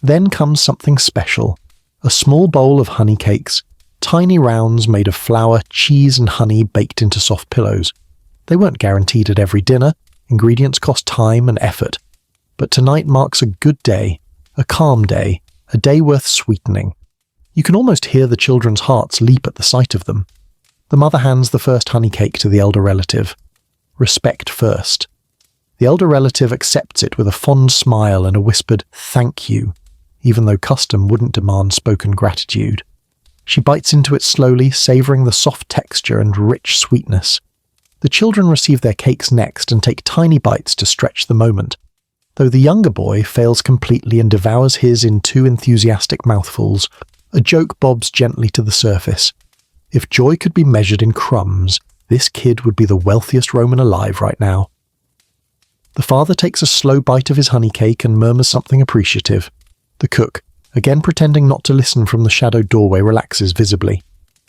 Then comes something special. A small bowl of honey cakes, tiny rounds made of flour, cheese and honey baked into soft pillows. They weren't guaranteed at every dinner. Ingredients cost time and effort. But tonight marks a good day, a calm day, a day worth sweetening. You can almost hear the children's hearts leap at the sight of them. The mother hands the first honey cake to the elder relative. Respect first. The elder relative accepts it with a fond smile and a whispered "thank you," even though custom wouldn't demand spoken gratitude. She bites into it slowly, savouring the soft texture and rich sweetness. The children receive their cakes next and take tiny bites to stretch the moment, though the younger boy fails completely and devours his in 2 enthusiastic mouthfuls. A joke bobs gently to the surface. If joy could be measured in crumbs, this kid would be the wealthiest Roman alive right now. The father takes a slow bite of his honey cake and murmurs something appreciative. The cook, again pretending not to listen from the shadowed doorway, relaxes visibly.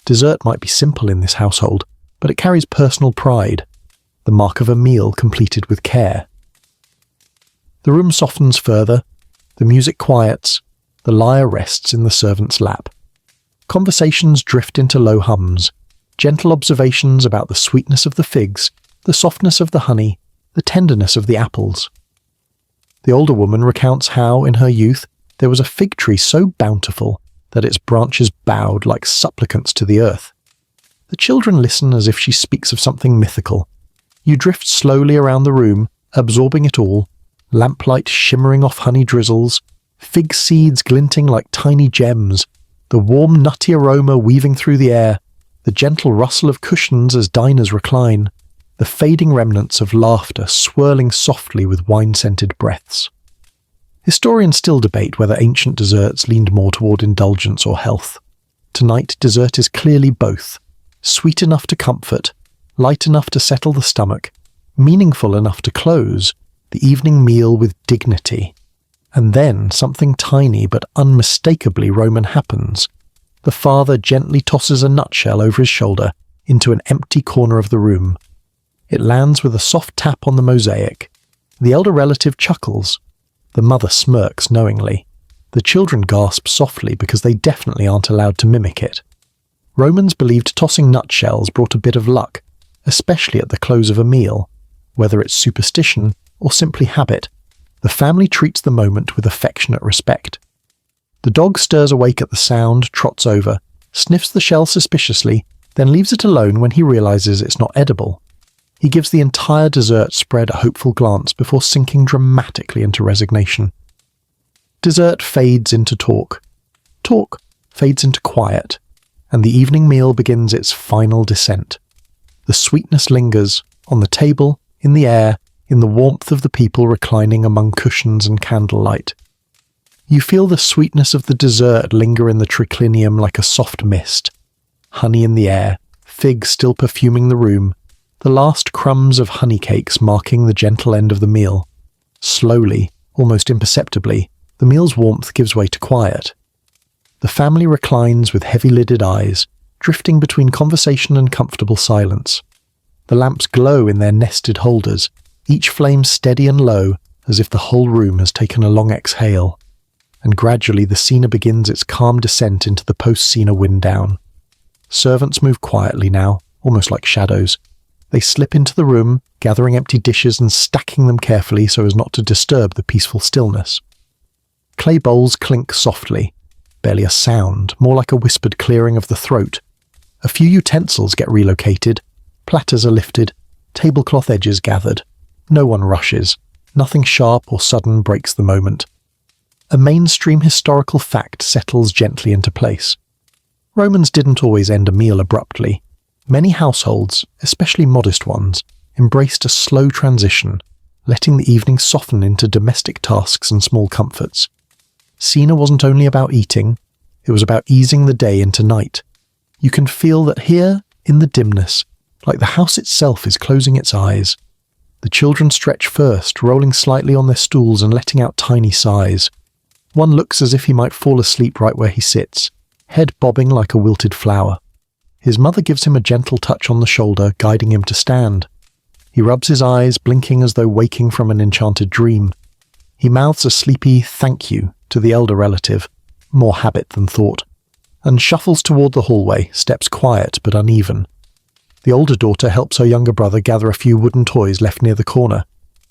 Dessert might be simple in this household, but it carries personal pride, the mark of a meal completed with care. The room softens further, the music quiets, the lyre rests in the servant's lap. Conversations drift into low hums, gentle observations about the sweetness of the figs, the softness of the honey, the tenderness of the apples. The older woman recounts how, in her youth, there was a fig tree so bountiful that its branches bowed like supplicants to the earth. The children listen as if she speaks of something mythical. You drift slowly around the room, absorbing it all, lamplight shimmering off honey drizzles, fig seeds glinting like tiny gems, the warm nutty aroma weaving through the air, the gentle rustle of cushions as diners recline, the fading remnants of laughter swirling softly with wine-scented breaths. Historians still debate whether ancient desserts leaned more toward indulgence or health. Tonight, dessert is clearly both, sweet enough to comfort, light enough to settle the stomach, meaningful enough to close the evening meal with dignity. And then something tiny but unmistakably Roman happens. The father gently tosses a nutshell over his shoulder into an empty corner of the room. It lands with a soft tap on the mosaic. The elder relative chuckles. The mother smirks knowingly. The children gasp softly because they definitely aren't allowed to mimic it. Romans believed tossing nutshells brought a bit of luck, especially at the close of a meal. Whether it's superstition or simply habit, the family treats the moment with affectionate respect. The dog stirs awake at the sound, trots over, sniffs the shell suspiciously, then leaves it alone when he realizes it's not edible. He gives the entire dessert spread a hopeful glance before sinking dramatically into resignation. Dessert fades into talk. Talk fades into quiet, and the evening meal begins its final descent. The sweetness lingers, on the table, in the air, in the warmth of the people reclining among cushions and candlelight. You feel the sweetness of the dessert linger in the triclinium like a soft mist. Honey in the air, figs still perfuming the room, the last crumbs of honey cakes marking the gentle end of the meal. Slowly, almost imperceptibly, the meal's warmth gives way to quiet. The family reclines with heavy-lidded eyes, drifting between conversation and comfortable silence. The lamps glow in their nested holders, each flame steady and low, as if the whole room has taken a long exhale. And gradually the scene begins its calm descent into the post-scene wind down. Servants move quietly now, almost like shadows. They slip into the room, gathering empty dishes and stacking them carefully so as not to disturb the peaceful stillness. Clay bowls clink softly, barely a sound, more like a whispered clearing of the throat. A few utensils get relocated, platters are lifted, tablecloth edges gathered. No one rushes, nothing sharp or sudden breaks the moment. A mainstream historical fact settles gently into place. Romans didn't always end a meal abruptly. Many households, especially modest ones, embraced a slow transition, letting the evening soften into domestic tasks and small comforts. Cena wasn't only about eating, it was about easing the day into night. You can feel that here, in the dimness, like the house itself is closing its eyes. The children stretch first, rolling slightly on their stools and letting out tiny sighs. One looks as if he might fall asleep right where he sits, head bobbing like a wilted flower. His mother gives him a gentle touch on the shoulder, guiding him to stand. He rubs his eyes, blinking as though waking from an enchanted dream. He mouths a sleepy "thank you" to the elder relative, more habit than thought, and shuffles toward the hallway, steps quiet but uneven. The older daughter helps her younger brother gather a few wooden toys left near the corner.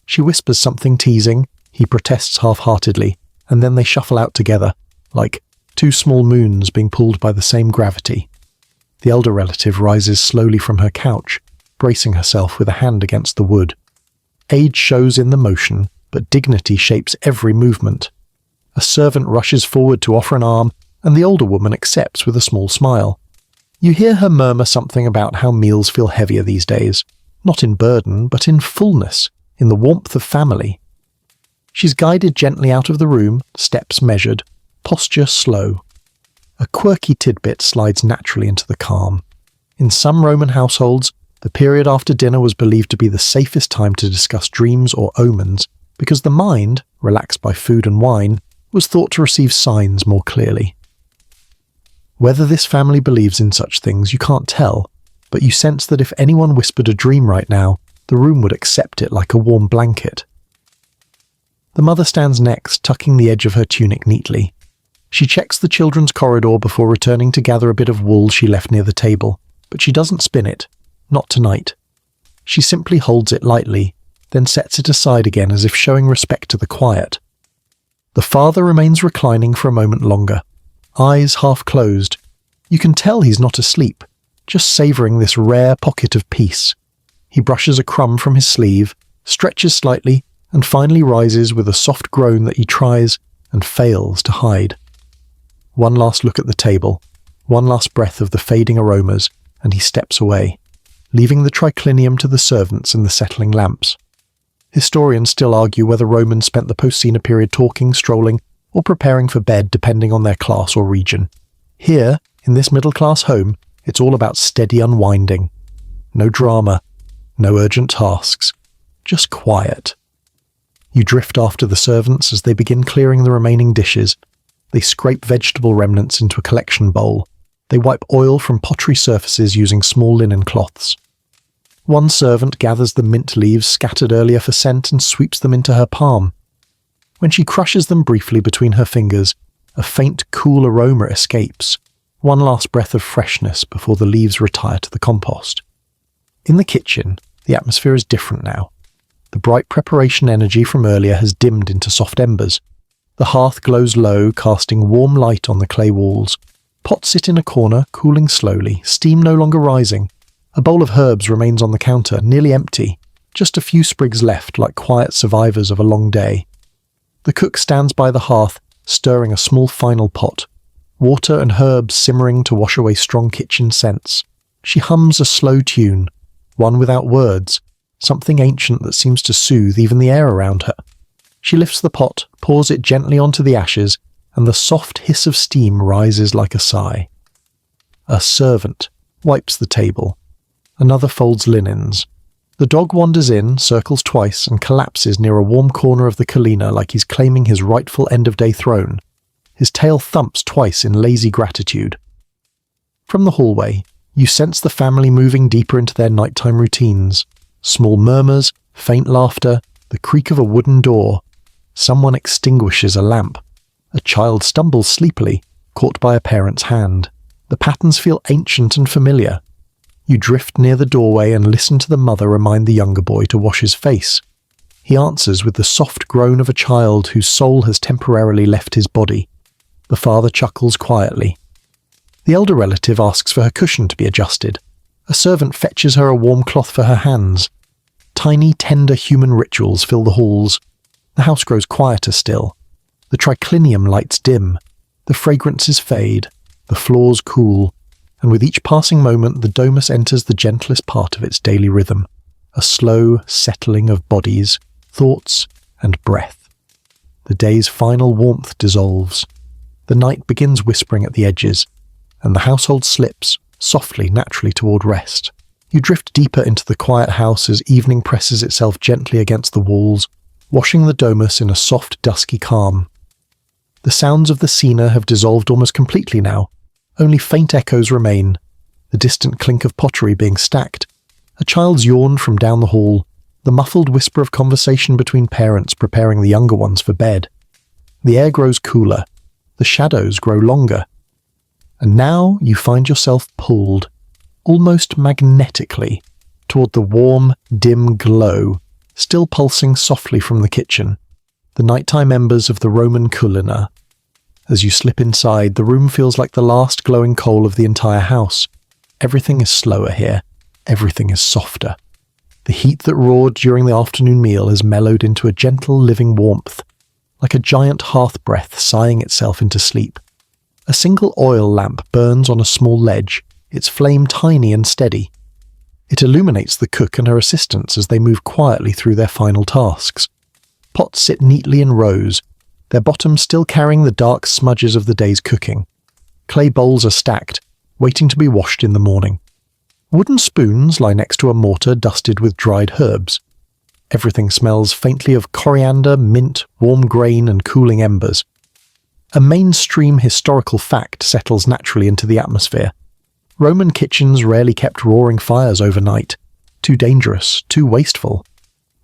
She whispers something teasing, he protests half-heartedly, and then they shuffle out together, like two small moons being pulled by the same gravity. The elder relative rises slowly from her couch, bracing herself with a hand against the wood. Age shows in the motion, but dignity shapes every movement. A servant rushes forward to offer an arm, and the older woman accepts with a small smile. You hear her murmur something about how meals feel heavier these days, not in burden, but in fullness, in the warmth of family. She's guided gently out of the room, steps measured, posture slow. A quirky tidbit slides naturally into the calm. In some Roman households, the period after dinner was believed to be the safest time to discuss dreams or omens, because the mind, relaxed by food and wine, was thought to receive signs more clearly. Whether this family believes in such things you can't tell, but you sense that if anyone whispered a dream right now, the room would accept it like a warm blanket. The mother stands next, tucking the edge of her tunic neatly. She checks the children's corridor before returning to gather a bit of wool she left near the table, but she doesn't spin it. Not tonight. She simply holds it lightly, then sets it aside again as if showing respect to the quiet. The father remains reclining for a moment longer, eyes half closed. You can tell he's not asleep, just savouring this rare pocket of peace. He brushes a crumb from his sleeve, stretches slightly, and finally rises with a soft groan that he tries and fails to hide. One last look at the table, one last breath of the fading aromas, and he steps away, leaving the triclinium to the servants and the settling lamps. Historians still argue whether Romans spent the post-Cena period talking, strolling, or preparing for bed depending on their class or region. Here, in this middle-class home, it's all about steady unwinding. No drama, no urgent tasks, just quiet. You drift after the servants as they begin clearing the remaining dishes. They scrape vegetable remnants into a collection bowl. They wipe oil from pottery surfaces using small linen cloths. One servant gathers the mint leaves scattered earlier for scent and sweeps them into her palm. When she crushes them briefly between her fingers, a faint, cool aroma escapes, one last breath of freshness before the leaves retire to the compost. In the kitchen, the atmosphere is different now. The bright preparation energy from earlier has dimmed into soft embers. The hearth glows low, casting warm light on the clay walls. Pots sit in a corner, cooling slowly, steam no longer rising. A bowl of herbs remains on the counter, nearly empty, just a few sprigs left like quiet survivors of a long day. The cook stands by the hearth, stirring a small final pot, water and herbs simmering to wash away strong kitchen scents. She hums a slow tune, one without words, something ancient that seems to soothe even the air around her. She lifts the pot, pours it gently onto the ashes, and the soft hiss of steam rises like a sigh. A servant wipes the table. Another folds linens. The dog wanders in, circles twice, and collapses near a warm corner of the colina like he's claiming his rightful end-of-day throne. His tail thumps twice in lazy gratitude. From the hallway, you sense the family moving deeper into their nighttime routines. Small murmurs, faint laughter, the creak of a wooden door. Someone extinguishes a lamp. A child stumbles sleepily, caught by a parent's hand. The patterns feel ancient and familiar. You drift near the doorway and listen to the mother remind the younger boy to wash his face. He answers with the soft groan of a child whose soul has temporarily left his body. The father chuckles quietly. The elder relative asks for her cushion to be adjusted. A servant fetches her a warm cloth for her hands. Tiny, tender human rituals fill the halls. The house grows quieter still. The triclinium lights dim. The fragrances fade. The floors cool. And with each passing moment the domus enters the gentlest part of its daily rhythm, a slow settling of bodies, thoughts, and breath. The day's final warmth dissolves. The night begins whispering at the edges, and the household slips, softly, naturally toward rest. You drift deeper into the quiet house as evening presses itself gently against the walls, washing the domus in a soft, dusky calm. The sounds of the Cena have dissolved almost completely now. Only faint echoes remain, the distant clink of pottery being stacked, a child's yawn from down the hall, the muffled whisper of conversation between parents preparing the younger ones for bed. The air grows cooler, the shadows grow longer, and now you find yourself pulled, almost magnetically, toward the warm, dim glow, still pulsing softly from the kitchen, the nighttime embers of the Roman colina. As you slip inside, the room feels like the last glowing coal of the entire house. Everything is slower here. Everything is softer. The heat that roared during the afternoon meal has mellowed into a gentle, living warmth, like a giant hearth breath sighing itself into sleep. A single oil lamp burns on a small ledge, its flame tiny and steady. It illuminates the cook and her assistants as they move quietly through their final tasks. Pots sit neatly in rows, their bottoms still carrying the dark smudges of the day's cooking. Clay bowls are stacked, waiting to be washed in the morning. Wooden spoons lie next to a mortar dusted with dried herbs. Everything smells faintly of coriander, mint, warm grain, and cooling embers. A mainstream historical fact settles naturally into the atmosphere. Roman kitchens rarely kept roaring fires overnight. Too dangerous, too wasteful.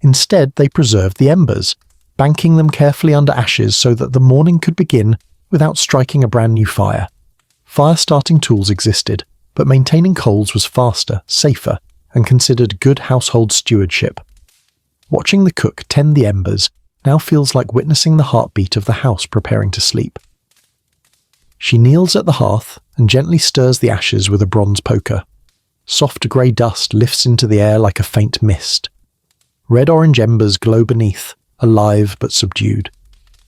Instead, they preserved the embers, banking them carefully under ashes so that the morning could begin without striking a brand new fire. Fire-starting tools existed, but maintaining coals was faster, safer, and considered good household stewardship. Watching the cook tend the embers now feels like witnessing the heartbeat of the house preparing to sleep. She kneels at the hearth and gently stirs the ashes with a bronze poker. Soft grey dust lifts into the air like a faint mist. Red-orange embers glow beneath, alive but subdued.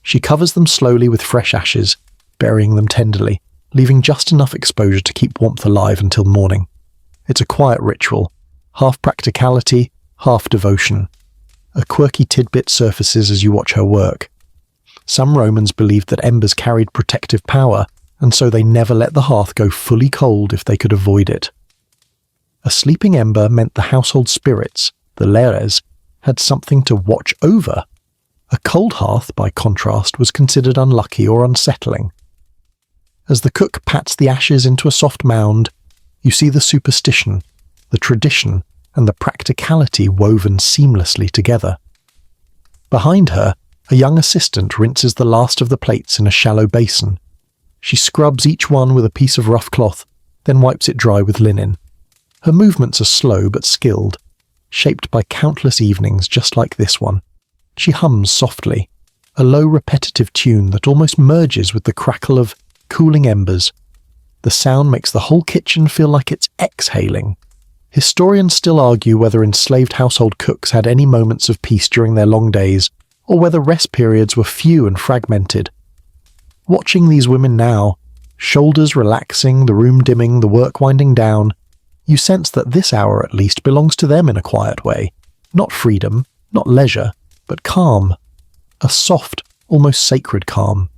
She covers them slowly with fresh ashes, burying them tenderly, leaving just enough exposure to keep warmth alive until morning. It's a quiet ritual, half practicality, half devotion. A quirky tidbit surfaces as you watch her work. Some Romans believed that embers carried protective power, and so they never let the hearth go fully cold if they could avoid it. A sleeping ember meant the household spirits, the lares, had something to watch over. A cold hearth, by contrast, was considered unlucky or unsettling. As the cook pats the ashes into a soft mound, you see the superstition, the tradition, and the practicality woven seamlessly together. Behind her, a young assistant rinses the last of the plates in a shallow basin. She scrubs each one with a piece of rough cloth, then wipes it dry with linen. Her movements are slow but skilled, shaped by countless evenings just like this one. She hums softly, a low repetitive tune that almost merges with the crackle of cooling embers. The sound makes the whole kitchen feel like it's exhaling. Historians still argue whether enslaved household cooks had any moments of peace during their long days, or whether rest periods were few and fragmented. Watching these women now, shoulders relaxing, the room dimming, the work winding down, you sense that this hour at least belongs to them in a quiet way. Not freedom, not leisure, but calm. A soft, almost sacred calm.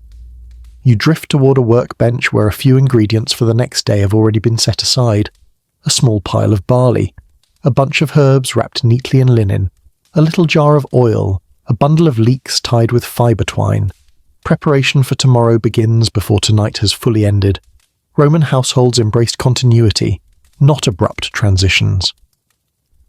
You drift toward a workbench where a few ingredients for the next day have already been set aside. A small pile of barley, a bunch of herbs wrapped neatly in linen, a little jar of oil, a bundle of leeks tied with fibre twine. Preparation for tomorrow begins before tonight has fully ended. Roman households embraced continuity, not abrupt transitions.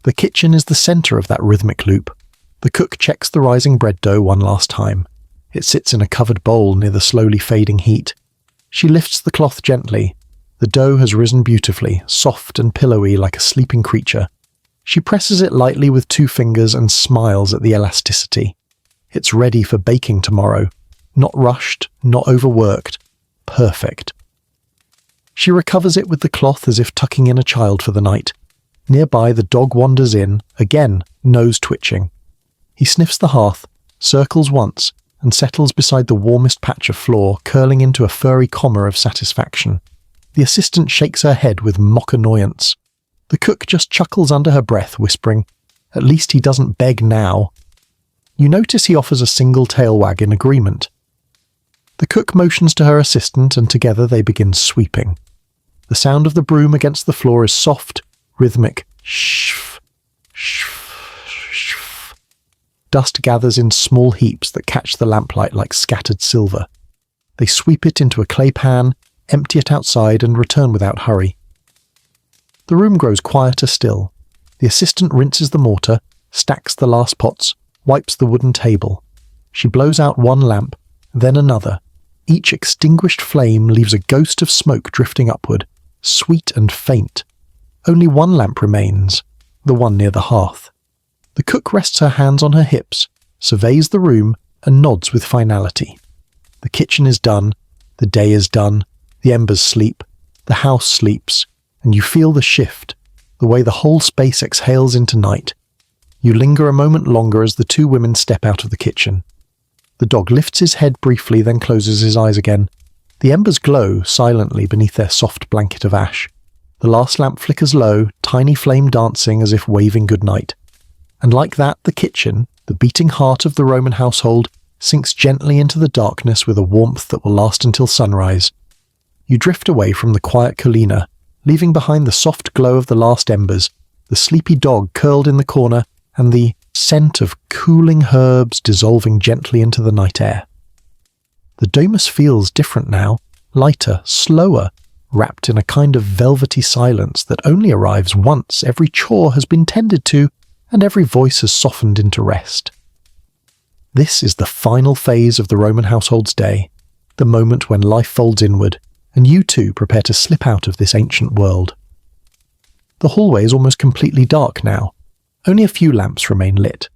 The kitchen is the centre of that rhythmic loop. The cook checks the rising bread dough one last time. It sits in a covered bowl near the slowly fading heat. She lifts the cloth gently. The dough has risen beautifully, soft and pillowy like a sleeping creature. She presses it lightly with 2 fingers and smiles at the elasticity. It's ready for baking tomorrow. Not rushed, not overworked. Perfect. She recovers it with the cloth as if tucking in a child for the night. Nearby, the dog wanders in, again, nose twitching. He sniffs the hearth, circles once, and settles beside the warmest patch of floor, curling into a furry comma of satisfaction. The assistant shakes her head with mock annoyance. The cook just chuckles under her breath, whispering, "At least he doesn't beg now." You notice he offers a single tail wag in agreement. The cook motions to her assistant and together they begin sweeping. The sound of the broom against the floor is soft, rhythmic. Shf, shf, shf. Dust gathers in small heaps that catch the lamplight like scattered silver. They sweep it into a clay pan, empty it outside, and return without hurry. The room grows quieter still. The assistant rinses the mortar, stacks the last pots, wipes the wooden table. She blows out one lamp, then another. Each extinguished flame leaves a ghost of smoke drifting upward, sweet and faint. Only one lamp remains, the one near the hearth. The cook rests her hands on her hips, surveys the room, and nods with finality. The kitchen is done, the day is done, the embers sleep, the house sleeps, and you feel the shift, the way the whole space exhales into night. You linger a moment longer as the 2 women step out of the kitchen. The dog lifts his head briefly, then closes his eyes again. The embers glow silently beneath their soft blanket of ash. The last lamp flickers low, tiny flame dancing as if waving goodnight. And like that, the kitchen, the beating heart of the Roman household, sinks gently into the darkness with a warmth that will last until sunrise. You drift away from the quiet Colina, leaving behind the soft glow of the last embers, the sleepy dog curled in the corner, and the scent of cooling herbs dissolving gently into the night air. The domus feels different now, lighter, slower, wrapped in a kind of velvety silence that only arrives once every chore has been tended to and every voice has softened into rest. This is the final phase of the Roman household's day, the moment when life folds inward, and you too prepare to slip out of this ancient world. The hallway is almost completely dark now. Only a few lamps remain lit,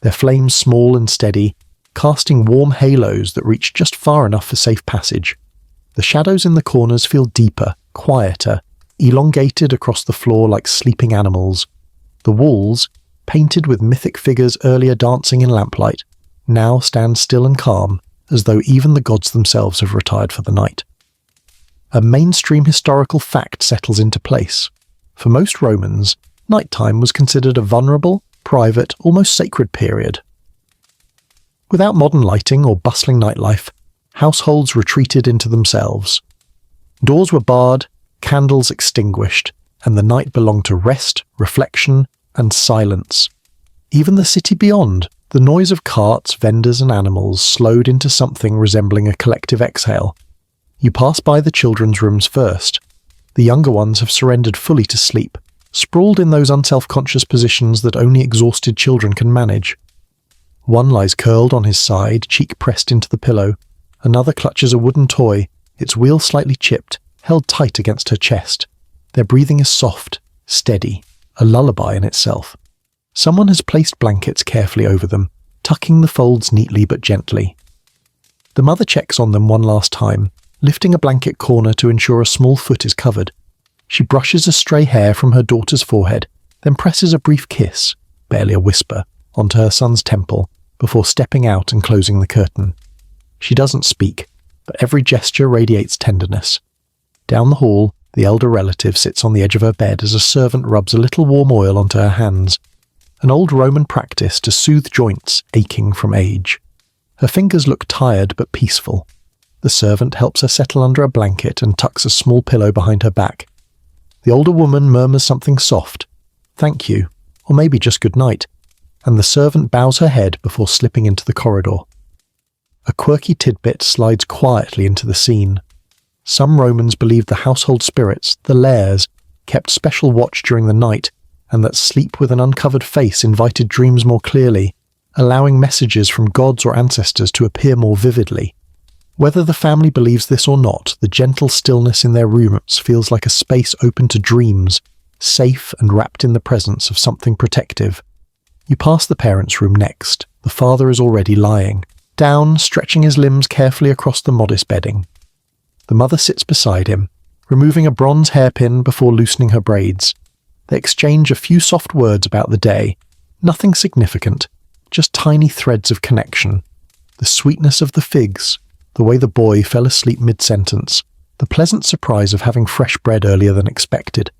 their flames small and steady, casting warm halos that reach just far enough for safe passage. The shadows in the corners feel deeper, quieter, elongated across the floor like sleeping animals. The walls, painted with mythic figures earlier dancing in lamplight, now stand still and calm, as though even the gods themselves have retired for the night. A mainstream historical fact settles into place. For most Romans, nighttime was considered a vulnerable, private, almost sacred period. Without modern lighting or bustling nightlife, households retreated into themselves. Doors were barred, candles extinguished, and the night belonged to rest, reflection, and silence. Even the city beyond, the noise of carts, vendors, and animals slowed into something resembling a collective exhale. You pass by the children's rooms first. The younger ones have surrendered fully to sleep, sprawled in those unself-conscious positions that only exhausted children can manage. One lies curled on his side, cheek pressed into the pillow. Another clutches a wooden toy, its wheel slightly chipped, held tight against her chest. Their breathing is soft, steady, a lullaby in itself. Someone has placed blankets carefully over them, tucking the folds neatly but gently. The mother checks on them one last time, lifting a blanket corner to ensure a small foot is covered. She brushes a stray hair from her daughter's forehead, then presses a brief kiss, barely a whisper, onto her son's temple, before stepping out and closing the curtain. She doesn't speak, but every gesture radiates tenderness. Down the hall, the elder relative sits on the edge of her bed as a servant rubs a little warm oil onto her hands, an old Roman practice to soothe joints aching from age. Her fingers look tired but peaceful. The servant helps her settle under a blanket and tucks a small pillow behind her back. The older woman murmurs something soft, "Thank you," or maybe just good night, and the servant bows her head before slipping into the corridor. A quirky tidbit slides quietly into the scene. Some Romans believed the household spirits, the lares, kept special watch during the night, and that sleep with an uncovered face invited dreams more clearly, allowing messages from gods or ancestors to appear more vividly. Whether the family believes this or not, the gentle stillness in their rooms feels like a space open to dreams, safe and wrapped in the presence of something protective. You pass the parents' room next. The father is already lying, down, stretching his limbs carefully across the modest bedding. The mother sits beside him, removing a bronze hairpin before loosening her braids. They exchange a few soft words about the day, nothing significant, just tiny threads of connection. The sweetness of the figs, the way the boy fell asleep mid-sentence, the pleasant surprise of having fresh bread earlier than expected.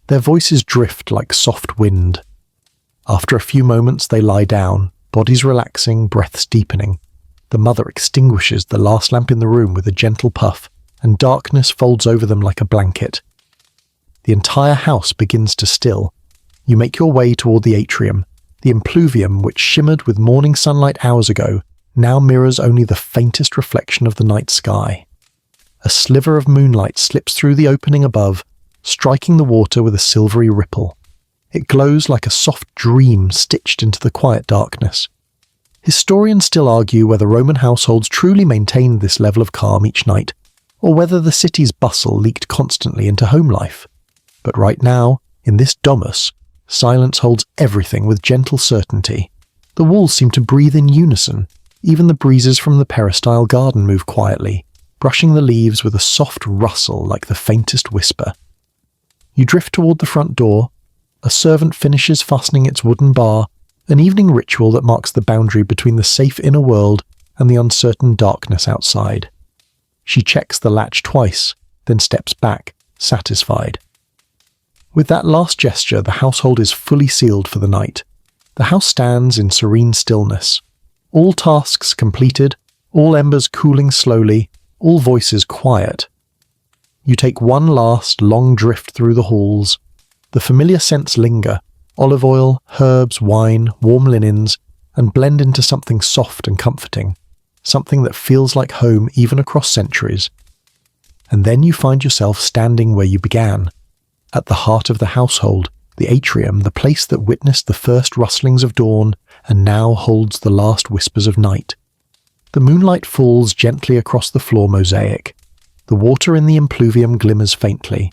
Their voices drift like soft wind. After a few moments they lie down, bodies relaxing, breaths deepening. The mother extinguishes the last lamp in the room with a gentle puff, and darkness folds over them like a blanket. The entire house begins to still. You make your way toward the atrium. The impluvium, which shimmered with morning sunlight hours ago, now mirrors only the faintest reflection of the night sky. A sliver of moonlight slips through the opening above, striking the water with a silvery ripple. It glows like a soft dream stitched into the quiet darkness. Historians still argue whether Roman households truly maintained this level of calm each night, or whether the city's bustle leaked constantly into home life. But right now, in this domus, silence holds everything with gentle certainty. The walls seem to breathe in unison. Even the breezes from the peristyle garden move quietly, brushing the leaves with a soft rustle like the faintest whisper. You drift toward the front door. A servant finishes fastening its wooden bar, an evening ritual that marks the boundary between the safe inner world and the uncertain darkness outside. She checks the latch twice, then steps back, satisfied. With that last gesture, the household is fully sealed for the night. The house stands in serene stillness. All tasks completed, all embers cooling slowly, all voices quiet. You take one last, long drift through the halls. The familiar scents linger: olive oil, herbs, wine, warm linens, and blend into something soft and comforting, something that feels like home even across centuries. And then you find yourself standing where you began, at the heart of the household, the atrium, the place that witnessed the first rustlings of dawn and now holds the last whispers of night. The moonlight falls gently across the floor mosaic. The water in the impluvium glimmers faintly,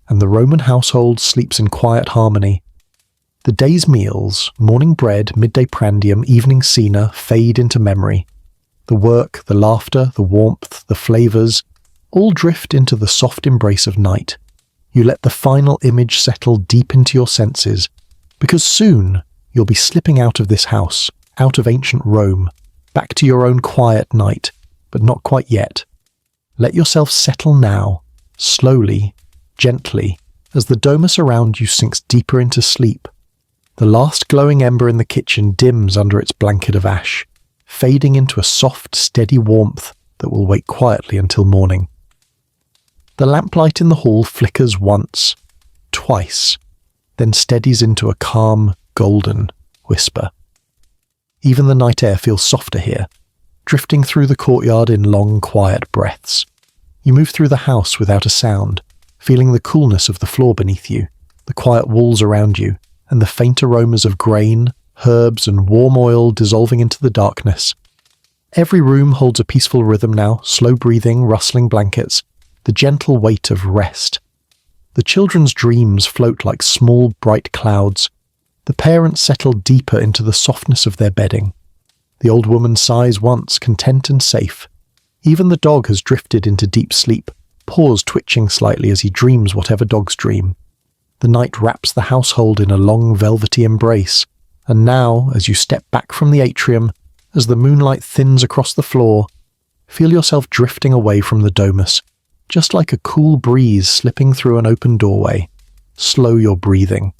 and the Roman household sleeps in quiet harmony. The day's meals, morning bread, midday prandium, evening cena, fade into memory. The work, the laughter, the warmth, the flavors, all drift into the soft embrace of night. You let the final image settle deep into your senses, because soon you'll be slipping out of this house, out of ancient Rome, back to your own quiet night, but not quite yet. Let yourself settle now, slowly, gently, as the domus around you sinks deeper into sleep. The last glowing ember in the kitchen dims under its blanket of ash, fading into a soft, steady warmth that will wait quietly until morning. The lamplight in the hall flickers once, twice, then steadies into a calm, golden whisper. Even the night air feels softer here, drifting through the courtyard in long, quiet breaths. You move through the house without a sound, feeling the coolness of the floor beneath you, the quiet walls around you, and the faint aromas of grain, herbs, and warm oil dissolving into the darkness. Every room holds a peaceful rhythm now, slow breathing, rustling blankets, the gentle weight of rest. The children's dreams float like small, bright clouds. The parents settle deeper into the softness of their bedding. The old woman sighs once, content and safe. Even the dog has drifted into deep sleep, paws twitching slightly as he dreams whatever dogs dream. The night wraps the household in a long, velvety embrace, and now, as you step back from the atrium, as the moonlight thins across the floor, feel yourself drifting away from the domus, just like a cool breeze slipping through an open doorway. Slow your breathing.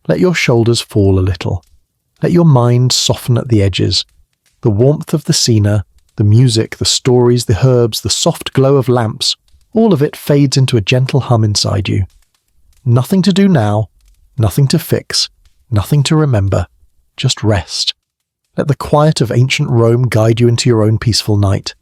Let your shoulders fall a little. Let your mind soften at the edges. The warmth of the cena, the music, the stories, the herbs, the soft glow of lamps, all of it fades into a gentle hum inside you. Nothing to do now, nothing to fix, nothing to remember. Just rest. Let the quiet of ancient Rome guide you into your own peaceful night.